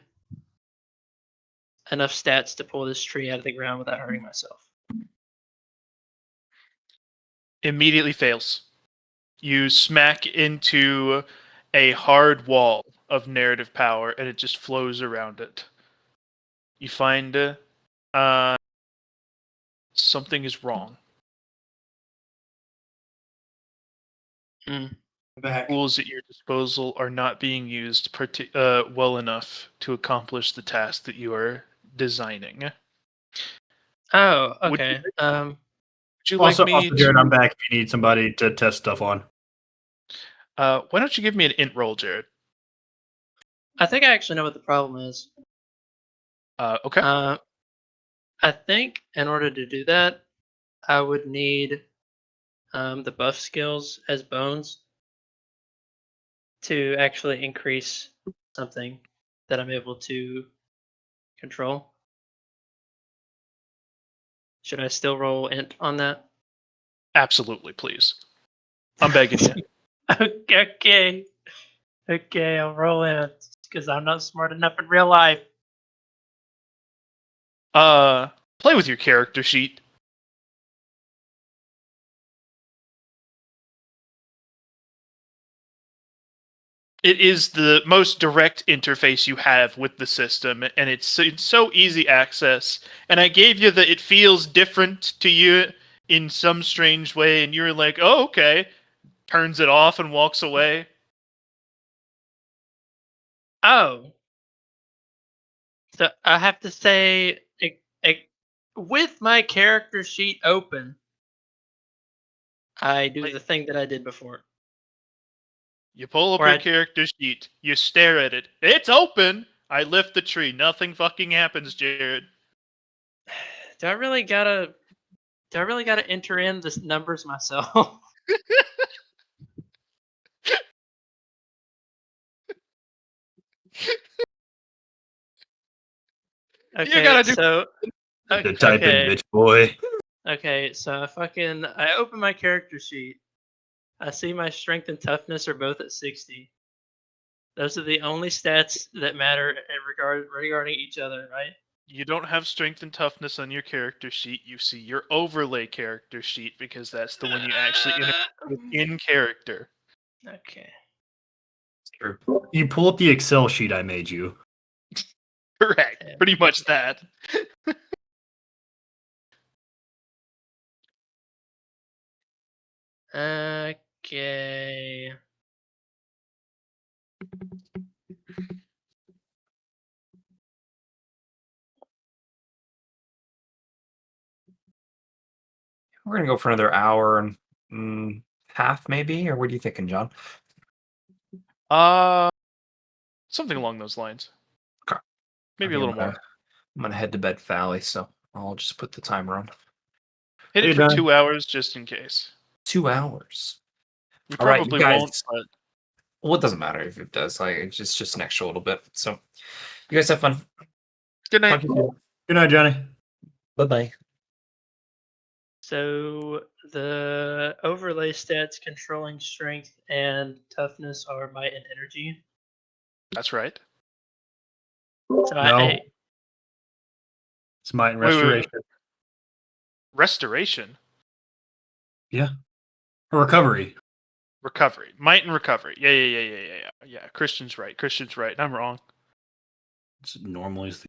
enough stats to pull this tree out of the ground without hurting myself. Immediately fails. You smack into a hard wall of narrative power and it just flows around it. You find something is wrong. Back. Tools at your disposal are not being used well enough to accomplish the task that you are designing. Oh, Would you okay. Would you like Also, me Jared, to? I'm back if you need somebody to test stuff on. Why don't you give me an int roll, Jared? I think I actually know what the problem is. Okay. I think in order to do that, I would need the buff skills as bones to actually increase something that I'm able to control. Should I still roll int on that? Absolutely, please. I'm begging you. Okay. Okay, I'll roll int because I'm not smart enough in real life. Play with your character sheet. It is the most direct interface you have with the system, and it's so easy access. And I gave you that it feels different to you in some strange way, and you're like, "Oh, okay." Turns it off and walks away. Oh. So I have to say, with my character sheet open, I do Wait. the thing that I did before. You pull up Or your I- character sheet. You stare at it. It's open. I lift the tree. Nothing fucking happens, Jared. Do I really gotta enter in the numbers myself? Okay, gotta do- so To type in, okay, bitch boy. okay, so I open my character sheet. I see my strength and toughness are both at 60. Those are the only stats that matter regarding each other, right? You don't have strength and toughness on your character sheet. You see your overlay character sheet because that's the one you actually interact with in character. Okay. True. You pull up the Excel sheet I made you. Correct. Yeah. Pretty much that. Okay. We're gonna go for another hour and half, maybe. Or what are you thinking, John? Something along those lines. Okay. Maybe I a think little more. I'm gonna head to bed, Valley. So I'll just put the timer on. Hit Hey, it for Don. 2 hours just in case. 2 hours. We All right, you probably guys- won't, but Well, it doesn't matter if it does. Like, it's just an extra little bit. So, you guys have fun. good night. Talk to you soon. Good night, Johnny. Bye bye. So the overlay stats controlling strength and toughness are might and energy. That's right. So No. It's might and Wait, wait, wait. restoration. Restoration. Or recovery. Recovery. Might and recovery. Yeah. Christian's right. Christian's right. I'm wrong. It's normally is the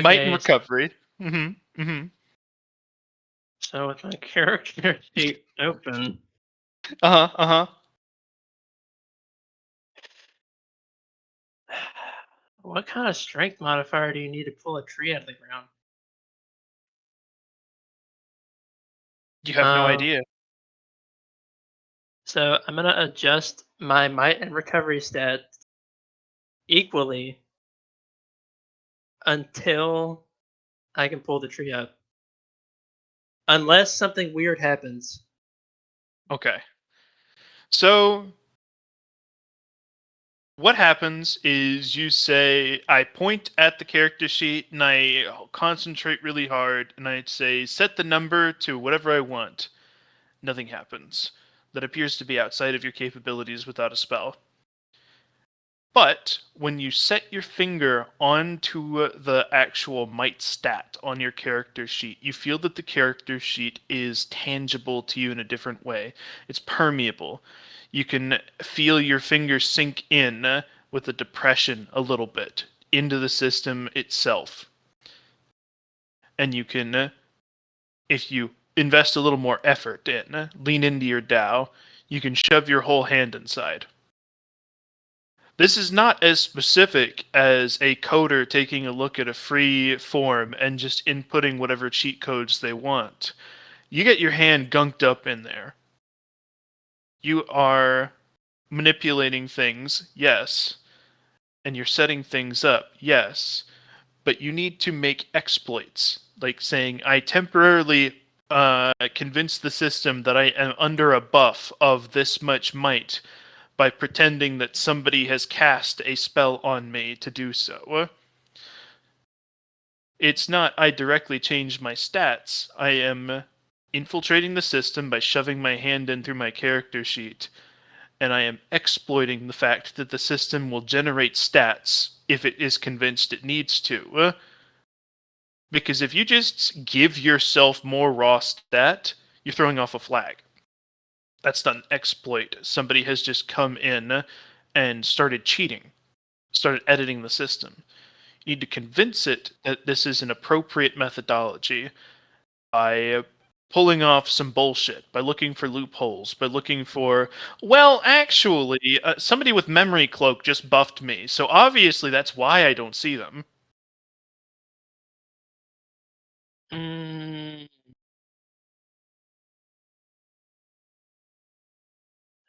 Might and Okay. recovery. Mm-hmm. So with my character sheet open, Uh-huh. what kind of strength modifier do you need to pull a tree out of the ground? You have no Um, idea. So I'm gonna adjust my might and recovery stats equally until I can pull the tree up. Unless something weird happens. Okay. So what happens is you say, I point at the character sheet and I concentrate really hard and I say, set the number to whatever I want. Nothing happens. That appears to be outside of your capabilities without a spell. But when you set your finger onto the actual might stat on your character sheet, you feel that the character sheet is tangible to you in a different way. It's permeable. You can feel your finger sink in with a depression a little bit into the system itself. And you can, if you invest a little more effort in, lean into your Tao, you can shove your whole hand inside. This is not as specific as a coder taking a look at a free form and just inputting whatever cheat codes they want. You get your hand gunked up in there. You are manipulating things, yes, and you're setting things up, yes, but you need to make exploits, like saying, I temporarily convince the system that I am under a buff of this much might, by pretending that somebody has cast a spell on me to do so. It's not I directly change my stats. I am infiltrating the system by shoving my hand in through my character sheet, and I am exploiting the fact that the system will generate stats if it is convinced it needs to. Because if you just give yourself more raw stat, you're throwing off a flag. That's not an exploit. Somebody has just come in and started cheating, started editing the system. You need to convince it that this is an appropriate methodology by pulling off some bullshit, by looking for loopholes, by looking for, well, actually, somebody with memory cloak just buffed me, so obviously that's why I don't see them.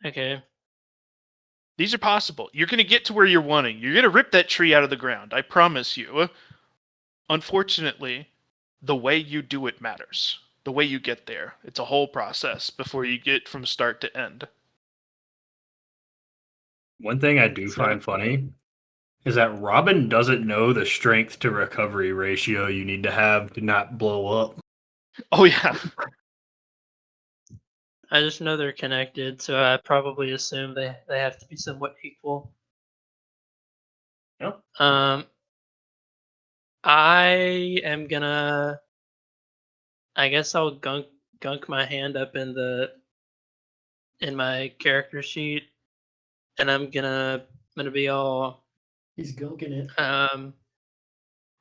Okay. These are possible. You're going to get to where you're wanting. You're going to rip that tree out of the ground. I promise you. Unfortunately, the way you do it matters. The way you get there. It's a whole process before you get from start to end. One thing I do find funny is that Robin doesn't know the strength to recovery ratio you need to have to not blow up. Oh, yeah. I just know they're connected, so I probably assume they have to be somewhat equal. Yep. I am gonna. I guess I'll gunk my hand up in my character sheet, and I'm gonna be all He's gunking it.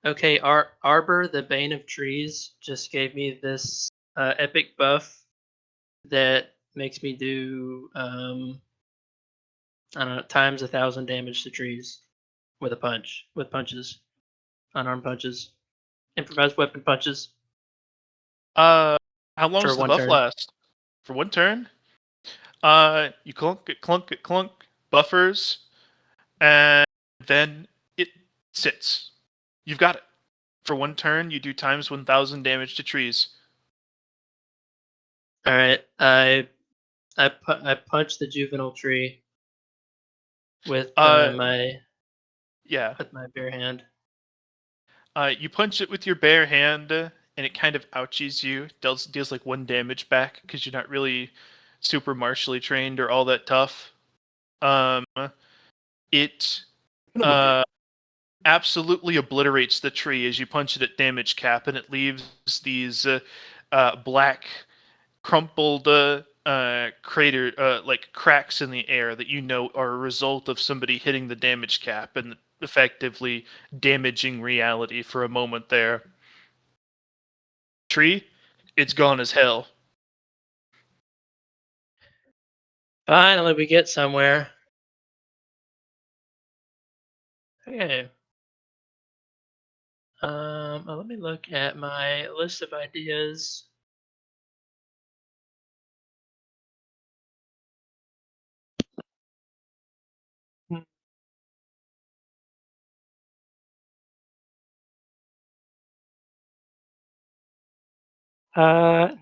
okay. Arbor, the Bane of Trees, just gave me this epic buff that makes me do I don't know, times 1,000 damage to trees with punches, unarmed punches, improvised weapon punches How long for does the one buff turn. last? For one turn? You clunk it, clunk it, clunk, buffers, and then it sits. You've got it. For one turn, you do times 1,000 damage to trees. All right, I punch the juvenile tree with my Yeah. bare hand. You punch it with your bare hand, and it kind of ouchies you. Deals like 1 damage back because you're not really super martially trained or all that tough. It absolutely obliterates the tree as you punch it at damage cap, and it leaves these black, crumpled crater like cracks in the air that you know are a result of somebody hitting the damage cap and effectively damaging reality for a moment there. Tree, it's gone as hell. Finally, we get somewhere. Okay. Let me look at my list of ideas.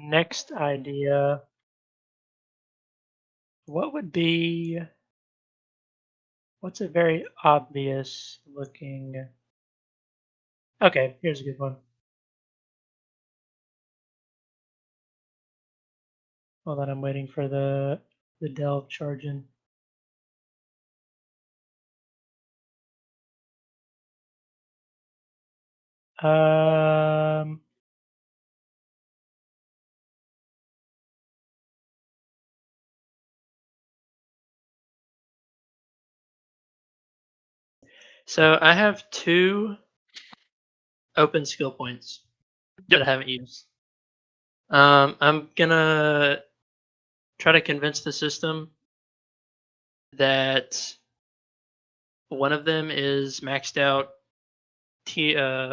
Next idea. What would be? What's a very obvious looking? Okay, here's a good one. Hold on, I'm waiting for the delve charging. Um. So I have 2 open skill points that I haven't used. I'm gonna try to convince the system that one of them is maxed out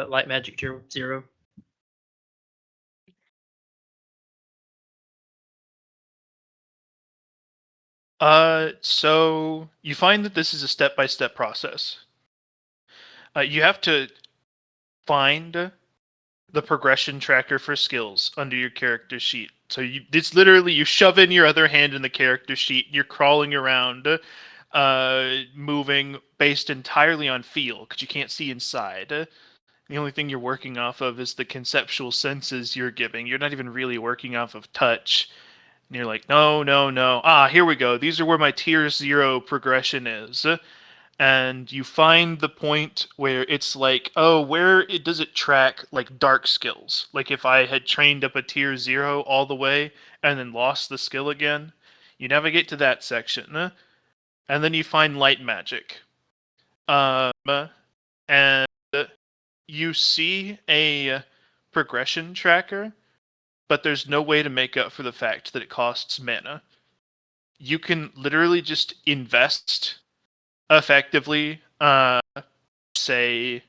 light magic tier 0. So you find that this is a step-by-step process. You have to find the progression tracker for skills under your character sheet. So it's literally you shove in your other hand in the character sheet. You're crawling around, moving based entirely on feel because you can't see inside. The only thing you're working off of is the conceptual senses you're giving. You're not even really working off of touch. And you're like, no, no, no. Ah, here we go. These are where my tier 0 progression is. And you find the point where it's like, oh, does it track like dark skills? Like if I had trained up a tier 0 all the way and then lost the skill again, you navigate to that section. And then you find light magic. And you see a progression tracker, but there's no way to make up for the fact that it costs mana. You can literally just invest effectively, say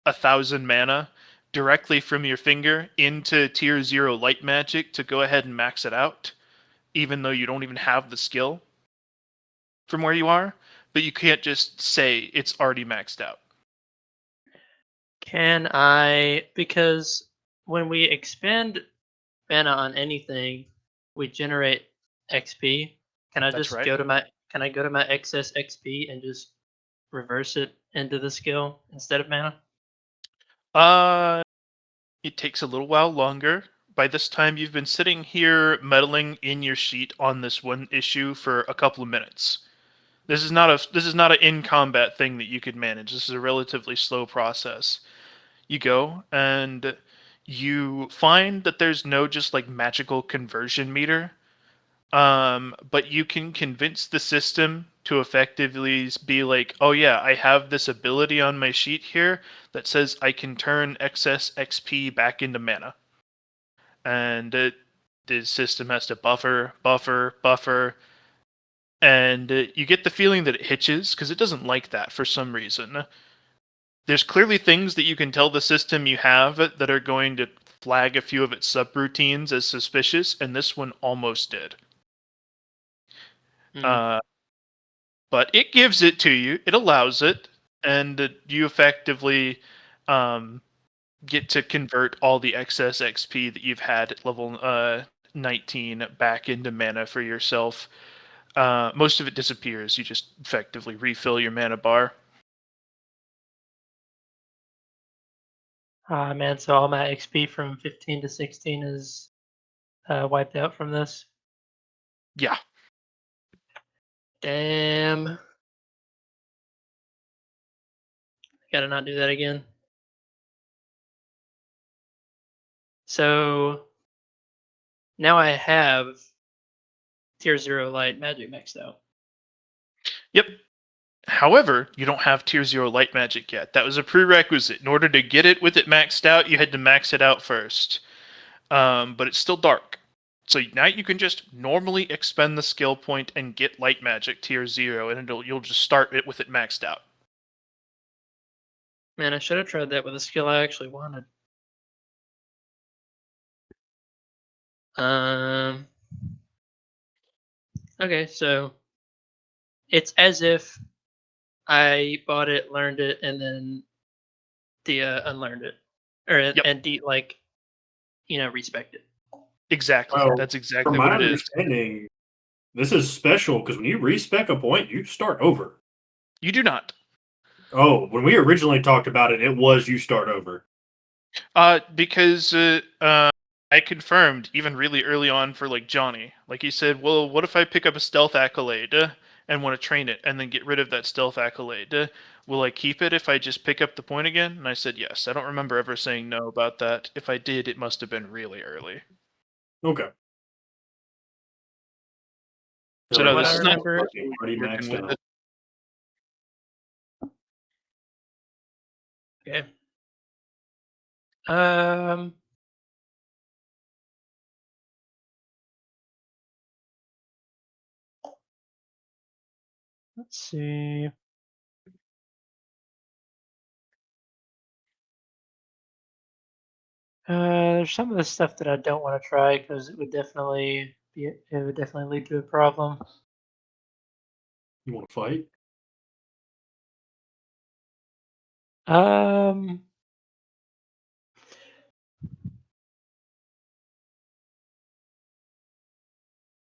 1,000 mana directly from your finger into tier 0 light magic to go ahead and max it out, even though you don't even have the skill from where you are, but you can't just say it's already maxed out. Can I, because when we expend mana on anything, we generate XP. Can I That's just right. go to my excess XP and just reverse it into the skill instead of mana? It takes a little while longer. By this time, you've been sitting here meddling in your sheet on this one issue for a couple of minutes. This is not an in combat thing that you could manage. This is a relatively slow process. you go and you find that there's no just like magical conversion meter. But you can convince the system to effectively be like, oh yeah, I have this ability on my sheet here that says I can turn excess XP back into mana. And the system has to buffer, and you get the feeling that it hitches because it doesn't like that for some reason. There's clearly things that you can tell the system you have that are going to flag a few of its subroutines as suspicious, and this one almost did. But it gives it to you, it allows it, and you effectively get to convert all the excess XP that you've had at level 19 back into mana for yourself. Most of it disappears. You just effectively refill your mana bar. Man, so all my XP from 15 to 16 is wiped out from this. Yeah. Damn. Gotta not do that again. So now I have tier 0 light magic maxed out. Yep. However, you don't have tier 0 light magic yet. That was a prerequisite. In order to get it with it maxed out, you had to max it out first. But it's still dark. So now you can just normally expend the skill point and get light magic tier 0, and you'll just start it with it maxed out. Man, I should have tried that with a skill I actually wanted. Okay, so it's as if I bought it, learned it, and then unlearned it, or Yep. and respect it. Exactly. Well, That's exactly From my what it is. understanding, this is special because when you respec a point, you start over. You do not. Oh, when we originally talked about it, it was you start over. Because I confirmed even really early on for like Johnny. Like he said, well, what if I pick up a stealth accolade and want to train it and then get rid of that stealth accolade? Will I keep it if I just pick up the point again? And I said yes. I don't remember ever saying no about that. If I did, it must have been really early. Okay. So no, what this I is not remember- already working maxed with out. it. Okay. Let's see. There's some of the stuff that I don't want to try because it would definitely lead to a problem. You want to fight?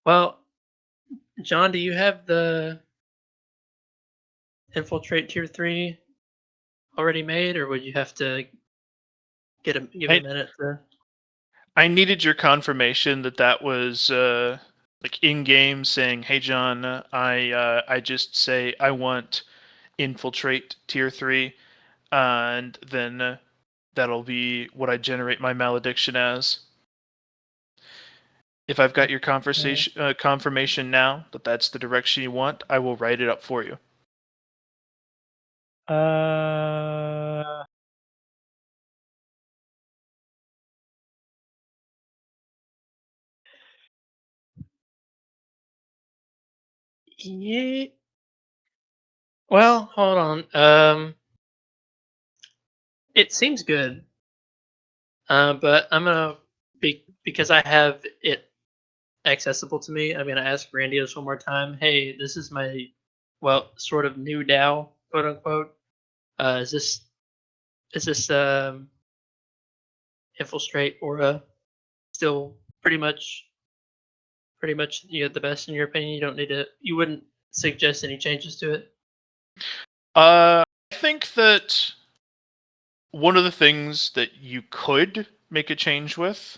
Well, John, do you have the infiltrate tier 3 already made, or would you have to give it a minute to? I needed your confirmation that that was like in game saying, "Hey John, I just say I want infiltrate tier 3, and then that'll be what I generate my malediction as." If I've got your confirmation now that that's the direction you want, I will write it up for you. Yeah. Well, hold on. It seems good. But I'm gonna because I have it accessible to me. I'm gonna ask Grandiose one more time. Hey, this is my sort of new DAO, quote unquote. Is this infiltrate aura still pretty much the best in your opinion? You wouldn't suggest any changes to it? I think that one of the things that you could make a change with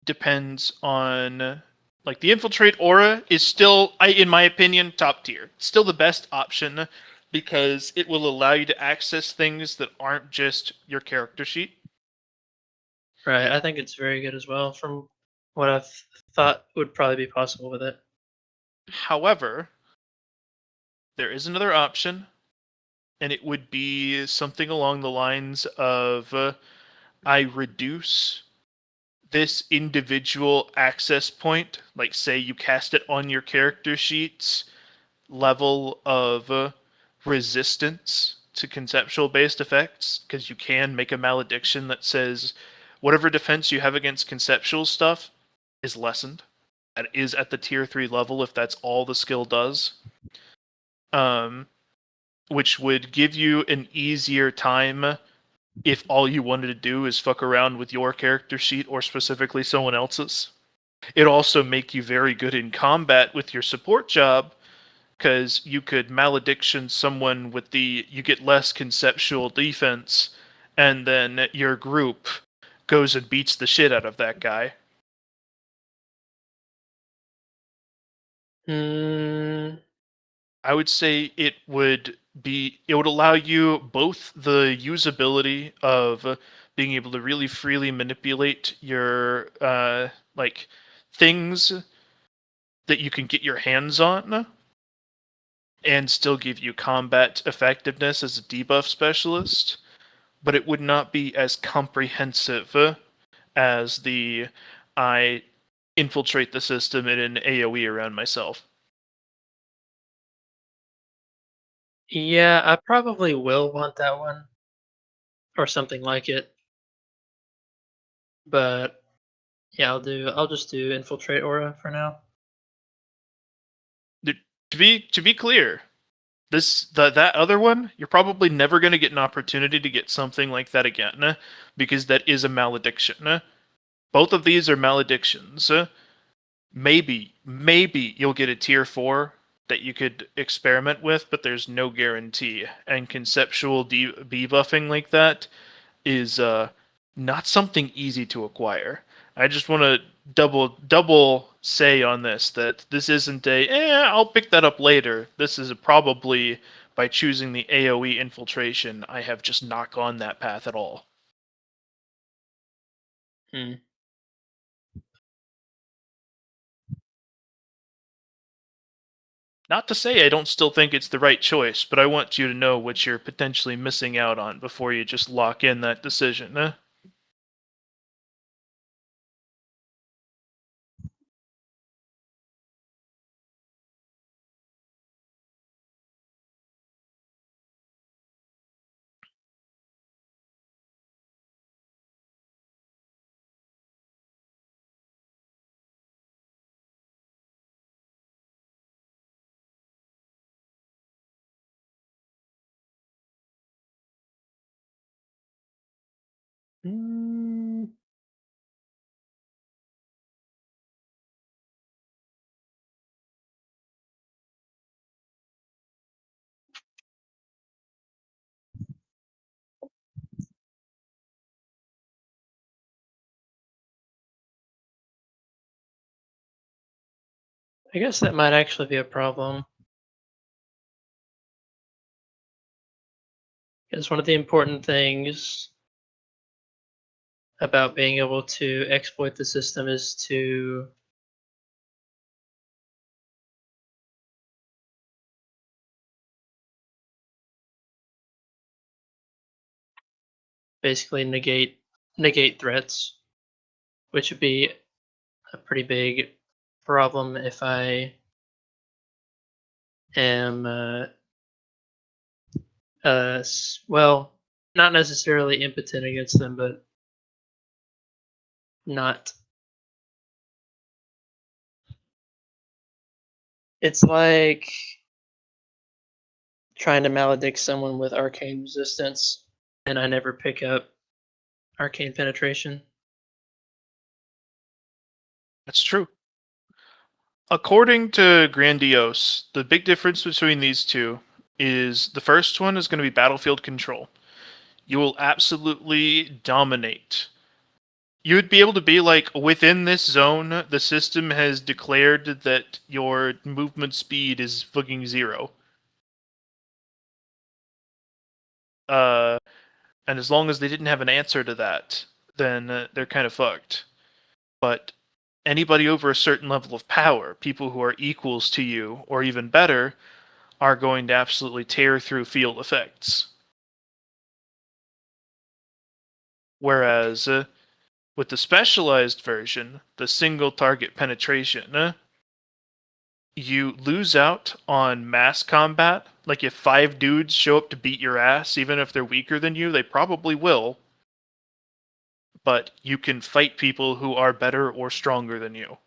depends on, like, the infiltrate aura is still, in my opinion, top tier. It's still the best option because it will allow you to access things that aren't just your character sheet. Right. I think it's very good as well from what I've thought would probably be possible with it. However, there is another option, and it would be something along the lines of I reduce this individual access point, like say you cast it on your character sheet's level of resistance to conceptual based effects, because you can make a malediction that says whatever defense you have against conceptual stuff is lessened. That is at the tier 3 level if that's all the skill does. Which would give you an easier time if all you wanted to do is fuck around with your character sheet or specifically someone else's. It'd also make you very good in combat with your support job, because you could malediction someone with you get less conceptual defense, and then your group goes and beats the shit out of that guy. I would say it would allow you both the usability of being able to really freely manipulate your like things that you can get your hands on, and still give you combat effectiveness as a debuff specialist, but it would not be as comprehensive as the I infiltrate the system in an AoE around myself. Yeah, I probably will want that one or something like it. But yeah, I'll just do infiltrate aura for now. To be clear, that other one, you're probably never going to get an opportunity to get something like that again, because that is a malediction. Both of these are maledictions. Maybe you'll get a tier 4 that you could experiment with, but there's no guarantee. And conceptual debuffing like that is not something easy to acquire. I just want to double say on this that this isn't I'll pick that up later. This is probably, by choosing the AoE infiltration, I have just not gone that path at all. Not to say I don't still think it's the right choice, but I want you to know what you're potentially missing out on before you just lock in that decision. I guess that might actually be a problem. Because one of the important things about being able to exploit the system is to basically negate threats, which would be a pretty big problem if I am well, not necessarily impotent against them, but not. It's like trying to maledict someone with arcane resistance, and I never pick up arcane penetration. That's true. According to Grandiose, the big difference between these two is the first one is going to be battlefield control. You will absolutely dominate. You would be able to be like, within this zone, the system has declared that your movement speed is fucking 0. and as long as they didn't have an answer to that, then they're kind of fucked. But anybody over a certain level of power, people who are equals to you or even better, are going to absolutely tear through field effects. Whereas with the specialized version, the single target penetration, you lose out on mass combat. Like if 5 dudes show up to beat your ass, even if they're weaker than you, they probably will. But you can fight people who are better or stronger than you.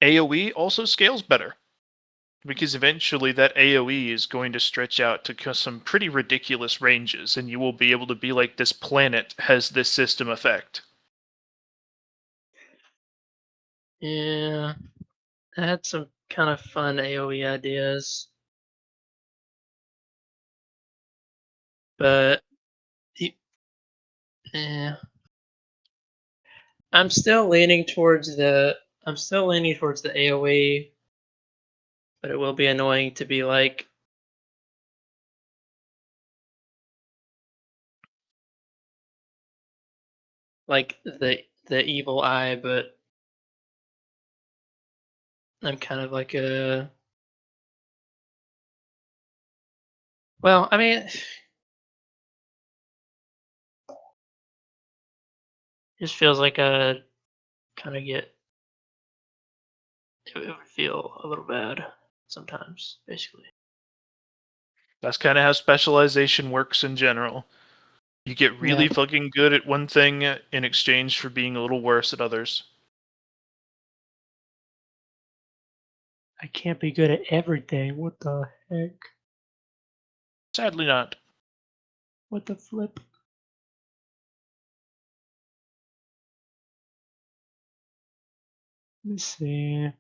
AoE also scales better. Because eventually that AoE is going to stretch out to some pretty ridiculous ranges, and you will be able to be like, this planet has this system effect. Yeah, I had some kind of fun AoE ideas, but yeah, I'm still leaning towards the AoE, but it will be annoying to be like the evil eye, but I'm kind of like a well, I mean, just feels like a kind of get it would feel a little bad sometimes, basically. That's kind of how specialization works in general. You get really Yeah. fucking good at one thing in exchange for being a little worse at others. I can't be good at everything. What the heck? Sadly not. What the flip? Let me see.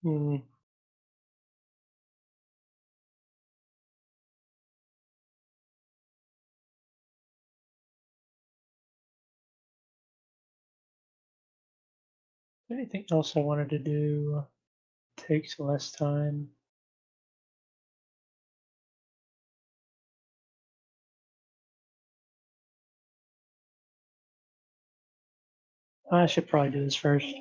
Hmm. Anything else I wanted to do takes less time. I should probably do this first.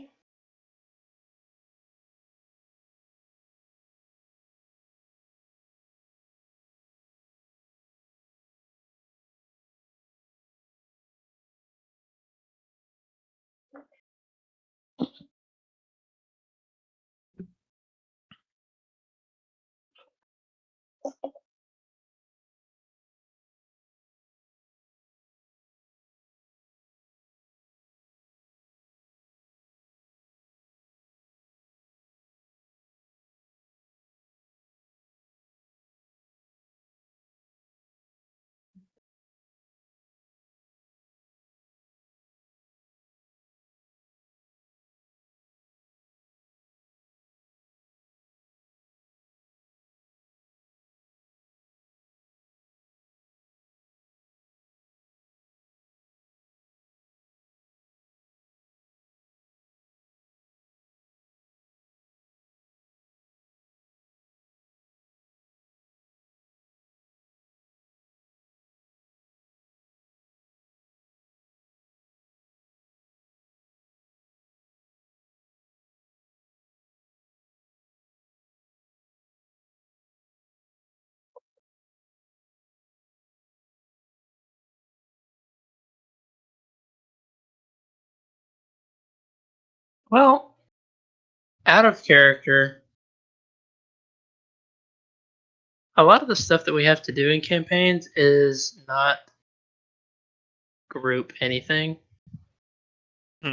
Well, out of character, a lot of the stuff that we have to do in campaigns is not group anything.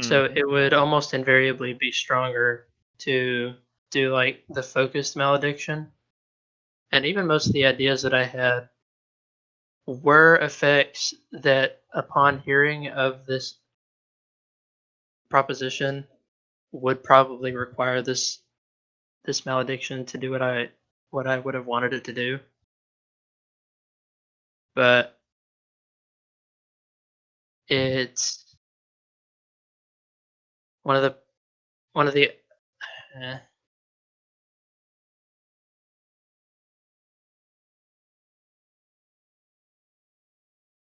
So Hmm. it would almost invariably be stronger to do like the focused malediction. And even most of the ideas that I had were effects that, upon hearing of this proposition, would probably require this malediction to do what I would have wanted it to do. But it's one of the one of the eh,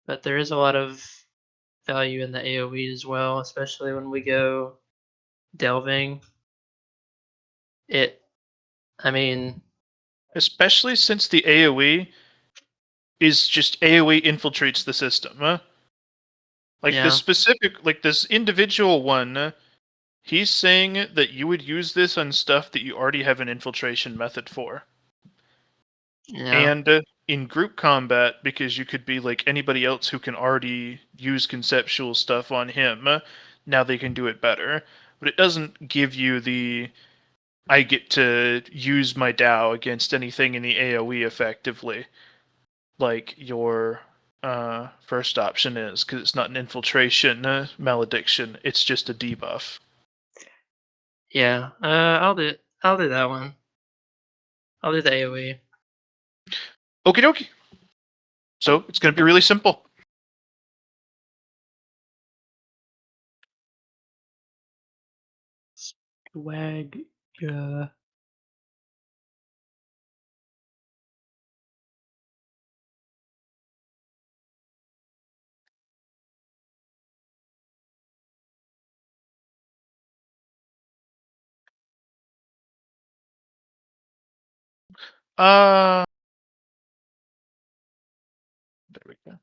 but there is a lot of value in the AoE as well, especially when we go delving. It I mean, Especially since the AoE is just AoE infiltrates the system. Huh? Like yeah. this specific, like this individual one, he's saying that you would use this on stuff that you already have an infiltration method for. Yeah. And in group combat, because you could be like anybody else who can already use conceptual stuff on him, now they can do it better. But it doesn't give you the I get to use my Dao against anything in the AoE effectively, like your first option is, because it's not an infiltration malediction. It's just a debuff. Yeah. I'll do that one. I'll do the AoE. Okie dokie. So it's going to be really simple. Swag. Uh, there we go.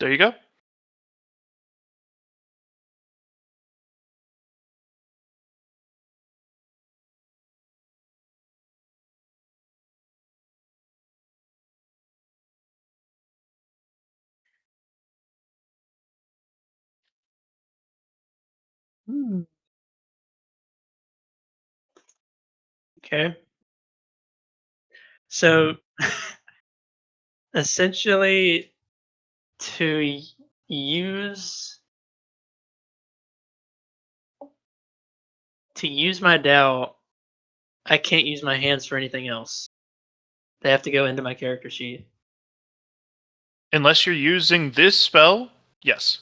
There you go. Okay. So essentially, to use to use my Dow, I can't use my hands for anything else. They have to go into my character sheet. Unless you're using this spell, yes.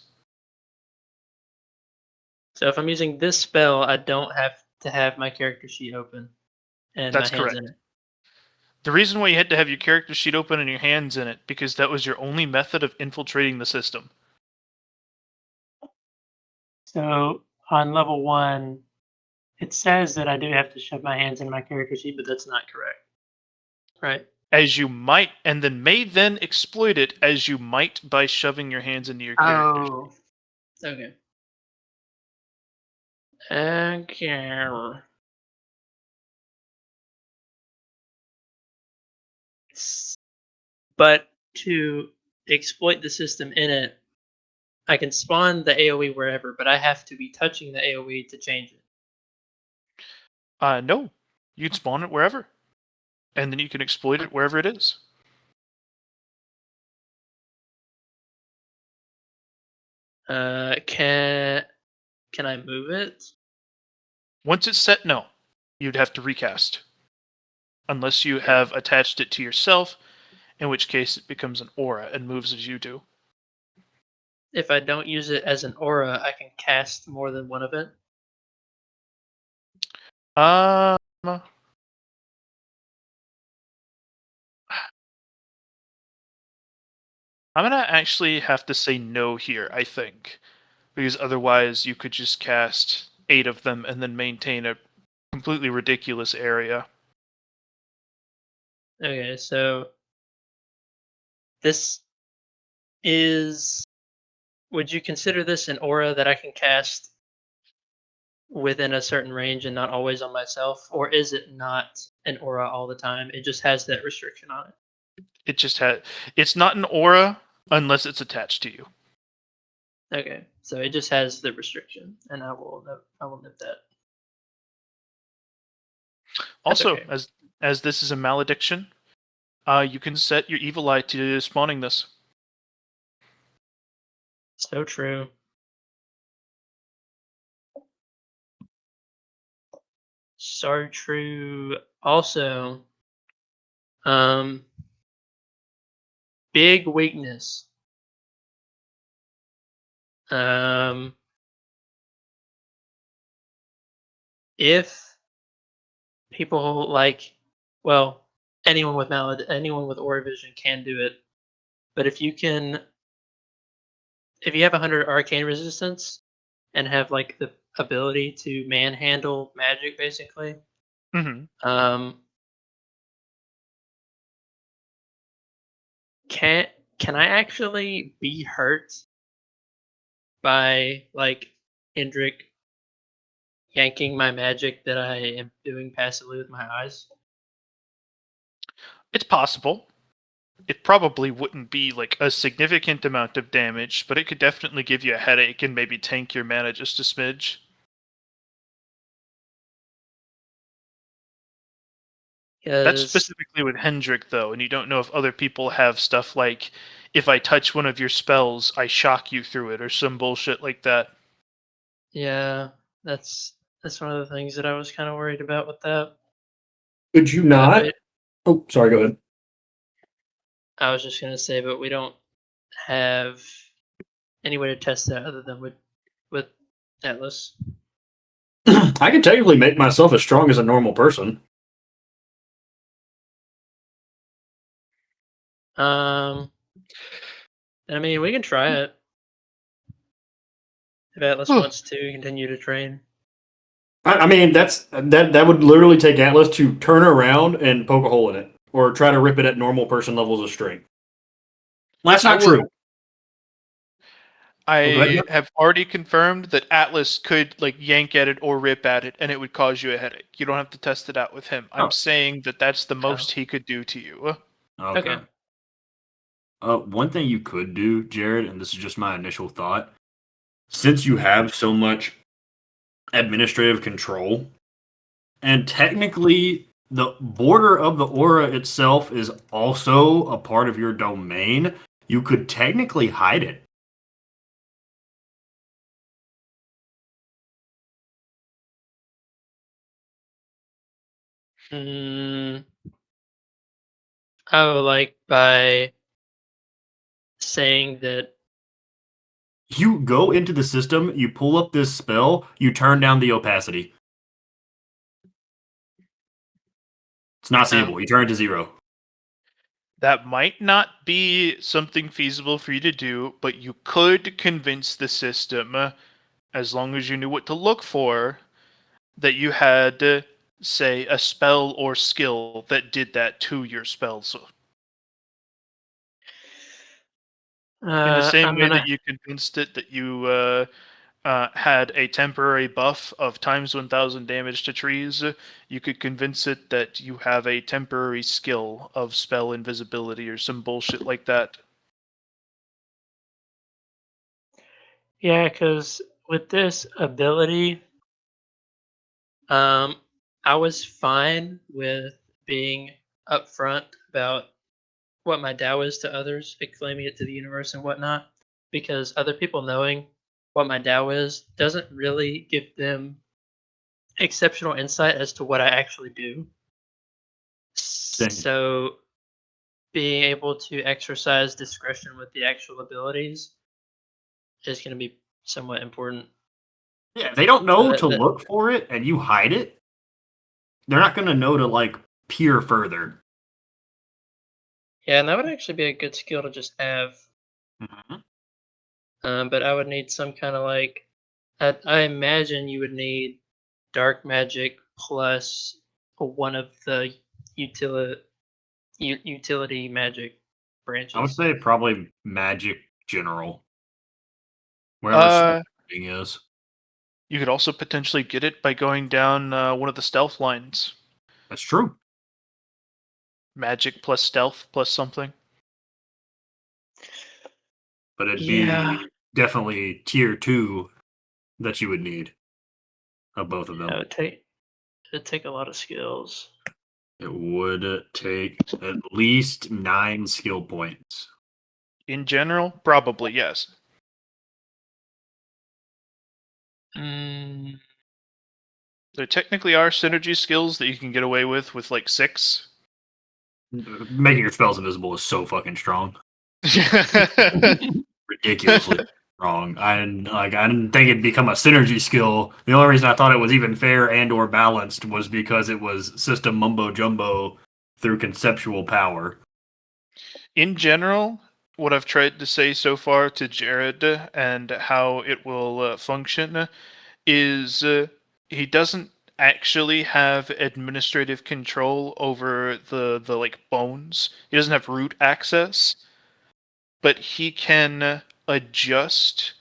So if I'm using this spell, I don't have to have my character sheet open and That's my hands correct. in it. The reason why you had to have your character sheet open and your hands in it, because that was your only method of infiltrating the system. So on level 1, it says that I do have to shove my hands in my character sheet, but that's not correct. Right? As you might, and then may then exploit it as you might by shoving your hands into your character. Oh. Okay. Okay. But to exploit the system in it, I can spawn the AoE wherever, but I have to be touching the AoE to change it. No, you can spawn it wherever, and then you can exploit it wherever it is. Can I move it? Once it's set, no, you'd have to recast, unless you have attached it to yourself, in which case it becomes an aura and moves as you do. If I don't use it as an aura, I can cast more than one of it. I'm gonna actually have to say no here, I think, because otherwise you could just cast 8 of them and then maintain a completely ridiculous area. Okay, so this is. Would you consider this an aura that I can cast within a certain range and not always on myself, or is it not an aura all the time? It just has that restriction on it. It just had. It's not an aura unless it's attached to you. Okay, so it just has the restriction, and I will nip that. Also, okay. as this is a malediction, you can set your evil eye to spawning this. So true. So true. Also, big weakness. If people well, anyone with aura vision can do it, but if you have 100 arcane resistance and have like the ability to manhandle magic, basically, Mm-hmm. Can I actually be hurt by like Hendrik yanking my magic that I am doing passively with my eyes? It's possible. It probably wouldn't be like a significant amount of damage, but it could definitely give you a headache and maybe tank your mana just a smidge. That's 'Cause- specifically with Hendrik, though, and you don't know if other people have stuff like, if I touch one of your spells, I shock you through it, or some bullshit like that. yeah, that's one of the things that I was kind of worried about with that. Could you not? But Oh, sorry. Go ahead. I was just gonna say, but we don't have any way to test that other than with Atlas. I can technically make myself as strong as a normal person. I mean, we can try it. If Atlas wants to continue to train. I mean, that would literally take Atlas to turn around and poke a hole in it, or try to rip it at normal person levels of strength. Well, that's not true. I have already confirmed that Atlas could like yank at it or rip at it, and it would cause you a headache. You don't have to test it out with him. I'm saying that that's the most he could do to you. Okay. One thing you could do, Jared, and this is just my initial thought, since you have so much administrative control, and technically the border of the aura itself is also a part of your domain, you could technically hide it. Mm, oh, like by saying that. You go into the system, you pull up this spell, you turn down the opacity. It's not seeable. You turn it to 0. That might not be something feasible for you to do, but you could convince the system, as long as you knew what to look for, that you had, say, a spell or skill that did that to your spells. In the same I'm way gonna. that you convinced it that you had a temporary buff of times 1000 damage to trees, you could convince it that you have a temporary skill of spell invisibility or some bullshit like that. Yeah, because with this ability, I was fine with being upfront about what my Tao is to others, exclaiming it to the universe and whatnot, because other people knowing what my Tao is doesn't really give them exceptional insight as to what I actually do. Same. So being able to exercise discretion with the actual abilities is going to be somewhat important. Yeah, if they don't know that- to that- look for it and you hide it, they're not going to know to, like, peer further. Yeah, and that would actually be a good skill to just have. Mhm. But I would need some kind of like, I imagine you would need dark magic plus one of the utility magic branches. I would say probably magic general. Wherever Uh, thing is. you could also potentially get it by going down one of the stealth lines. That's true. Magic plus stealth plus something. But it'd Yeah. be definitely tier 2 that you would need of both of them. It'd take a lot of skills. It would take at least 9 skill points. In general, probably yes. Mm, There technically are synergy skills that you can get away with like 6. Making your spells invisible is so fucking strong. Mm. Ridiculously strong. I didn't think it'd become a synergy skill. The only reason I thought it was even fair and or balanced was because it was system mumbo jumbo through conceptual power. In general, what I've tried to say so far to Jared and how it will function is he doesn't actually have administrative control over the like bones. He doesn't have root access, but he can adjust.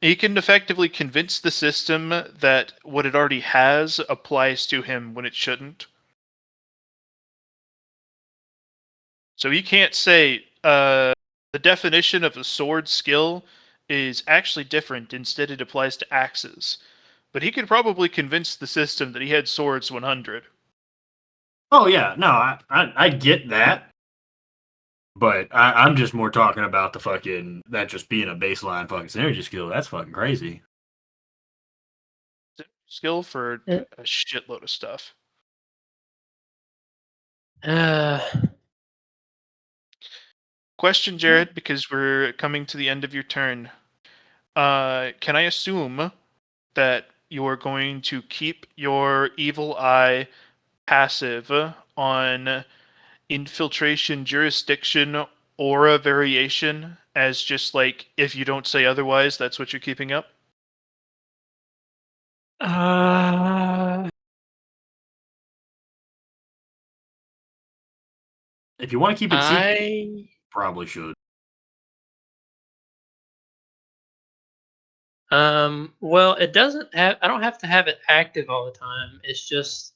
He can effectively convince the system that what it already has applies to him when it shouldn't. So he can't say the definition of a sword skill is actually different. Instead, it applies to axes. But he could probably convince the system that he had swords 100. Oh yeah, no, I get that. But I'm just more talking about the fucking that just being a baseline fucking synergy skill. That's fucking crazy. Skill for Yeah. a shitload of stuff. uh, Question, Jared, because we're coming to the end of your turn. Can I assume that you're going to keep your evil eye passive on infiltration, jurisdiction, aura variation as just like if you don't say otherwise, that's what you're keeping up? If you want to keep it secret, I probably should. well, it doesn't have. I don't have to have it active all the time. It's just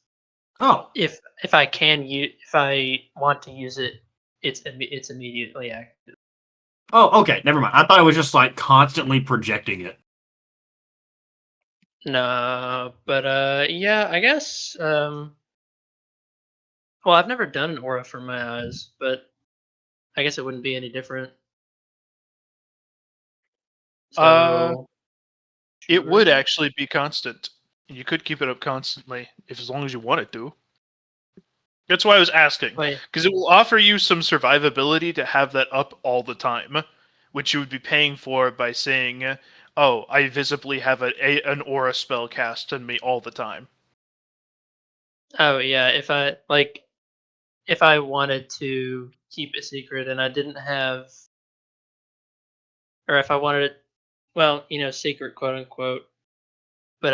Oh, if I can use if I want to use it, it's immediately active. oh, okay, never mind. I thought it was just like constantly projecting it. No, but yeah, I guess well, I've never done an aura for my eyes, but I guess it wouldn't be any different. Uh, So It would sure. actually be constant. You could keep it up constantly, if as long as you wanted to. That's why I was asking. Wait, Because it will offer you some survivability to have that up all the time, which you would be paying for by saying, "Oh, I visibly have an aura spell cast on me all the time." oh yeah, if I wanted to keep it secret and I didn't have, or if I wanted it, well, secret, quote unquote, but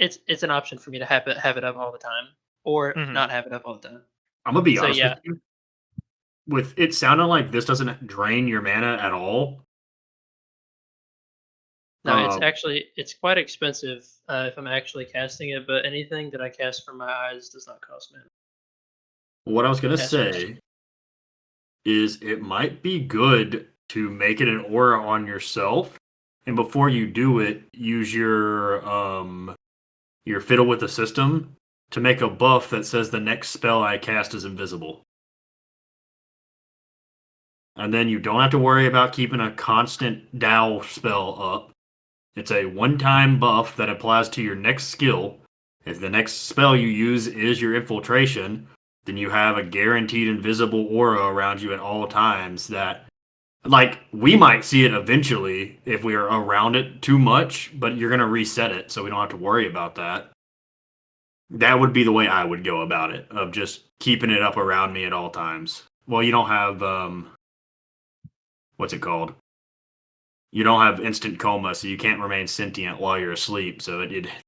it's an option for me to have it up all the time, or Mhm. not have it up all the time. I'm gonna be So, honest yeah. with you. With it sounding like this doesn't drain your mana at all. No, it's Um, actually quite expensive if I'm actually casting it, but anything that I cast from my eyes does not cost mana. What I was gonna Yes. say is it might be good to make it an aura on yourself, and before you do it, use your fiddle with the system to make a buff that says the next spell I cast is invisible. And then you don't have to worry about keeping a constant Dow spell up. It's a one-time buff that applies to your next skill. If the next spell you use is your infiltration, then you have a guaranteed invisible aura around you at all times that, like, we might see it eventually if we are around it too much, but you're going to reset it, so we don't have to worry about that. That would be the way I would go about it, of just keeping it up around me at all times. Well, you don't have, what's it called? You don't have instant coma, so you can't remain sentient while you're asleep, so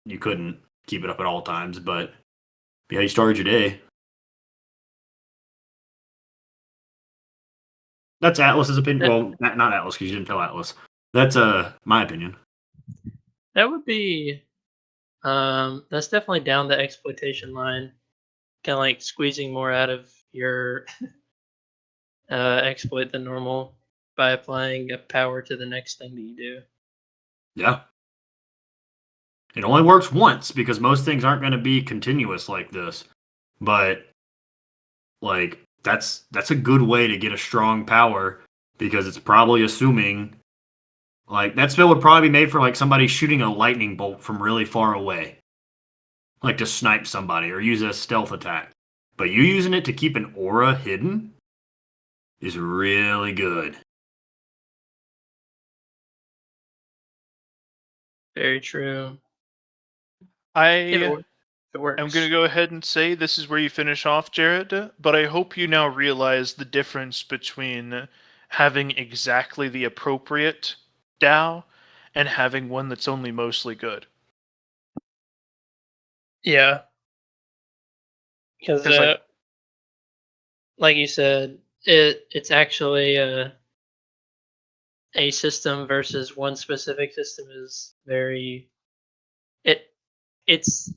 you couldn't keep it up at all times, but yeah, you started your day. That's Atlas's opinion. Well, not Atlas, because you didn't tell Atlas. That's my opinion. That would be, that's definitely down the exploitation line. Kind of like squeezing more out of your exploit than normal by applying a power to the next thing that you do. Yeah. It only works once because most things aren't going to be continuous like this. But like that's a good way to get a strong power because it's probably assuming like that spell would probably be made for like somebody shooting a lightning bolt from really far away. Like to snipe somebody or use a stealth attack. But you using it to keep an aura hidden is really good. Very true. If It works. I'm going to go ahead and say this is where you finish off, Jared, but I hope you now realize the difference between having exactly the appropriate Dao and having one that's only mostly good. Yeah. Because, 'Cause, like you said, it's actually a system versus one specific system is very. It's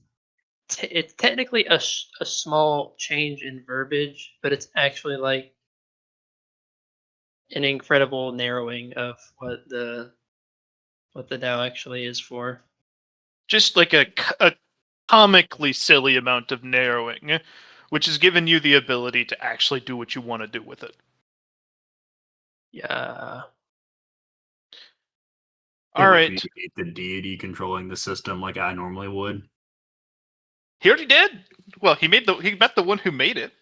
technically a small change in verbiage, but it's actually like an incredible narrowing of what the DAO actually is for. Just like a comically silly amount of narrowing, which has given you the ability to actually do what you want to do with it. Yeah. All right. The deity controlling the system like I normally would. He already did. Well, he met the one who made it.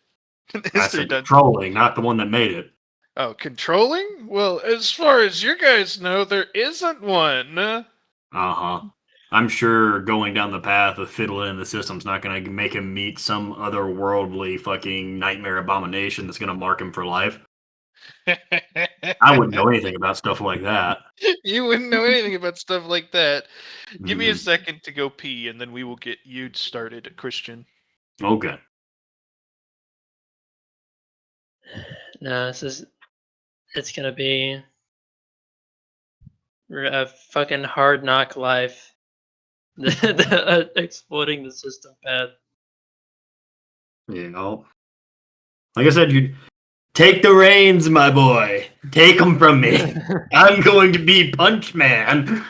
That's History done. controlling, not the one that made it. Oh, controlling? Well, as far as you guys know, there isn't one. Uh-huh. I'm sure going down the path of fiddling in the system's not going to make him meet some otherworldly fucking nightmare abomination that's going to mark him for life. I wouldn't know anything about stuff like that. You wouldn't know anything about stuff like that. Give me a Mhm. second to go pee, and then we will get you started, Christian. Okay. No, it's gonna be a fucking hard knock life. Exploiting the system path. You know. Like I said, you take the reins, my boy. Take them from me. I'm going to be Punch Man.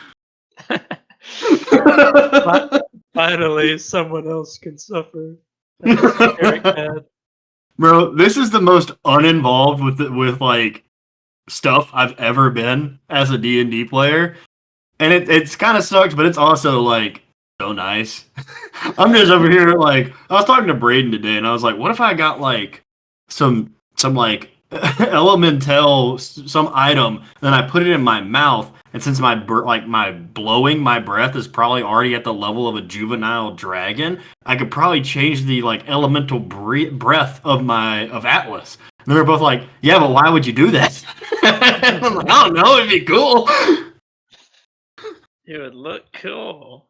Finally, someone else can suffer. Eric had. Bro, this is the most uninvolved with like stuff I've ever been as a D&D player. And it's kind of sucked, but it's also like so nice. I'm just over here like I was talking to Braden today, and I was like, what if I got like some like elemental some item, then I put it in my mouth, and since my my breath is probably already at the level of a juvenile dragon, I could probably change the like elemental breath of Atlas. And they're both like, yeah, but why would you do that? I'm like, I don't know, it'd be cool. It would look cool.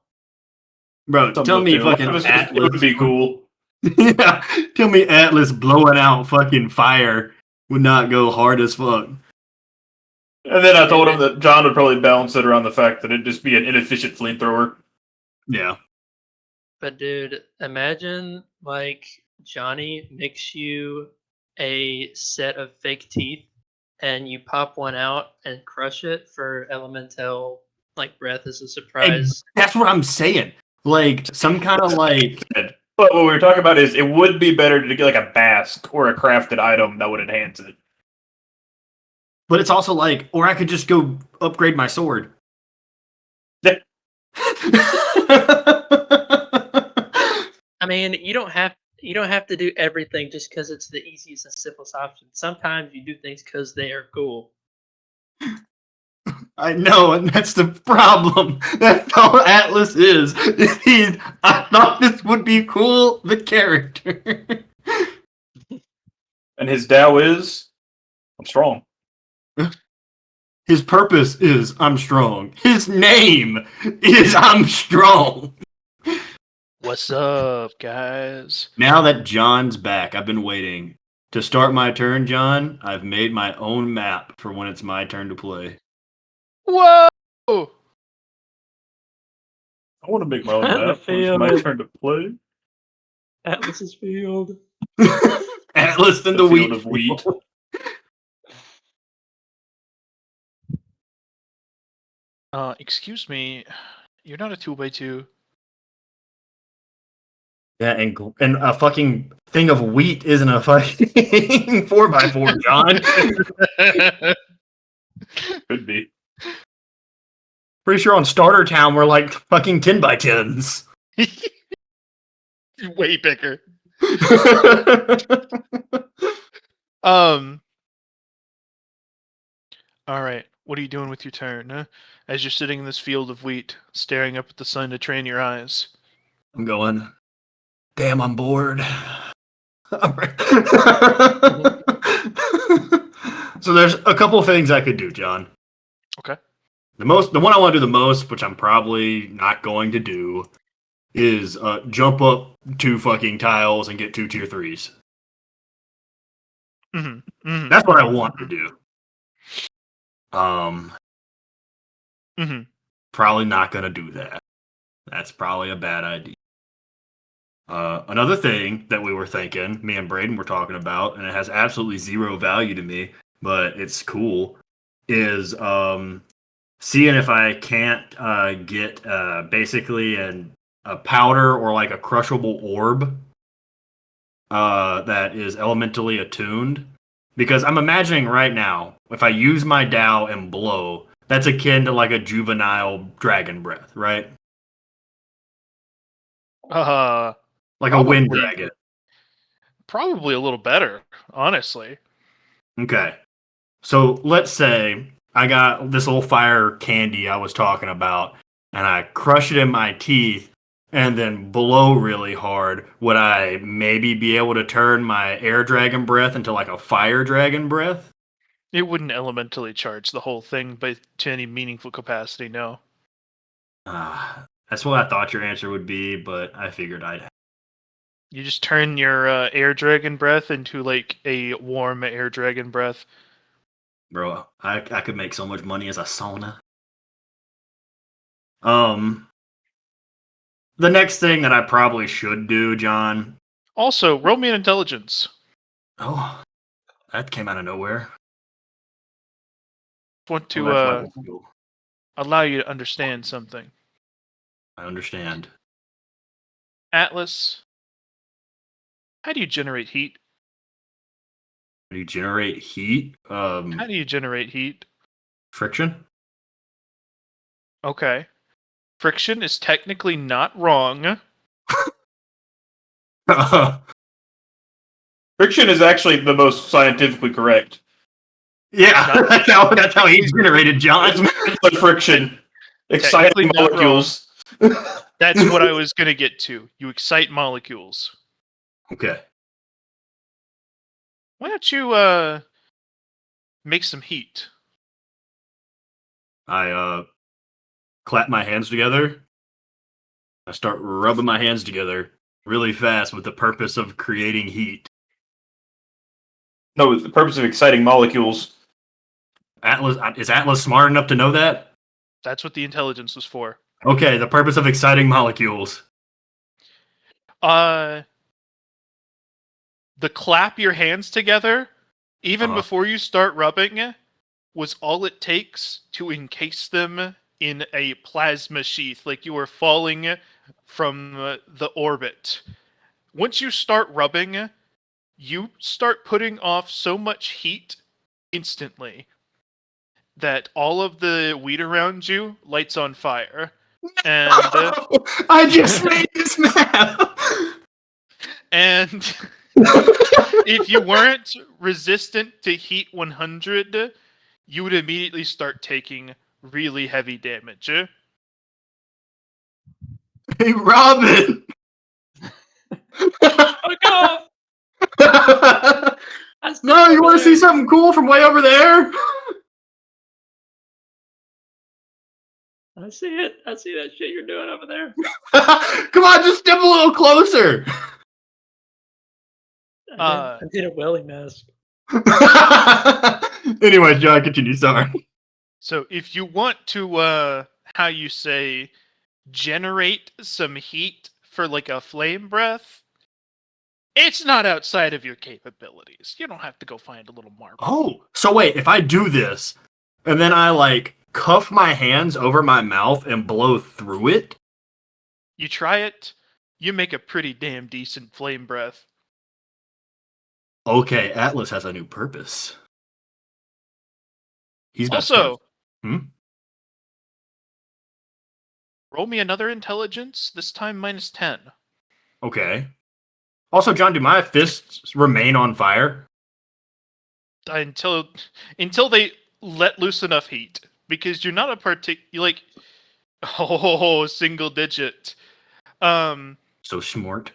Bro, tell me fucking it would Atlas. be cool. Yeah, tell me Atlas blowing out fucking fire would not go hard as fuck. And then I told him that John would probably balance it around the fact that it'd just be an inefficient flamethrower. Yeah. But dude, imagine like Johnny makes you a set of fake teeth and you pop one out and crush it for elemental like breath as a surprise. That's what I'm saying. Like some kind of like But what we were talking about is it would be better to get like a mask or a crafted item that would enhance it. but it's also like or I could just go upgrade my sword. Yeah. I mean, you don't have to do everything just because it's the easiest and simplest option. Sometimes you do things because they are cool. I know, and that's the problem. That's all Atlas is. I thought this would be cool, the character. And his Tao is, I'm strong. His purpose is I'm strong. His name is I'm strong. What's up, guys? Now that John's back, I've been waiting. To start my turn, John, I've made my own map for when it's my turn to play. Whoa! I want to make my own map. It's my turn to play. Atlas's field. Atlas and The the field wheat. of wheat. Excuse me. You're not a 2x2. Yeah, and a fucking thing of wheat isn't a fucking 4x4, John. Could be. Pretty sure on Starter Town we're like fucking 10x10s. Way bigger. All right. What are you doing with your turn, huh? As you're sitting in this field of wheat, staring up at the sun to train your eyes. I'm going. Damn, I'm bored. So there's a couple of things I could do, John. Okay. The one I want to do the most, which I'm probably not going to do, is jump up 2 fucking tiles and get 2 tier 3s. Mm-hmm. Mm-hmm. That's what I want to do. Mm-hmm. Probably not gonna do that. That's probably a bad idea. Another thing that we were thinking, me and Braden were talking about, and it has absolutely zero value to me, but it's cool, is seeing if I can't get basically a powder or like a crushable orb that is elementally attuned. Because I'm imagining right now, if I use my Tao and blow, that's akin to like a juvenile dragon breath, right? Like a wind Probably. dragon. Probably a little better, honestly. Okay. So let's say I got this little fire candy I was talking about, and I crush it in my teeth and then blow really hard. Would I maybe be able to turn my air dragon breath into like a fire dragon breath? It wouldn't elementally charge the whole thing, but to any meaningful capacity, no. That's what I thought your answer would be, but I figured I'd. You just turn your air dragon breath into like a warm air dragon breath. Bro, I could make so much money as a sauna. The next thing that I probably should do, John. Also, roll me an intelligence. Oh, that came out of nowhere. Want to Well, that's level 2. allow you to understand something. I understand. Atlas, how do you generate heat? How do you generate heat? How do you generate heat? Friction? Okay. friction is technically not wrong. Friction is actually the most scientifically correct. Yeah, that's how he's generated, John. It's movement but friction. Exciting Technically not molecules. That's what I was going to get to. You excite molecules. Okay. Why don't you make some heat? I clap my hands together. I start rubbing my hands together really fast with the purpose of creating heat. No, the purpose of exciting molecules. Is Atlas smart enough to know that? That's what the intelligence was for. Okay, the purpose of exciting molecules. The clap your hands together, even Uh-huh. before you start rubbing, was all it takes to encase them in a plasma sheath, like you were falling from the orbit. Once you start rubbing, you start putting off so much heat instantly that all of the weed around you lights on fire. And I just made this map. and if you weren't resistant to heat 100, you would immediately start taking really heavy damage. Hey, Robin. Fuck off! No, you want to see something cool from way over there? I see it. I see that shit you're doing over there. Come on, just step a little closer. I did a welly mask. Anyway, John, continue. Sorry. So if you want to, how you say, generate some heat for like a flame breath, it's not outside of your capabilities. You don't have to go find a little marble. Oh, so wait, if I do this and then I like cuff my hands over my mouth and blow through it? You try it, you make a pretty damn decent flame breath. Okay, Atlas has a new purpose. He's got Also, Hmm? roll me another intelligence, this time -10. Okay. Also, John, do my fists remain on fire? Until they let loose enough heat. Because you're not a single digit. So smart.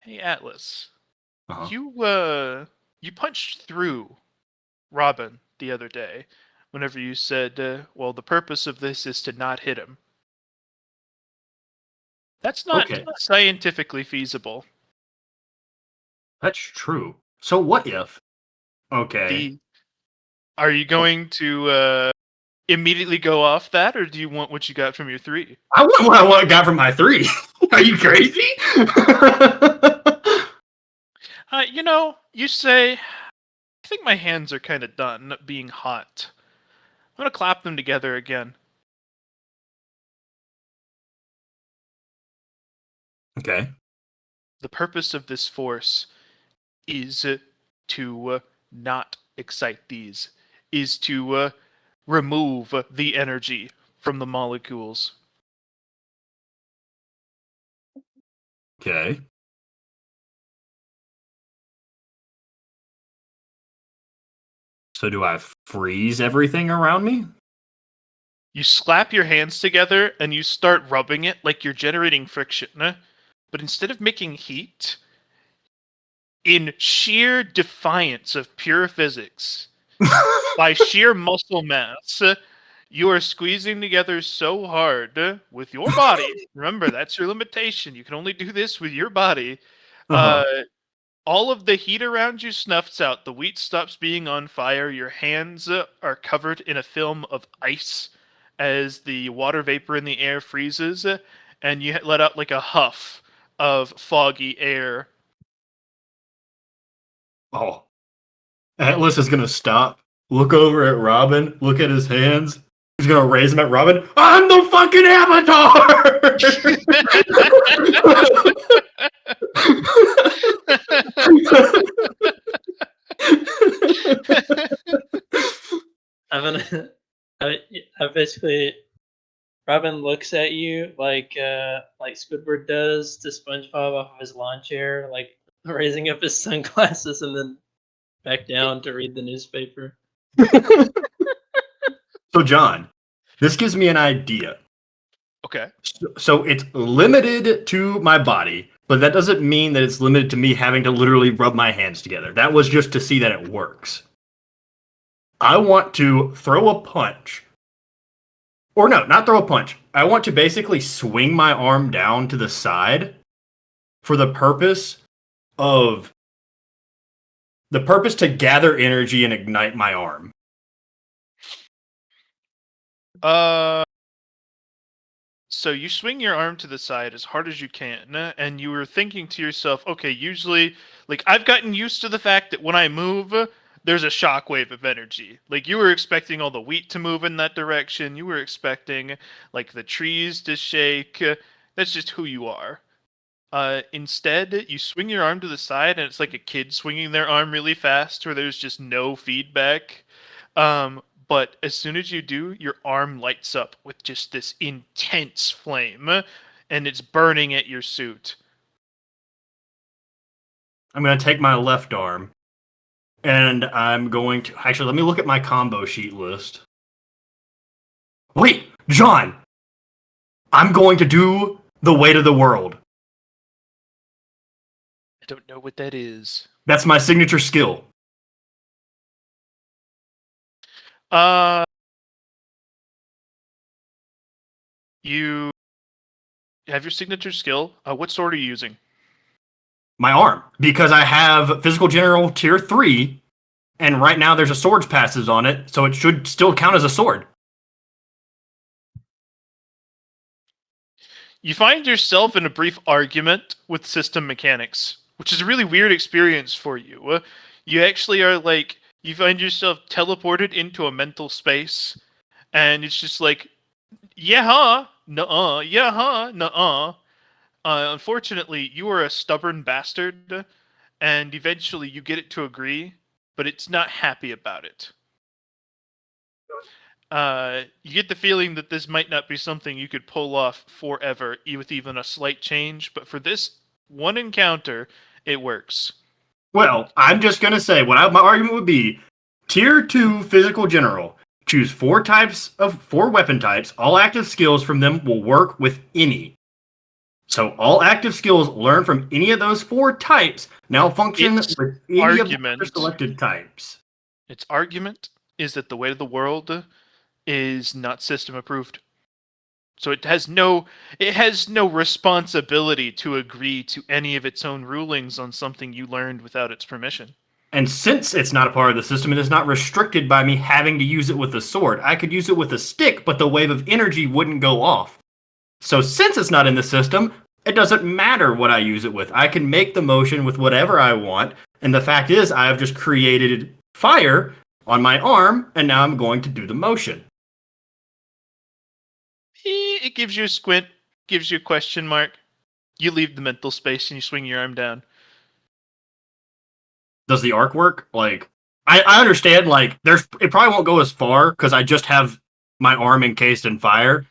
Hey Atlas. Uh-huh. You punched through Robin the other day whenever you said, well, the purpose of this is to not hit him. That's not Okay. scientifically feasible. That's true. So what if? Okay. Are you going to immediately go off that, or do you want what you got from your 3? I want what I got from my 3. Are you crazy? You say, I think my hands are kind of done being hot. I'm going to clap them together again. Okay. The purpose of this force is to not excite these, is to remove the energy from the molecules. Okay. So do I freeze everything around me? You slap your hands together and you start rubbing it like you're generating friction. But instead of making heat, in sheer defiance of pure physics, by sheer muscle mass, you are squeezing together so hard with your body. Remember, that's your limitation. You can only do this with your body. Uh-huh. All of the heat around you snuffs out. The wheat stops being on fire. Your hands are covered in a film of ice as the water vapor in the air freezes, and you let out like a huff of foggy air. Oh. Atlas is going to stop, look over at Robin, look at his hands. He's going to raise them at Robin. I'm the fucking Avatar! I basically, Robin looks at you like Squidward does to SpongeBob off of his lawn chair, like raising up his sunglasses and then back down to read the newspaper. So, John, this gives me an idea. Okay. So it's limited to my body, but that doesn't mean that it's limited to me having to literally rub my hands together. That was just to see that it works. I want to throw a punch. Or no, not throw a punch. I want to basically swing my arm down to the side for the purpose to gather energy and ignite my arm. So you swing your arm to the side as hard as you can, and you were thinking to yourself, okay, usually, like, I've gotten used to the fact that when I move, there's a shockwave of energy. Like, you were expecting all the wheat to move in that direction. You were expecting, like, the trees to shake. That's just who you are. Instead, you swing your arm to the side, and it's like a kid swinging their arm really fast, where there's just no feedback. But as soon as you do, your arm lights up with just this intense flame, and it's burning at your suit. I'm going to take my left arm, and I'm going to... Actually, let me look at my combo sheet list. Wait, John! I'm going to do the weight of the world. I don't know what that is. That's my signature skill. You have your signature skill. What sword are you using? My arm. Because I have Physical General Tier 3, and right now there's a Swords Passes on it, so it should still count as a sword. You find yourself in a brief argument with system mechanics, which is a really weird experience for you. You actually are like, you find yourself teleported into a mental space, and it's just like, yeah, nuh-uh, yeah, nuh-uh. Unfortunately, you are a stubborn bastard, and eventually you get it to agree, but it's not happy about it. You get the feeling that this might not be something you could pull off forever, with even a slight change, but for this one encounter, it works. Well, I'm just going to say, my argument would be, Tier 2 Physical General. Choose 4 weapon types. All active skills from them will work with any. So all active skills learned from any of those 4 types now function Its with any argument- of the selected types. Its argument is that the weight of the world is not system approved. So it has no responsibility to agree to any of its own rulings on something you learned without its permission. And since it's not a part of the system, it is not restricted by me having to use it with a sword. I could use it with a stick, but the wave of energy wouldn't go off. So since it's not in the system, it doesn't matter what I use it with. I can make the motion with whatever I want, and the fact is I have just created fire on my arm, and now I'm going to do the motion. It gives you a squint, gives you a question mark. You leave the mental space and you swing your arm down. Does the arc work? Like, I understand, like, it probably won't go as far, because I just have my arm encased in fire.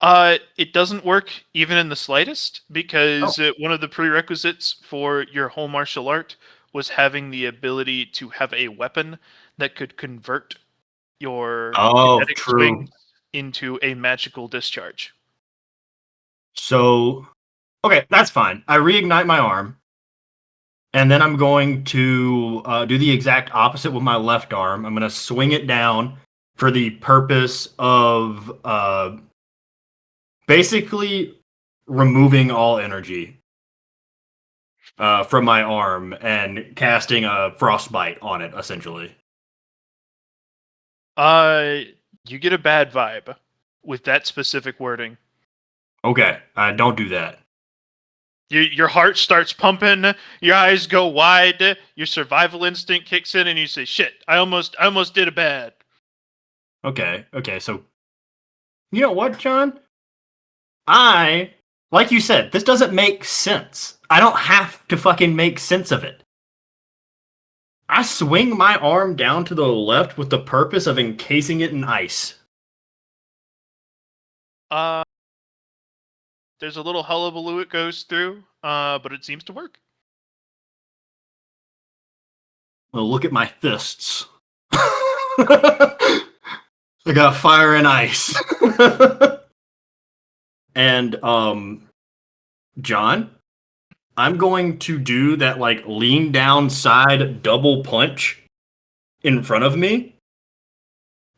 It doesn't work even in the slightest, because one of the prerequisites for your whole martial art was having the ability to have a weapon that could convert your kinetic swing into a magical discharge. So, okay, that's fine. I reignite my arm, and then I'm going to do the exact opposite with my left arm. I'm going to swing it down for the purpose of basically removing all energy from my arm and casting a frostbite on it, essentially. You get a bad vibe with that specific wording. Okay, don't do that. Your heart starts pumping, your eyes go wide, your survival instinct kicks in, and you say, "Shit! I almost did a bad." Okay, so you know what, John? Like you said, this doesn't make sense. I don't have to fucking make sense of it. I swing my arm down to the left with the purpose of encasing it in ice. There's a little hullabaloo it goes through, but it seems to work. Well, look at my fists. I got fire and ice. And John, I'm going to do that like lean down side double punch in front of me.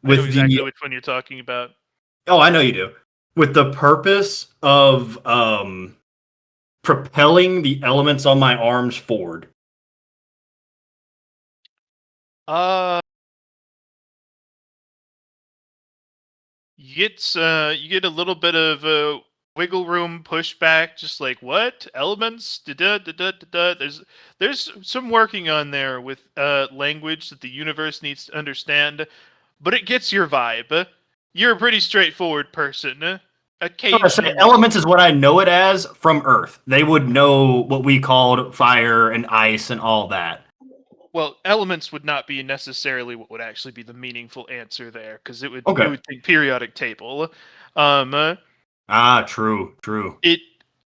I know With exactly the which one you're talking about. Oh, I know you do. With the purpose of propelling the elements on my arms forward. You get a little bit of wiggle room pushback, just like what elements? Da-da-da-da-da-da. There's some working on there with language that the universe needs to understand, but it gets your vibe. You're a pretty straightforward person. No, I say Occasionally, elements is what I know it as from Earth. They would know what we called fire and ice and all that. well, elements would not be necessarily what would actually be the meaningful answer there, because it would Okay. you would think periodic table. True.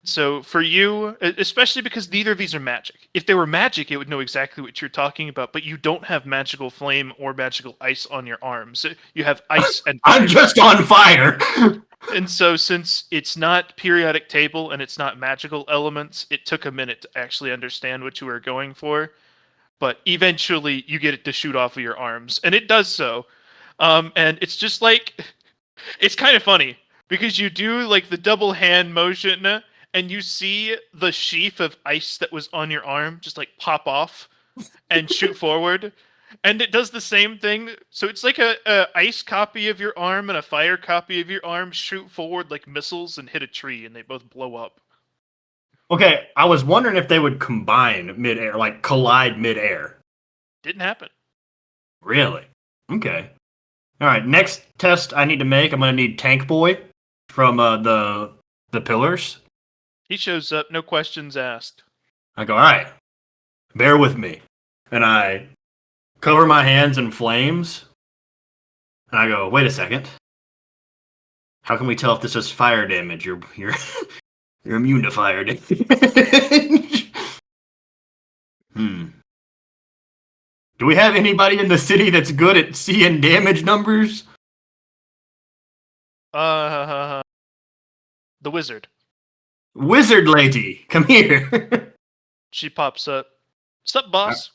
So for you, especially because neither of these are magic. If they were magic, it would know exactly what you're talking about, but you don't have magical flame or magical ice on your arms. You have ice and fire. I'm just on fire. And so since it's not periodic table and it's not magical elements, it took a minute to actually understand what you were going for. But eventually you get it to shoot off of your arms, and it does so. And it's just like, it's kind of funny because you do like the double hand motion and you see the sheath of ice that was on your arm just like pop off and shoot forward. And it does the same thing. So it's like a ice copy of your arm and a fire copy of your arm shoot forward like missiles and hit a tree, and they both blow up. Okay, I was wondering if they would combine midair, like collide midair. Didn't happen. Really? Okay. All right. Next test I need to make. I'm gonna need Tank Boy from the pillars. He shows up, no questions asked. I go, all right. Bear with me, and I cover my hands in flames. And I go, wait a second. How can we tell if this is fire damage? You're immune to fire damage. Do we have anybody in the city that's good at seeing damage numbers? The wizard. Wizard lady, come here. She pops up. Sup, boss?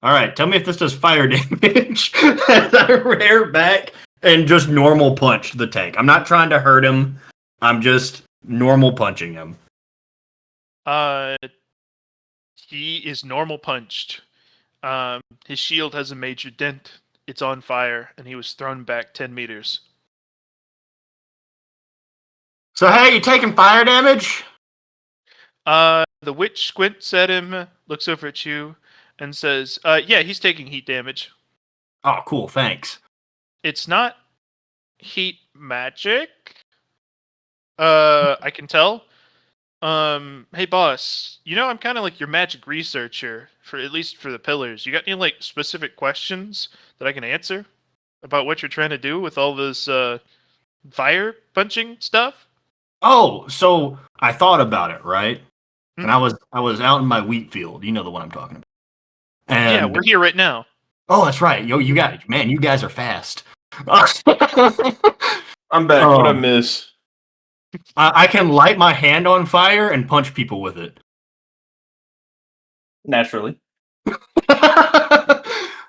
All right, tell me if this does fire damage. As I rear back and just normal punch the tank. I'm not trying to hurt him. I'm just normal punching him. He is normal punched. His shield has a major dent. It's on fire, and he was thrown back 10 meters. So hey, you taking fire damage? The witch squints at him, looks over at you, and says, yeah, he's taking heat damage. Oh, cool, thanks. It's not heat magic. I can tell. Hey boss, you know I'm kind of like your magic researcher for at least for the pillars. You got any like specific questions that I can answer about what you're trying to do with all this fire punching stuff? Oh, so I thought about it, right? And Hmm. I was out in my wheat field. You know the one I'm talking about. And Yeah, we're here right now. oh, that's right. Yo, you guys are fast. I'm back. What I Um, miss? I can light my hand on fire and punch people with it. Naturally.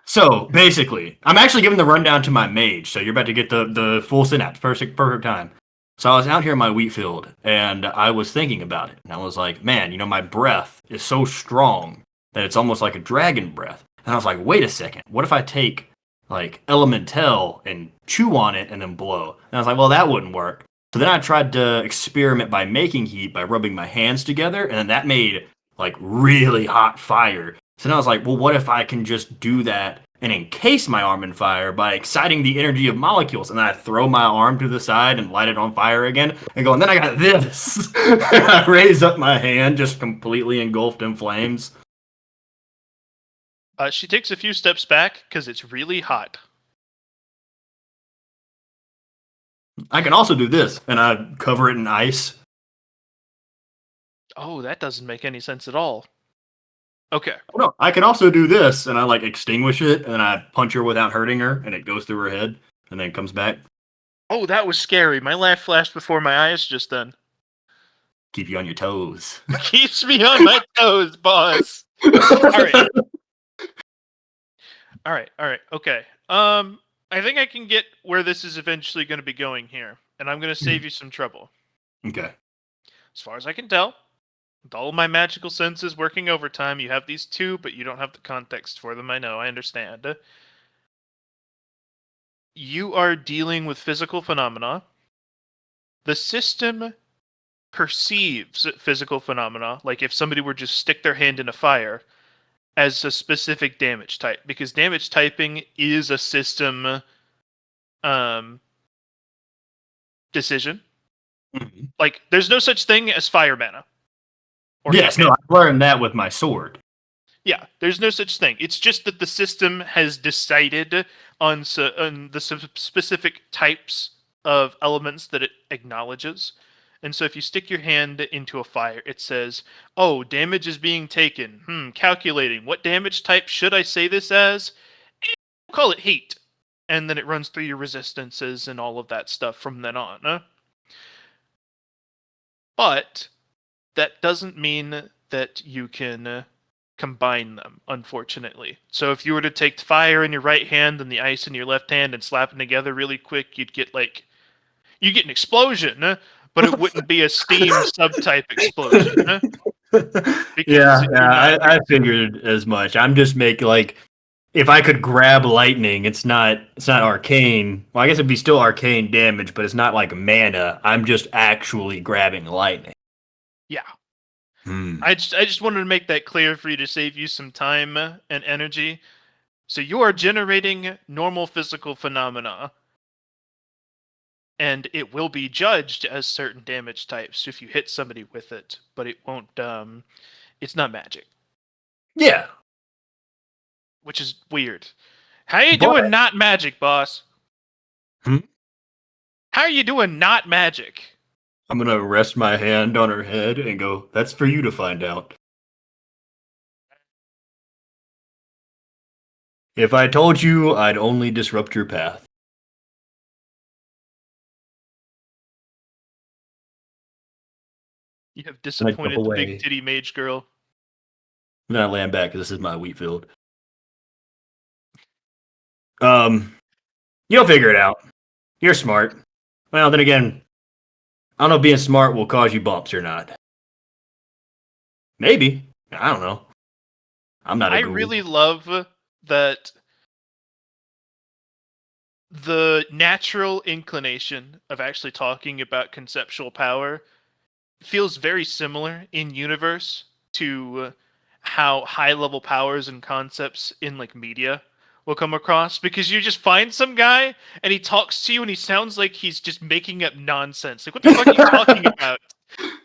So basically, I'm actually giving the rundown to my mage, so you're about to get the full synapse. Perfect time. So I was out here in my wheat field, and I was thinking about it, and I was like, man, you know, my breath is so strong that it's almost like a dragon breath. And I was like, wait a second, what if I take like elemental and chew on it and then blow? And I was like, well, that wouldn't work. So then I tried to experiment by making heat by rubbing my hands together, and then that made like really hot fire. So then I was like, well, what if I can just do that and encase my arm in fire by exciting the energy of molecules? And then I throw my arm to the side and light it on fire again and go, and then I got this. I raise up my hand, just completely engulfed in flames. She takes a few steps back because it's really hot. I can also do this, and I cover it in ice. Oh, that doesn't make any sense at all. Okay. Oh, no, I can also do this, and I like extinguish it, and then I punch her without hurting her, and it goes through her head, and then it comes back. Oh, that was scary. My laugh flashed before my eyes just then. Keep you on your toes. Keeps me on my toes, boss. Alright. Alright, okay. I think I can get where this is eventually going to be going here, and I'm going to save you some trouble. Okay. As far as I can tell, with all of my magical senses working overtime, you have these two, but you don't have the context for them. I know, I understand. You are dealing with physical phenomena. The system perceives physical phenomena, like if somebody were just stick their hand in a fire, as a specific damage type, because damage typing is a system decision. Mhm. Like, there's no such thing as fire mana. Or Yes, no, I've learned that with my sword. Yeah, there's no such thing. It's just that the system has decided on the specific types of elements that it acknowledges. And so if you stick your hand into a fire, it says, oh, damage is being taken. Calculating. What damage type should I say this as? We'll call it heat. And then it runs through your resistances and all of that stuff from then on. But that doesn't mean that you can combine them, unfortunately. So if you were to take fire in your right hand and the ice in your left hand and slap them together really quick, you'd get an explosion, but it wouldn't be a steam subtype explosion. I figured as much. I'm just making like, if I could grab lightning, it's not arcane. Well, I guess it'd be still arcane damage, but it's not like mana. I'm just actually grabbing lightning. Yeah. Hmm. I just wanted to make that clear for you to save you some time and energy. So you are generating normal physical phenomena, and it will be judged as certain damage types if you hit somebody with it, but it won't. It's not magic, Yeah. which is weird. How you But- doing? Not magic, boss. Hmm? How are you doing? Not magic. I'm gonna rest my hand on her head and go, that's for you to find out. If I told you, I'd only disrupt your path. You have disappointed the away. big titty mage girl. Then I land back because this is my wheat field. You'll figure it out. You're smart. Well, then again, I don't know if being smart will cause you bumps or not. Maybe. I don't know. I'm not a I ghoul. really love that the natural inclination of actually talking about conceptual power feels very similar in universe to how high level powers and concepts in like media will come across, because you just find some guy and he talks to you and he sounds like he's just making up nonsense. Like, what the fuck are you talking about?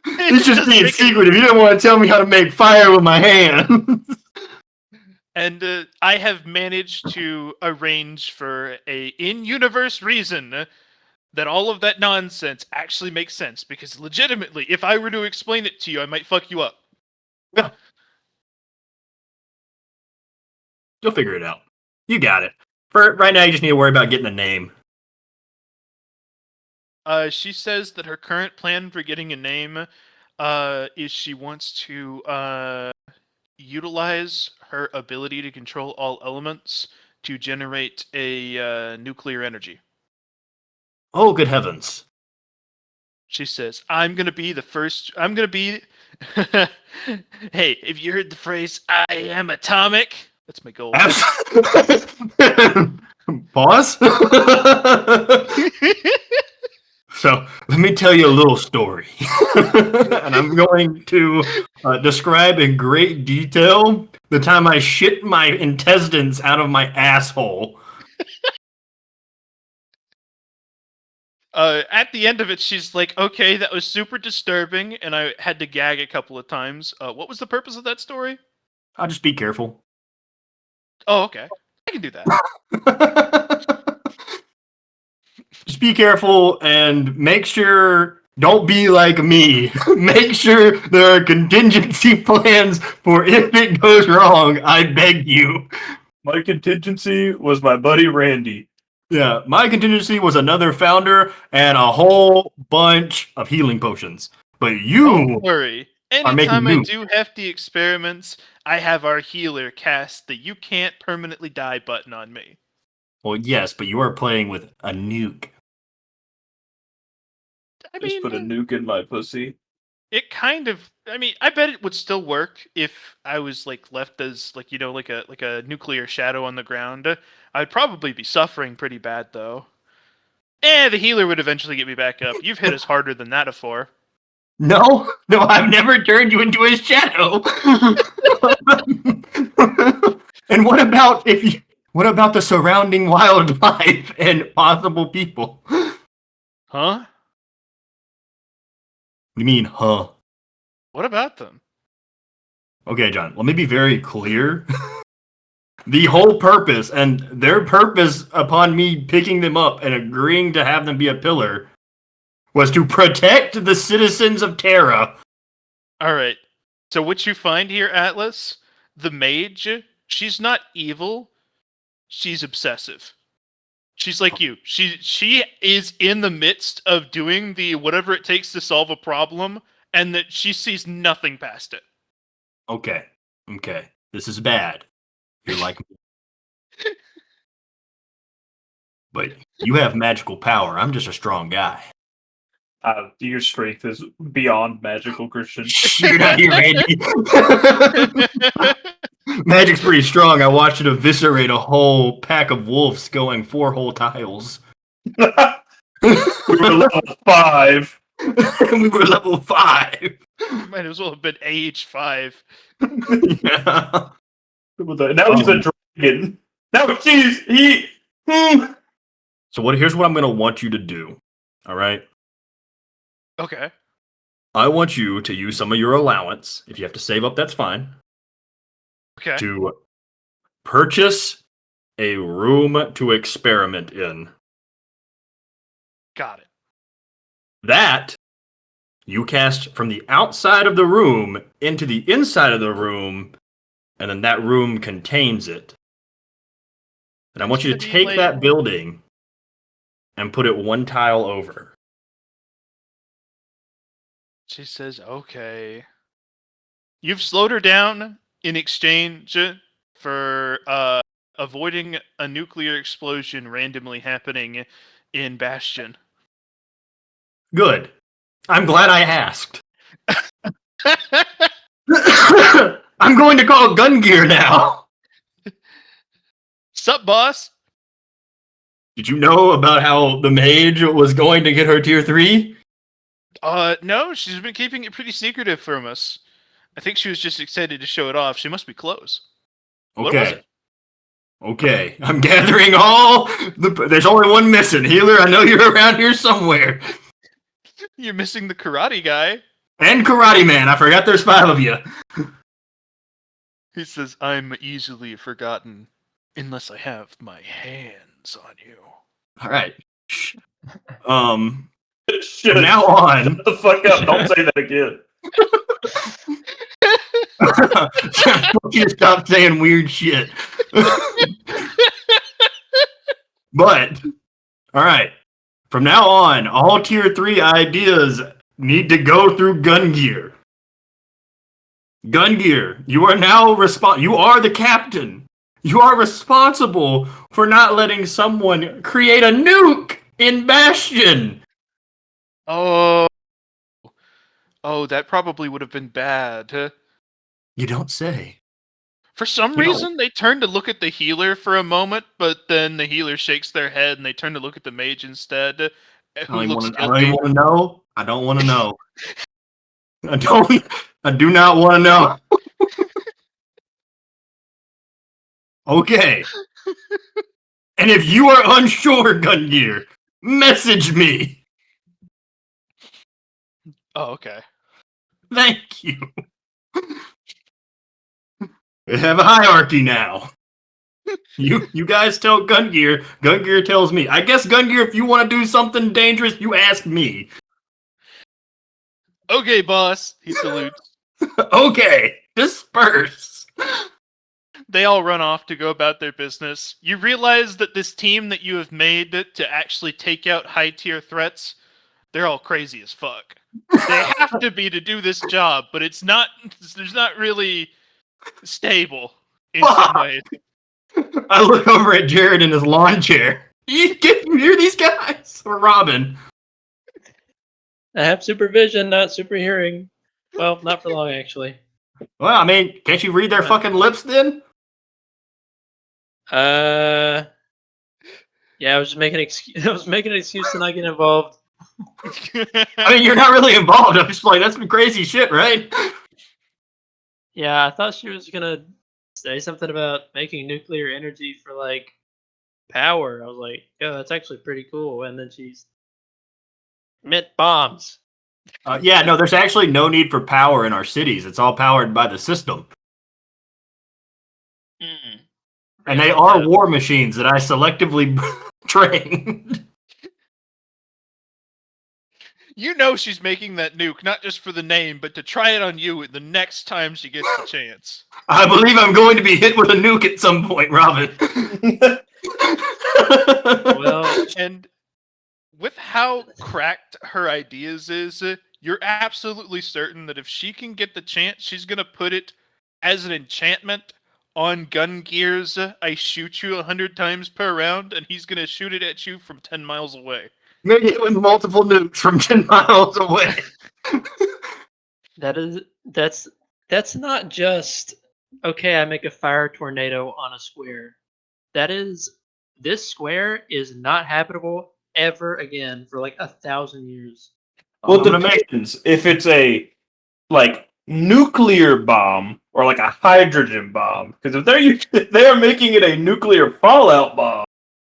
It's just doesn't being make any- secretive. You don't want to tell me how to make fire with my hand. And I have managed to arrange for a in-universe reason that all of that nonsense actually makes sense. Because legitimately, if I were to explain it to you, I might fuck you up. You'll figure it out. You got it. For right now, you just need to worry about getting a name. She says that her current plan for getting a name is she wants to utilize her ability to control all elements to generate a nuclear energy. Oh, good heavens. She says, I'm going to be the first. I'm going to be. Hey, have you heard the phrase, I am atomic? That's my goal. Pause. So let me tell you a little story, and I'm going to describe in great detail the time I shit my intestines out of my asshole. At the end of it, she's like, okay, that was super disturbing, and I had to gag a couple of times. What was the purpose of that story? I'll just be careful. Oh, okay. I can do that. Just be careful and make sure. Don't be like me. Make sure there are contingency plans for if it goes wrong. I beg you. My contingency was my buddy Randy. Yeah, my contingency was another founder and a whole bunch of healing potions. But you, Don't worry. are making Anytime I new. do hefty experiments, I have our healer cast the "You can't permanently die" button on me. well, yes, but you are playing with a nuke. I Just mean, put a nuke in my pussy. it kind of. I mean, I bet it would still work if I was like left as like like a nuclear shadow on the ground. I'd probably be suffering pretty bad though. The healer would eventually get me back up. You've hit us harder than that before. No, I've never turned you into a shadow. And what about what about the surrounding wildlife and possible people? Huh? You mean, huh? What about them? Okay, John, let me be very clear. The whole purpose and their purpose upon me picking them up and agreeing to have them be a pillar was to protect the citizens of Terra. All right. So what you find here, Atlas, the mage, she's not evil. She's obsessive. She's like you. She is in the midst of doing the whatever it takes to solve a problem, and that she sees nothing past it. Okay. This is bad. You're like me. But you have magical power. I'm just a strong guy. Your strength is beyond magical, Christian. You're not here, Andy. Magic's pretty strong. I watched it eviscerate a whole pack of wolves going 4 whole tiles. We were level 5. We were level 5. Might as well have been age 5. Yeah. Now he's a dragon. Now he. So here's what I'm gonna want you to do. All right. Okay. I want you to use some of your allowance. If you have to save up, that's fine. Okay. To purchase a room to experiment in. Got it. That you cast from the outside of the room into the inside of the room, and then that room contains it. And I want you to Pretty take late. that building and put it 1 tile over. She says, okay. You've slowed her down in exchange for avoiding a nuclear explosion randomly happening in Bastion. Good. I'm glad I asked. I'm going to call Gun Gear now. Sup, boss? Did you know about how the mage was going to get her tier 3? No, she's been keeping it pretty secretive from us. I think she was just excited to show it off. She must be close. What was Okay. it? Okay. I'm gathering all there's only one missing. Healer, I know you're around here somewhere. You're missing the karate guy. And Karate Man. I forgot there's 5 of you. He says, I'm easily forgotten unless I have my hands on you. All right. Shh. Shit. From now on, Shut the fuck up. Don't say that again. you stop saying weird shit. But, all right. From now on, all tier 3 ideas need to go through Gun Gear. Gun Gear, you are now you are the captain. You are responsible for not letting someone create a nuke in Bastion. Oh, that probably would have been bad. You don't say. For some You know- reason, they turn to look at the healer for a moment, but then the healer shakes their head and they turn to look at the mage instead, who I don't looks even guilty. want to know. I don't want to know. I do not want to know. Okay. And if you are unsure, Gun Gear, message me. Oh, okay. Thank you. We have a hierarchy now. You guys tell Gun Gear. Gun Gear tells me. I guess Gun Gear, if you want to do something dangerous, you ask me. Okay, boss. He salutes. Okay, disperse. They all run off to go about their business. You realize that this team that you have made to actually take out high-tier threats, they're all crazy as fuck. They have to be to do this job, but it's not. There's not really stable in some ways. I look over at Jared in his lawn chair. You hear these guys? Or Robin? I have supervision, not super hearing. Well, not for long, actually. Well, I mean, can't you read their fucking lips then? Yeah, I was just making an excuse. I was making an excuse to not get involved. I mean, you're not really involved. I'm just like, that's some crazy shit, right? Yeah, I thought she was gonna say something about making nuclear energy for like power. I was like, yeah, that's actually pretty cool. And then she's meant bombs. Yeah, no, there's actually no need for power in our cities. It's all powered by the system. Mm. And they are war machines that I selectively trained. You know she's making that nuke not just for the name, but to try it on you the next time she gets the chance. I believe I'm going to be hit with a nuke at some point, Robin. Well, And with how cracked her ideas is, you're absolutely certain that if she can get the chance, she's gonna put it as an enchantment on Gun Gear's I shoot you 100 times per round, and he's gonna shoot it at you from 10 miles away. Maybe it with multiple nukes from 10 miles away. that's not just okay, I make a fire tornado on a square. This square is not habitable ever again for like 1,000 years. Well, I'm it gonna make- depends. If it's a like nuclear bomb or like a hydrogen bomb, because if they are making it a nuclear fallout bomb.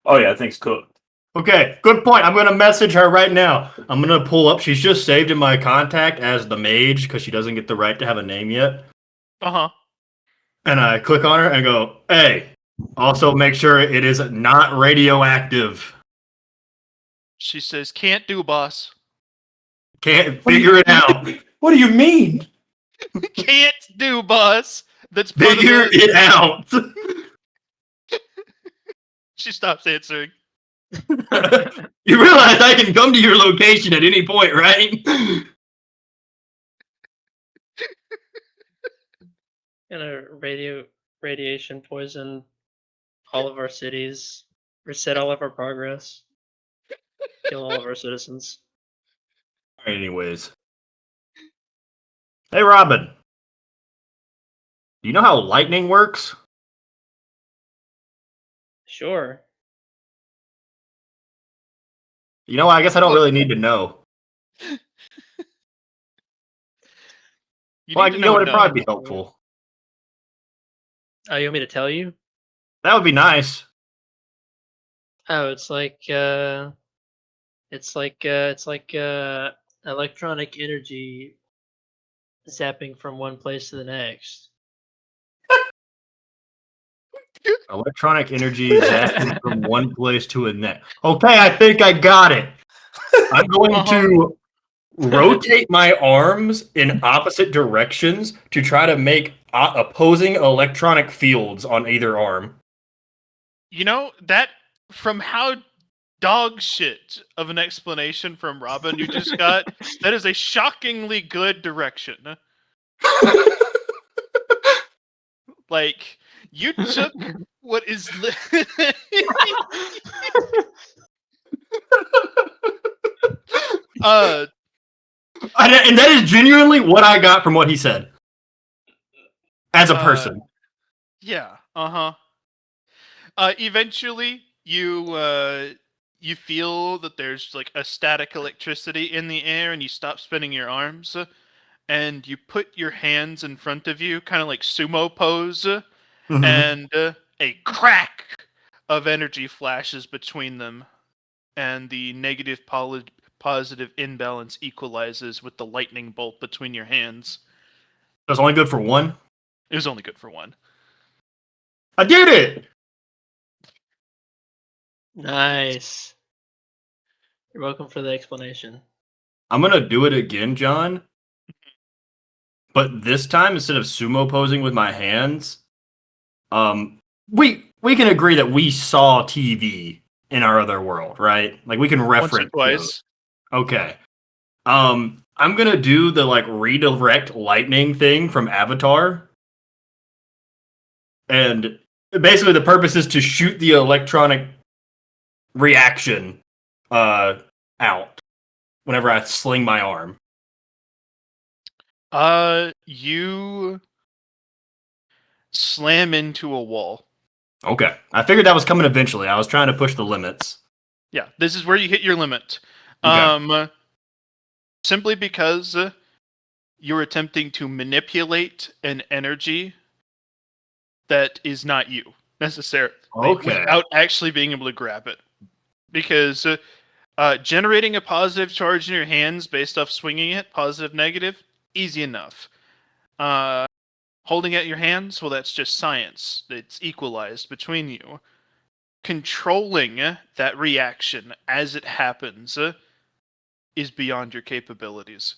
Oh yeah, things cooked. Okay, good point. I'm gonna message her right now. I'm gonna pull up. She's just saved in my contact as the mage because she doesn't get the right to have a name yet. Uh-huh. And I click on her and go, "Hey, also make sure it is not radioactive. She says, "Can't do, boss." Can't figure it out. What do you mean? Can't do, boss. That's part of Figure the- it out." She stops answering. You realize I can come to your location at any point, right? Gonna radiation poison all of our cities, reset all of our progress, kill all of our citizens. Anyways. Hey, Robin. Do you know how lightning works? Sure. You know, I guess I don't really need to know. You Well, need to you know what? enough. It'd probably be helpful. Oh, you want me to tell you? That would be nice. Oh, it's like electronic energy zapping from one place to the next. Electronic energy zapping from one place to a next. Okay, I think I got it. I'm going to rotate my arms in opposite directions to try to make opposing electronic fields on either arm. You know, that from how dog shit of an explanation from Robin you just got, that is a shockingly good direction. Like, you took what is And that is genuinely what I got from what he said. As a person. yeah, eventually you feel that there's like a static electricity in the air, and you stop spinning your arms, and you put your hands in front of you, kind of like sumo pose, Mhm. and a crack of energy flashes between them, and the negative positive imbalance equalizes with the lightning bolt between your hands. That's only good for one. It was only good for one. I did it! Nice. You're welcome for the explanation. I'm gonna do it again, John. But this time, instead of sumo posing with my hands, we can agree that we saw TV in our other world, right? Like we can Once or reference twice. those. Okay. I'm gonna do the like redirect lightning thing from Avatar. And basically the purpose is to shoot the electronic reaction out whenever I sling my arm. You slam into a wall. Okay. I figured that was coming eventually. I was trying to push the limits. Yeah, this is where you hit your limit. Okay. Simply because you're attempting to manipulate an energy that is not you necessarily, Okay. without actually being able to grab it. Because generating a positive charge in your hands based off swinging it, positive, negative, easy enough. Holding out your hands, well, that's just science. It's equalized between you. Controlling that reaction as it happens is beyond your capabilities.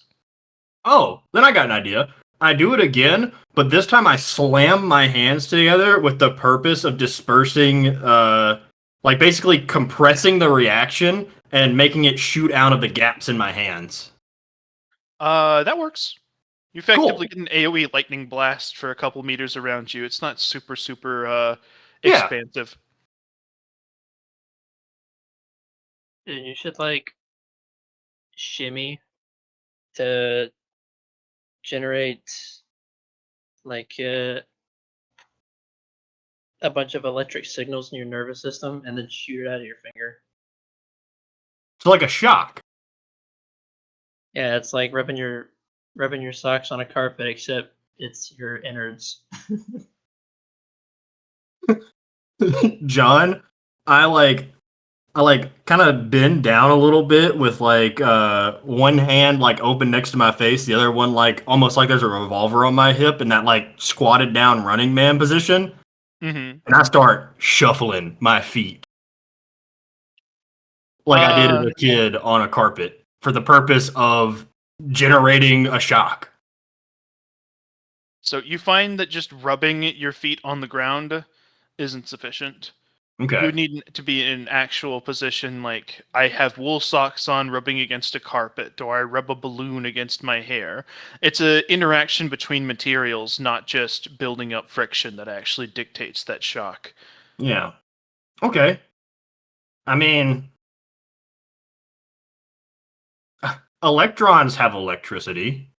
Oh, then I got an idea. I do it again, but this time I slam my hands together with the purpose of dispersing, like basically compressing the reaction and making it shoot out of the gaps in my hands. That works. You effectively Cool. get an AoE lightning blast for a couple meters around you. It's not super Yeah. expansive. Dude, you should like shimmy to generate like a bunch of electric signals in your nervous system and then shoot it out of your finger. It's like a shock. Yeah, it's like rubbing your socks on a carpet, except it's your innards. John, I like kind of bend down a little bit with like one hand like open next to my face, the other one like almost like there's a revolver on my hip in that like squatted down running man position. Mm-hmm. And I start shuffling my feet like I did as a kid on a carpet for the purpose of generating a shock. So you find that just rubbing your feet on the ground isn't sufficient. Okay. You would need to be in an actual position, like I have wool socks on rubbing against a carpet, or I rub a balloon against my hair. It's an interaction between materials, not just building up friction, that actually dictates that shock. Yeah. Okay. I mean, electrons have electricity.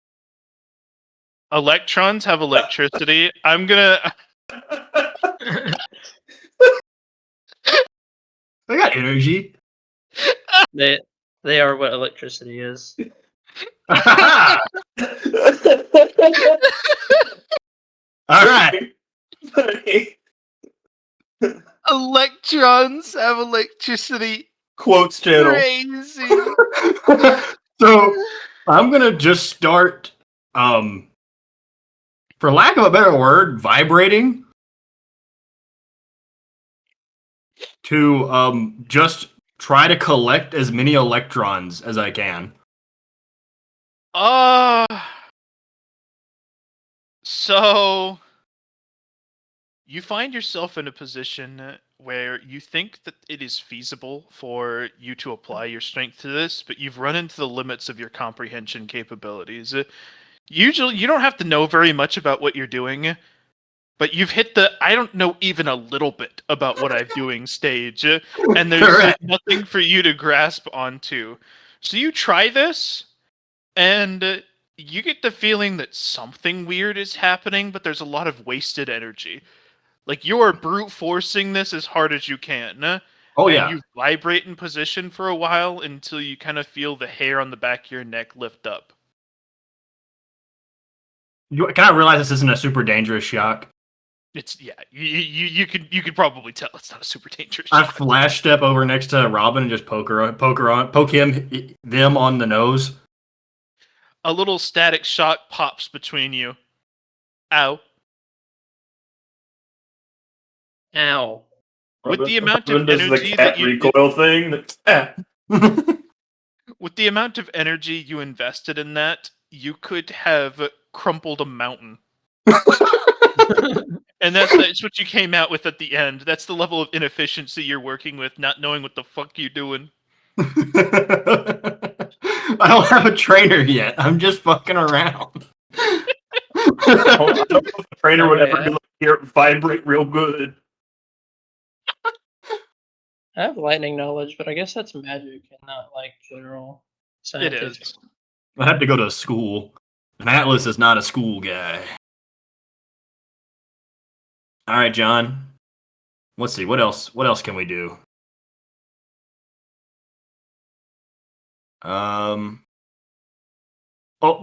Electrons have electricity. I'm gonna. They got energy. They are what electricity is. All right. Electrons have electricity. Quotes channel. Crazy. So I'm gonna just start, for lack of a better word, vibrating to just try to collect as many electrons as I can. So you find yourself in a position where you think that it is feasible for you to apply your strength to this, but you've run into the limits of your comprehension capabilities. Usually, you don't have to know very much about what you're doing, but you've hit the I don't know even a little bit about what I'm doing stage, and there's Correct. nothing for you to grasp onto. So you try this, and you get the feeling that something weird is happening, but there's a lot of wasted energy. Like you're brute forcing this as hard as you can. Oh and yeah. you vibrate in position for a while until you kind of feel the hair on the back of your neck lift up. Can I realize this isn't a super dangerous shock? It's you could probably tell it's not a super dangerous I shot. flash step over next to Robin and just poke them on the nose. A little static shock pops between you. Ow. Ow. With the amount of Does the energy cat that you recoil thing. with the amount of energy you invested in that, you could have crumpled a mountain. And that's what you came out with at the end. That's the level of inefficiency you're working with, not knowing what the fuck you're doing. I don't have a trainer yet. I'm just fucking around. I don't know if the trainer would Okay, ever be like, hear it vibrate real good. I have lightning knowledge, but I guess that's magic and not like general It scientific. is. I have to go to school. And Atlas is not a school guy. All right, John. Let's see. What else? What else can we do? Well,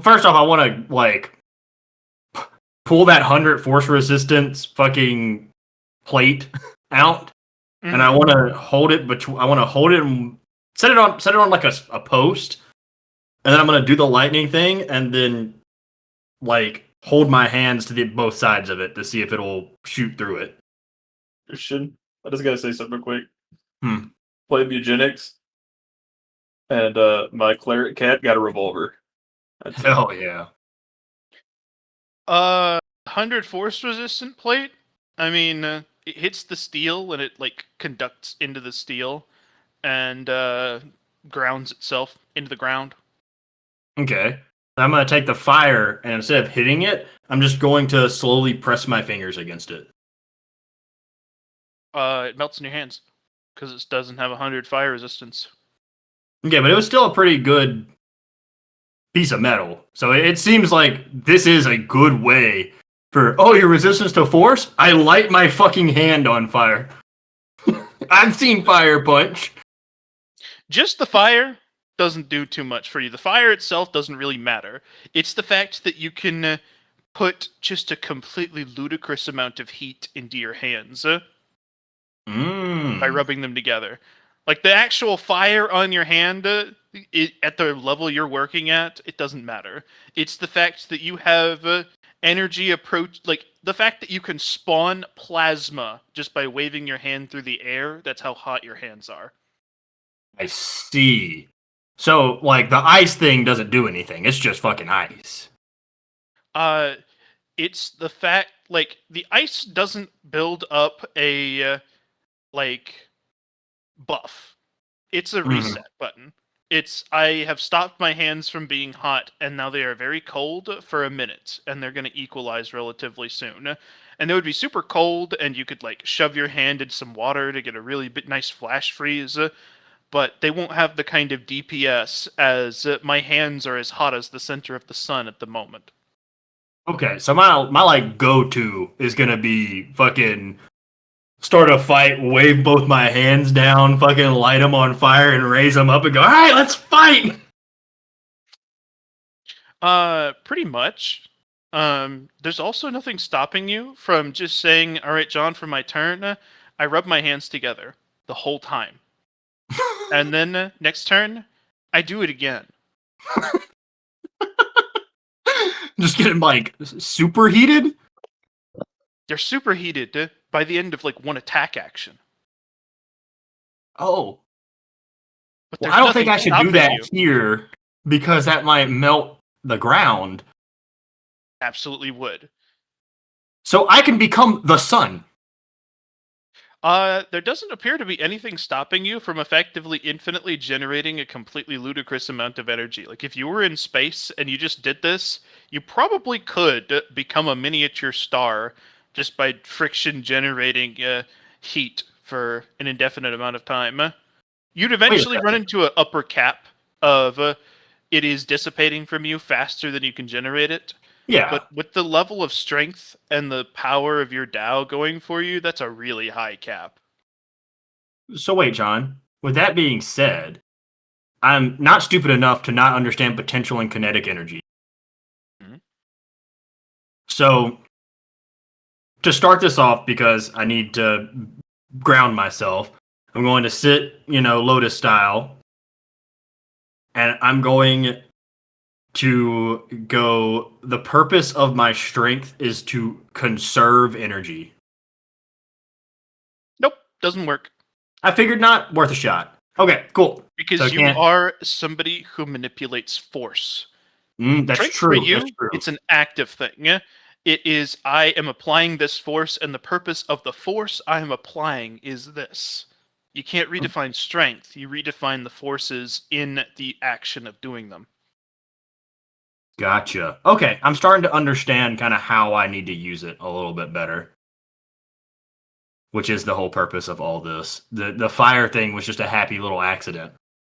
first off, I want to like pull that 100 force resistance fucking plate out, and I want to hold it. I want to hold it and set it on like a post, and then I'm gonna do the lightning thing, and then like hold my hands to both sides of it to see if it'll shoot through it. Christian, I just gotta say something real quick. Hmm. Played eugenics, and my cleric cat got a revolver. That's it. Hell yeah! 100 force resistant plate. I mean, it hits the steel and it like conducts into the steel, and grounds itself into the ground. Okay. I'm gonna take the fire, and instead of hitting it, I'm just going to slowly press my fingers against it. It melts in your hands because it doesn't have 100 fire resistance. Okay, but it was still a pretty good piece of metal. So it seems like this is a good way for, oh, your resistance to force? I light my fucking hand on fire. I've seen fire punch. Just the fire doesn't do too much for you. The fire itself doesn't really matter. It's the fact that you can put just a completely ludicrous amount of heat into your hands by rubbing them together. Like the actual fire on your hand, at the level you're working at, it doesn't matter. It's the fact that you have energy approach, like the fact that you can spawn plasma just by waving your hand through the air. That's how hot your hands are. I see. So, like, the ice thing doesn't do anything. It's just fucking ice. It's the fact, like, the ice doesn't build up a, like, buff. It's a reset button. It's, I have stopped my hands from being hot, and now they are very cold for a minute, and they're going to equalize relatively soon. And they would be super cold, and you could, like, shove your hand in some water to get a really nice flash freeze, but they won't have the kind of DPS as my hands are as hot as the center of the sun at the moment. Okay, so my like go-to is gonna be fucking start a fight, wave both my hands down, fucking light them on fire, and raise them up and go, all right, let's fight! Pretty much. There's also nothing stopping you from just saying, all right, John, for my turn, I rub my hands together the whole time. And then next turn, I do it again. Just getting, like, super heated? They're superheated by the end of, like, one attack action. Oh. But Well, there's I don't think I nothing should do that stopping you. here, because that might melt the ground. Absolutely would. So I can become the sun. There doesn't appear to be anything stopping you from effectively infinitely generating a completely ludicrous amount of energy. Like, if you were in space and you just did this, you probably could become a miniature star just by friction generating heat for an indefinite amount of time. You'd eventually run into an upper cap of it is dissipating from you faster than you can generate it. Yeah. But with the level of strength and the power of your Tao going for you, that's a really high cap. So wait, John. With that being said, I'm not stupid enough to not understand potential and kinetic energy. Mhm. So, to start this off, because I need to ground myself, I'm going to sit, Lotus style, and I'm going to go, the purpose of my strength is to conserve energy. Nope, doesn't work I figured not. Worth a shot. Okay, cool. because So you can't- are somebody who manipulates force. That's Strength true. for you, That's true. it's an active thing. It is, I am applying this force, and the purpose of the force I am applying is this. You can't redefine strength. You redefine the forces in the action of doing them. Gotcha. Okay, I'm starting to understand kind of how I need to use it a little bit better. Which is the whole purpose of all this. The fire thing was just a happy little accident.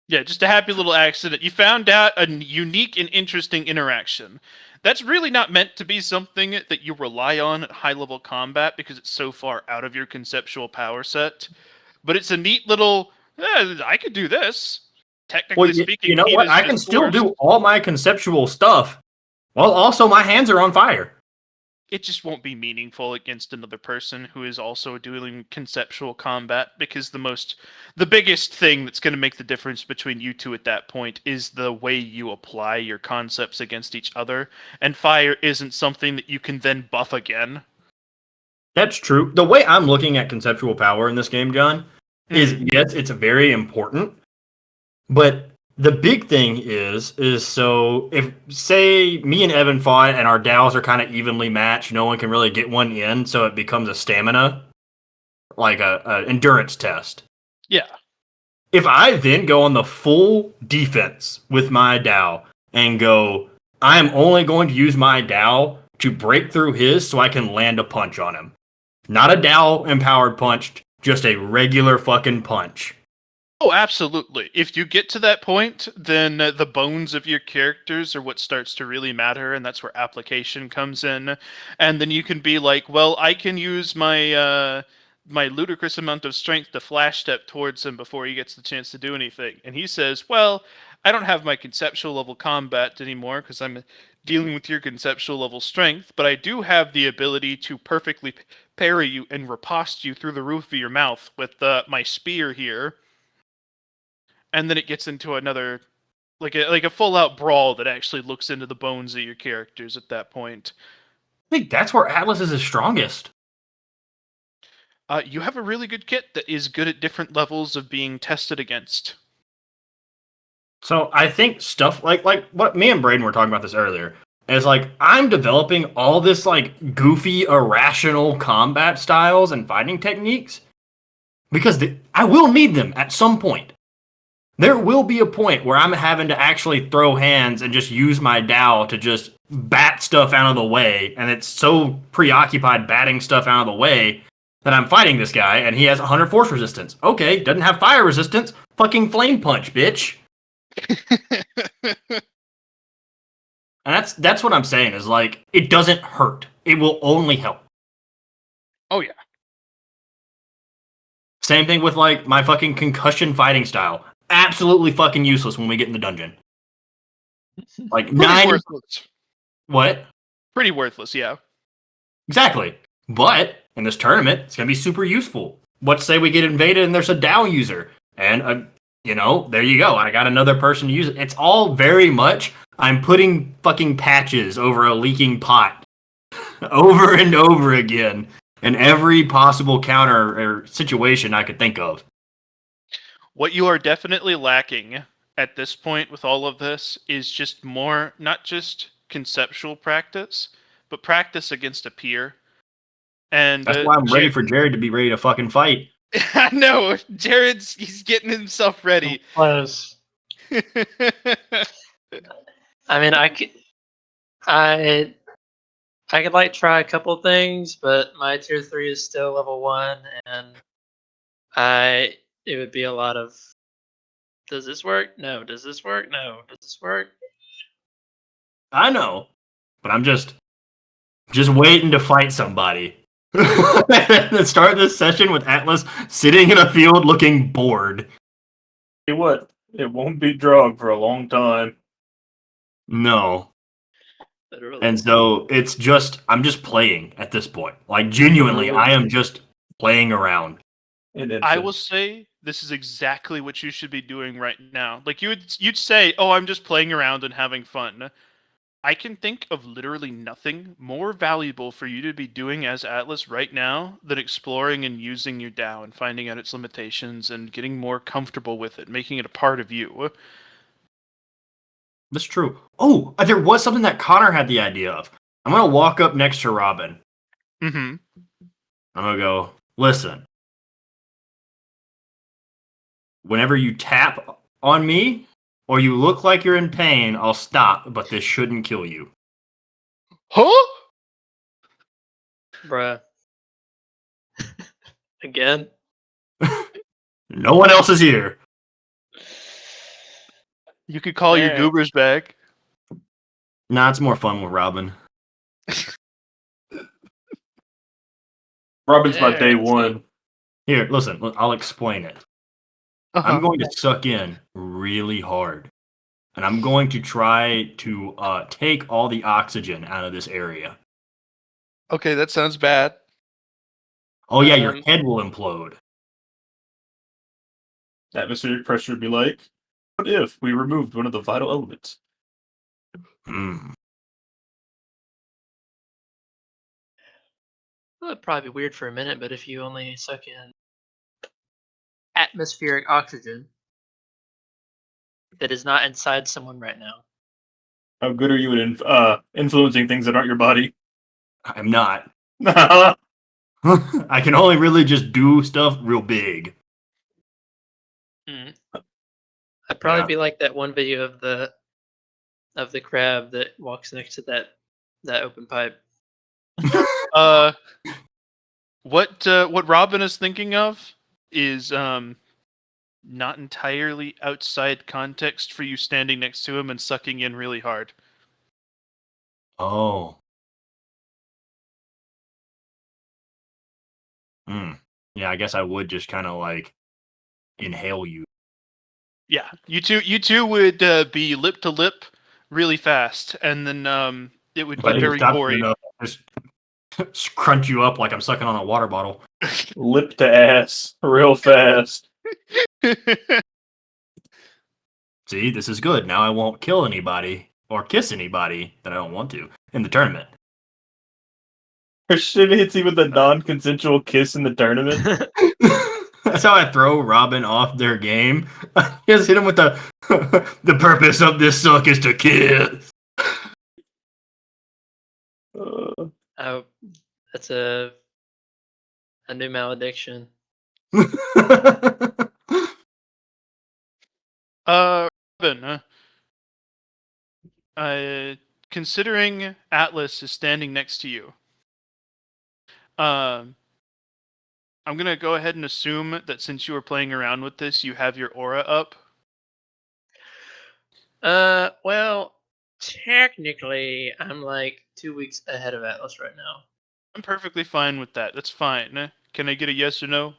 Yeah, just a happy little accident. You found out a unique and interesting interaction. That's really not meant to be something that you rely on at high-level combat because it's so far out of your conceptual power set. But it's a neat little, I could do this. Technically Well, speaking, you know heat what? is I can just still force. do all my conceptual stuff. Well, also my hands are on fire. It just won't be meaningful against another person who is also doing conceptual combat because the biggest thing that's going to make the difference between you two at that point is the way you apply your concepts against each other, and fire isn't something that you can then buff again. That's true. The way I'm looking at conceptual power in this game, John, is yes, it's very important, but the big thing is so if say me and Evan fought and our DAOs are kind of evenly matched, no one can really get one in, so it becomes a stamina, like a endurance test. Yeah. If I then go on the full defense with my DAO and go, I am only going to use my DAO to break through his so I can land a punch on him. Not a DAO empowered punch, just a regular fucking punch. Oh, absolutely. If you get to that point, then the bones of your characters are what starts to really matter, and that's where application comes in. And then you can be like, well, I can use my my ludicrous amount of strength to flash step towards him before he gets the chance to do anything. And he says, well, I don't have my conceptual level combat anymore because I'm dealing with your conceptual level strength, but I do have the ability to perfectly parry you and riposte you through the roof of your mouth with my spear here. And then it gets into another, like a full-out brawl that actually looks into the bones of your characters at that point. I think that's where Atlas is his strongest. You have a really good kit that is good at different levels of being tested against. So I think stuff like what me and Braden were talking about this earlier is like I'm developing all this like goofy, irrational combat styles and fighting techniques because I will need them at some point. There will be a point where I'm having to actually throw hands and just use my DAO to just bat stuff out of the way, and it's so preoccupied batting stuff out of the way that I'm fighting this guy, and he has 100 force resistance. Okay, doesn't have fire resistance. Fucking flame punch, bitch. And that's what I'm saying is like it doesn't hurt. It will only help. Oh yeah. Same thing with like my fucking concussion fighting style. Absolutely fucking useless when we get in the dungeon. Like Pretty worthless. What? Pretty worthless, yeah. Exactly. But in this tournament, it's gonna be super useful. Let's say we get invaded and there's a DAO user, and there you go. I got another person to use it. It's all very much I'm putting fucking patches over a leaking pot over and over again in every possible counter or situation I could think of. What you are definitely lacking at this point with all of this is just more, not just conceptual practice, but practice against a peer. And That's why I'm ready for Jared to be ready to fucking fight. I know he's getting himself ready. Close. I mean, I could like try a couple things, but my tier 3 is still level 1, and it would be a lot of, does this work? No. Does this work? No. Does this work? I know, but I'm just waiting to fight somebody. Let's start this session with Atlas sitting in a field looking bored. Hey, what? It won't be Drog for a long time. No. Literally. And so it's just, I'm just playing at this point. Like, genuinely, I am just playing around. I will say this is exactly what you should be doing right now. Like you'd say, "Oh, I'm just playing around and having fun." I can think of literally nothing more valuable for you to be doing as Atlas right now than exploring and using your DAO and finding out its limitations and getting more comfortable with it, making it a part of you. That's true. Oh, there was something that Connor had the idea of. I'm gonna walk up next to Robin. Mm-hmm. I'm gonna go, listen. Whenever you tap on me or you look like you're in pain, I'll stop, but this shouldn't kill you. Huh? Bruh. Again? No one else is here. You could call your Alright. goobers back. Nah, it's more fun with Robin. Robin's my day Alright, so- one. Here, listen, I'll explain it. Uh-huh. I'm going to suck in really hard. And I'm going to try to take all the oxygen out of this area. Okay, that sounds bad. Oh yeah, your Um, head will implode. Atmospheric pressure would be like, what if we removed one of the vital elements? Hmm. Well, it'd probably be weird for a minute, but if you only suck in atmospheric oxygen that is not inside someone right now. How good are you at influencing things that aren't your body? I'm not. I can only really just do stuff real big. I'd probably Yeah. be like that one video of the crab that walks next to that open pipe. What Robin is thinking of is not entirely outside context for you standing next to him and sucking in really hard. Oh. Yeah, I guess I would just kind of like inhale you. Yeah, you two would be lip to lip really fast, and then it would If I be didn't very stop you gory. enough, just crunch you up like I'm sucking on a water bottle. Lip to ass, real fast. See, this is good. Now I won't kill anybody or kiss anybody that I don't want to in the tournament. Christian hits you with a non-consensual kiss in the tournament. That's how I throw Robin off their game. I just hit him with the the purpose of this suck is to kiss. Oh, that's a new malediction. Robin, considering Atlas is standing next to you, I'm gonna go ahead and assume that since you were playing around with this, you have your aura up. Well, technically, I'm like 2 weeks ahead of Atlas right now. I'm perfectly fine with that. That's fine. Can I get a yes or no?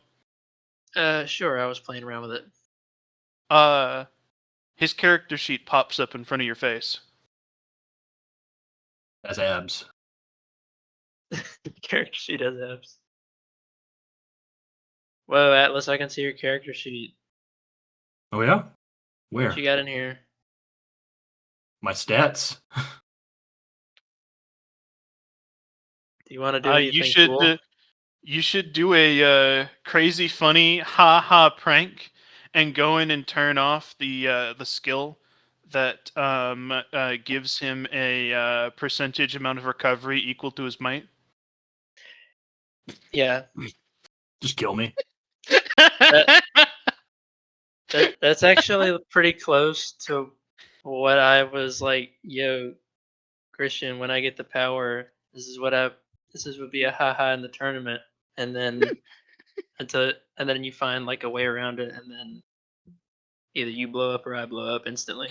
Sure, I was playing around with it. His character sheet pops up in front of your face. That's abs. Character sheet has abs. Whoa, Atlas, I can see your character sheet. Oh yeah? Where? What you got in here? My stats. Do you want to do anything You should cool? you should do a crazy funny ha ha prank and go in and turn off the skill that gives him a percentage amount of recovery equal to his might. Yeah, Just kill me. that's actually pretty close to what I was like. Yo, Christian, when I get the power, this would be a haha in the tournament, and then and then you find like a way around it, and then either you blow up or I blow up instantly.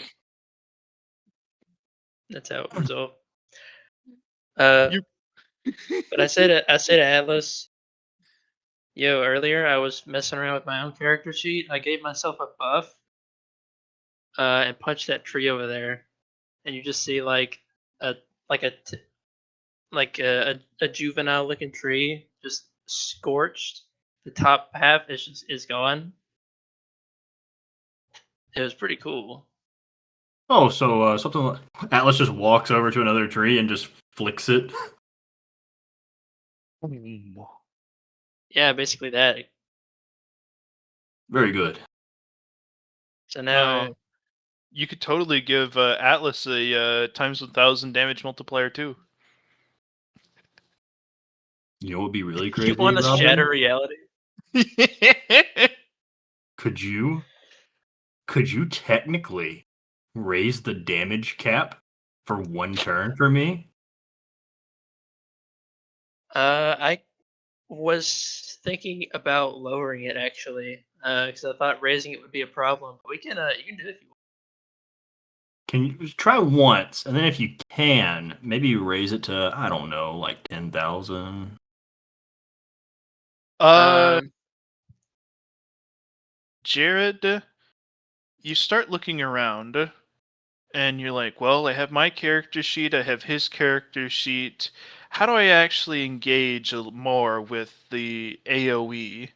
That's how it resolved. But I say to Atlas, yo, earlier I was messing around with my own character sheet. I gave myself a buff, and punched that tree over there, and you just see like a juvenile looking tree just scorched. The top half is gone. It was pretty cool. Oh, so something like Atlas just walks over to another tree and just flicks it. Yeah, basically that. Very good. So now, You could totally give Atlas a times 1,000 damage multiplier too. You know what would be really crazy, you want to Robin? shatter reality? Could you technically raise the damage cap for 1 turn for me? I was thinking about lowering it actually, because I thought raising it would be a problem. But we can, you can do it if you want. Can you just try once, and then if you can, maybe raise it to, I don't know, like 10,000? Jared, you start looking around, and you're like, well, I have my character sheet, I have his character sheet. How do I actually engage more with the AoE?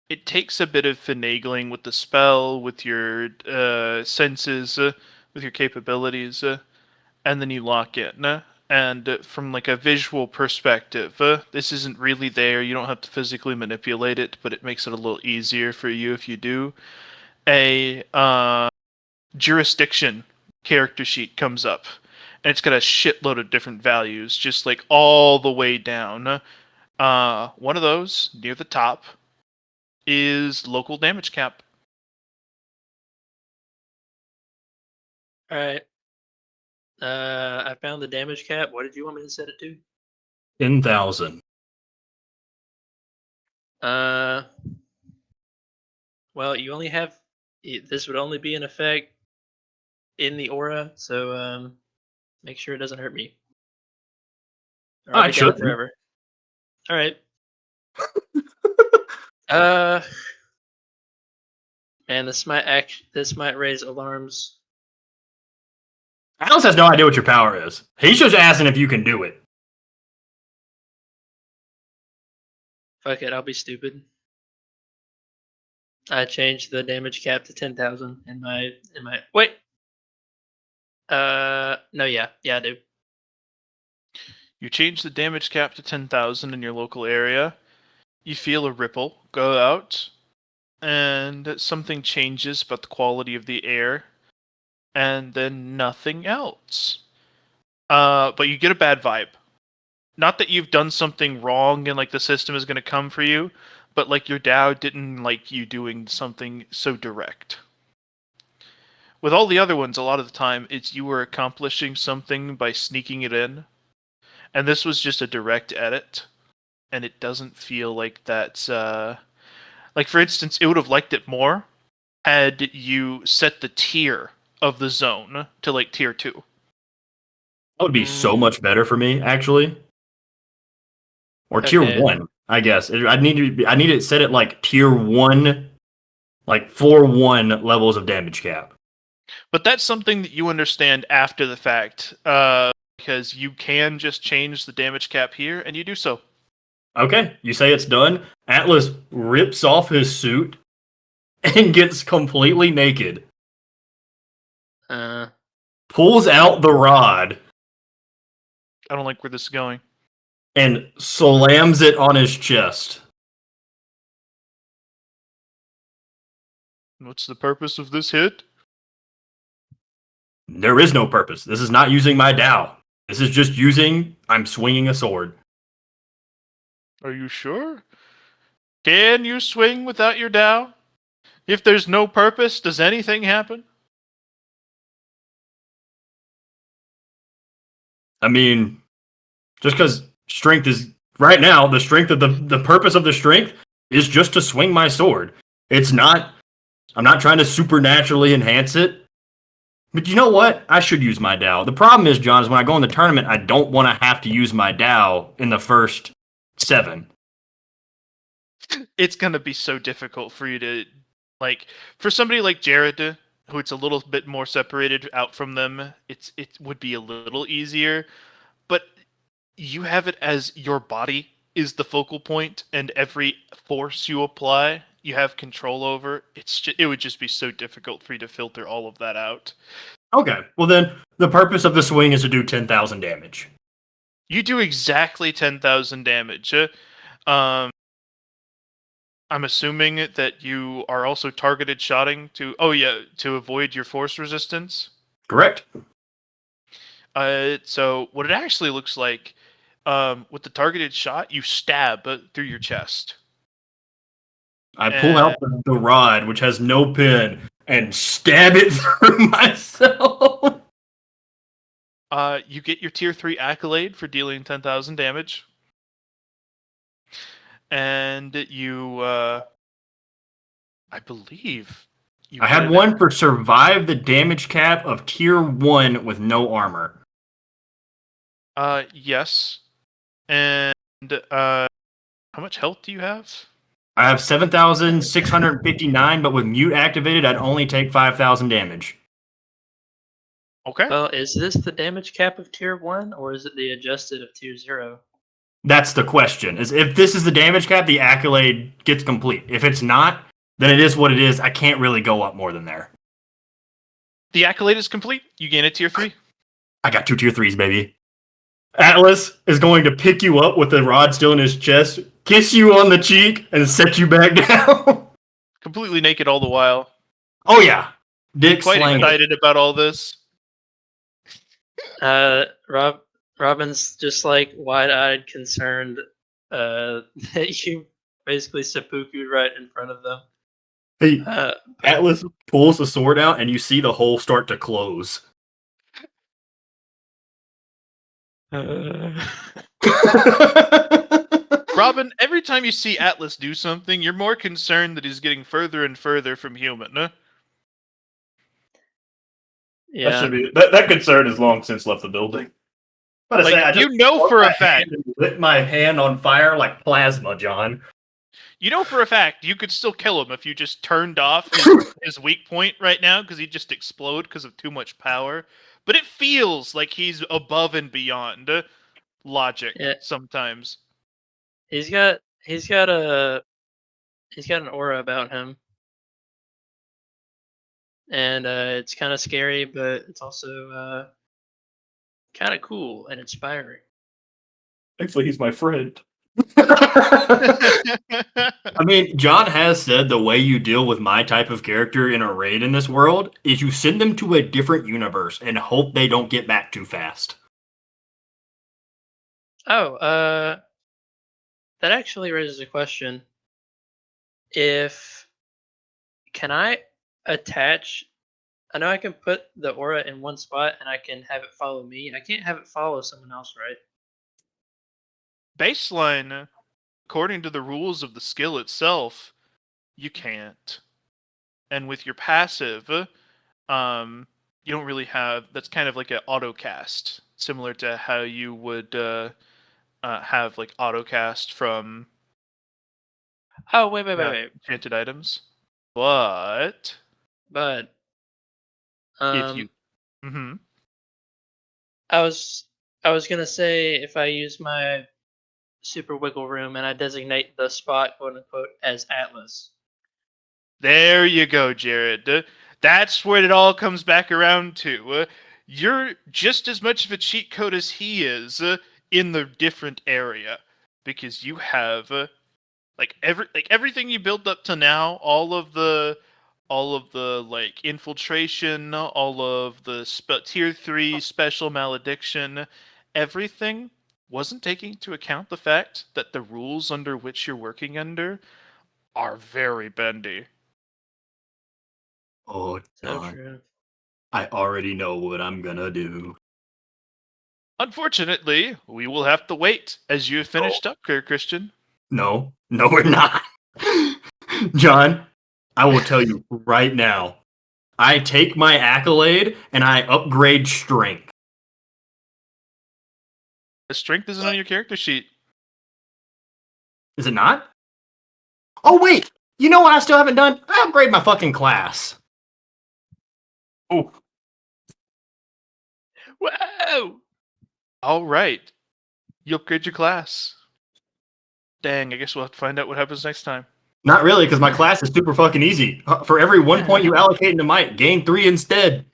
It takes a bit of finagling with the spell, with your senses, with your capabilities, and then you lock in. And from like a visual perspective, this isn't really there. You don't have to physically manipulate it, but it makes it a little easier for you if you do. A jurisdiction character sheet comes up, and it's got a shitload of different values, just like all the way down. One of those near the top is local damage cap. All right. I found the damage cap. What did you want me to set it to? 10,000. Well, you only have this would only be in effect in the aura, so make sure it doesn't hurt me. Or I'll I be down shouldn't. forever. All right. Man, this might raise alarms. Atlas has no idea what your power is. He's just asking if you can do it. Fuck it, I'll be stupid. I changed the damage cap to 10,000 in my wait. No, yeah, I do. You change the damage cap to 10,000 in your local area. You feel a ripple go out, and something changes about the quality of the air, and then nothing else. But you get a bad vibe. Not that you've done something wrong and like the system is going to come for you, but like your DAO didn't like you doing something so direct. With all the other ones, a lot of the time, it's you were accomplishing something by sneaking it in. And this was just a direct edit. And it doesn't feel like that's... like, for instance, it would have liked it more had you set the tier of the zone to, like, tier 2. That would be so much better for me, actually. Or tier Okay. 1, I guess. I need to set it like tier 1, like floor 1 levels of damage cap. But that's something that you understand after the fact, because you can just change the damage cap here, and you do so. Okay, you say it's done. Atlas rips off his suit and gets completely naked. Pulls out the rod I don't like where this is going. and slams it on his chest. What's the purpose of this hit? There is no purpose. This is not using my DAO. This is just I'm swinging a sword. Are you sure? Can you swing without your DAO? If there's no purpose, does anything happen? I mean, just because strength is right now, the strength of the purpose of the strength is just to swing my sword. It's not. I'm not trying to supernaturally enhance it. But you know what? I should use my DAO. The problem is, John, is when I go in the tournament, I don't want to have to use my DAO in the first 7. It's gonna be so difficult for you to, like, for somebody like Jared, who it's a little bit more separated out from them, it would be a little easier. But you have it as your body is the focal point, and every force you apply you have control over, it would just be so difficult for you to filter all of that out. Okay. Well, then the purpose of the swing is to do 10,000 damage. You do exactly 10,000 damage. I'm assuming that you are also targeted shotting to avoid your force resistance. Correct. So what it actually looks like, with the targeted shot, you stab through your chest. I pull out the rod, which has no pin, and stab it through myself. You get your tier 3 accolade for dealing 10,000 damage. And you, I believe... I had one for survive the damage cap of tier 1 with no armor. Yes. And, how much health do you have? I have 7,659, but with mute activated, I'd only take 5,000 damage. Okay. Well, is this the damage cap of tier 1 or is it the adjusted of tier 0? That's the question. Is if this is the damage cap, the accolade gets complete. If it's not, then it is what it is. I can't really go up more than there. The accolade is complete. You gain a tier 3. I got 2 tier 3s, baby. Atlas is going to pick you up with the rod still in his chest, kiss you on the cheek, and set you back down. Completely naked all the while. Oh yeah, dick Quite slanging. excited about all this. Robin's just like wide-eyed, concerned that you basically seppuku right in front of them. Hey, Atlas pulls the sword out, and you see the hole start to close. Robin, every time you see Atlas do something, you're more concerned that he's getting further and further from human. Huh? Yeah. That should be that concern has long since left the building. Like, you know for a fact. Lit my hand on fire like plasma, John. You know for a fact you could still kill him if you just turned off his weak point right now, because he'd just explode because of too much power. But it feels like he's above and beyond logic sometimes. He's got an aura about him. And it's kind of scary, but it's also kind of cool and inspiring. Thankfully, he's my friend. I mean, John has said the way you deal with my type of character in a raid in this world is you send them to a different universe and hope they don't get back too fast. Oh, that actually raises a question. Can I attach? I know I can put the aura in one spot and I can have it follow me. I can't have it follow someone else, right? Baseline, according to the rules of the skill itself, you can't. And with your passive, you don't really have. That's kind of like an auto cast, similar to how you would have like auto cast from. Oh, wait. Enchanted items, but if you. Mm-hmm. I was gonna say if I use my super wiggle room and I designate the spot, quote unquote, as Atlas. There you go, Jared. That's what it all comes back around to. You're just as much of a cheat code as he is in the different area, because you have everything you built up to now, all of the like infiltration, all of the tier 3 special malediction, everything wasn't taking into account the fact that the rules under which you're working under are very bendy. Oh, So John, true. I already know what I'm gonna do. Unfortunately, we will have to wait as you have finished up here, Christian. No, we're not. John, I will tell you right now. I take my accolade and I upgrade strength. The strength isn't on your character sheet. Is it not? Oh, wait. You know what I still haven't done? I upgrade my fucking class. Oh, Whoa! All right. You upgrade your class. Dang, I guess we'll have to find out what happens next time. Not really, because my class is super fucking easy. For every 1 point you allocate into might, gain 3 instead.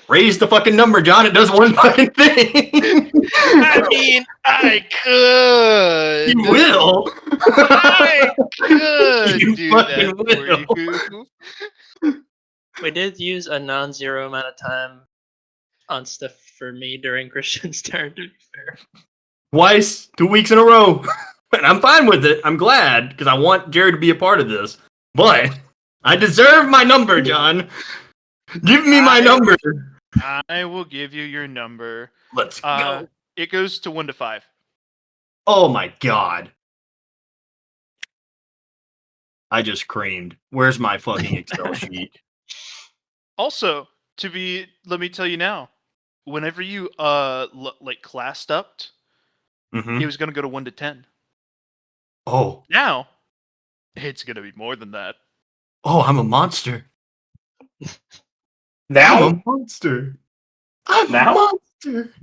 Raise the fucking number, John. It does one fucking thing. I mean, I could. You will. I could You do fucking that for you. We did use a non-zero amount of time on stuff for me during Christian's turn, to be fair. Twice, 2 weeks in a row. And I'm fine with it. I'm glad, because I want Jared to be a part of this. But I deserve my number, John. Give me my number. I will give you your number. Let's go. It goes to 1 to 5. Oh my god. I just creamed. Where's my fucking Excel sheet? Also, let me tell you now, whenever you like classed up, Mhm. it was gonna go to 1 to 10. Oh. Now, it's gonna be more than that. Oh, I'm a monster. Now? I'm a monster. I'm Now? a monster.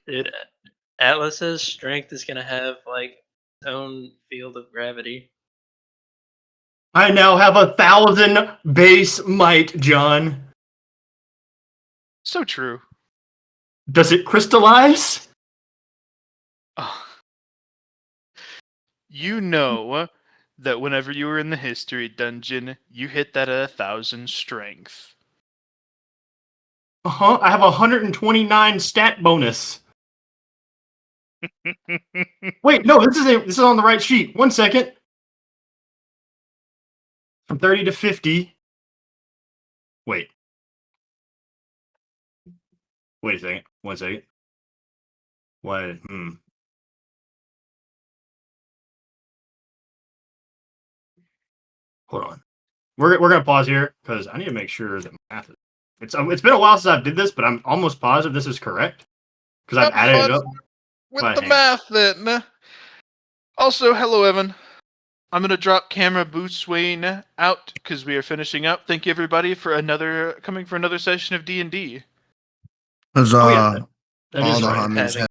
Dude, Atlas's strength is gonna have like its own field of gravity. I now have 1,000 base might, John. So true. Does it crystallize? Ah. You know that whenever you were in the history dungeon, you hit that at 1,000 strength. Uh-huh. I have 129 stat bonus. Wait, no, this is on the right sheet. 1 second. From 30 to 50. Wait. Wait a second. 1 second. What? Hold on. We're gonna pause here because I need to make sure that math is. It's been a while since I did this, but I'm almost positive this is correct because I've Have added fun it up. with by the hand. math then. Also, hello Evan. I'm gonna drop camera Boost Wayne out because we are finishing up. Thank you everybody for another session of D&D. Huzzah. Oh, yeah, that is All the right. homies Having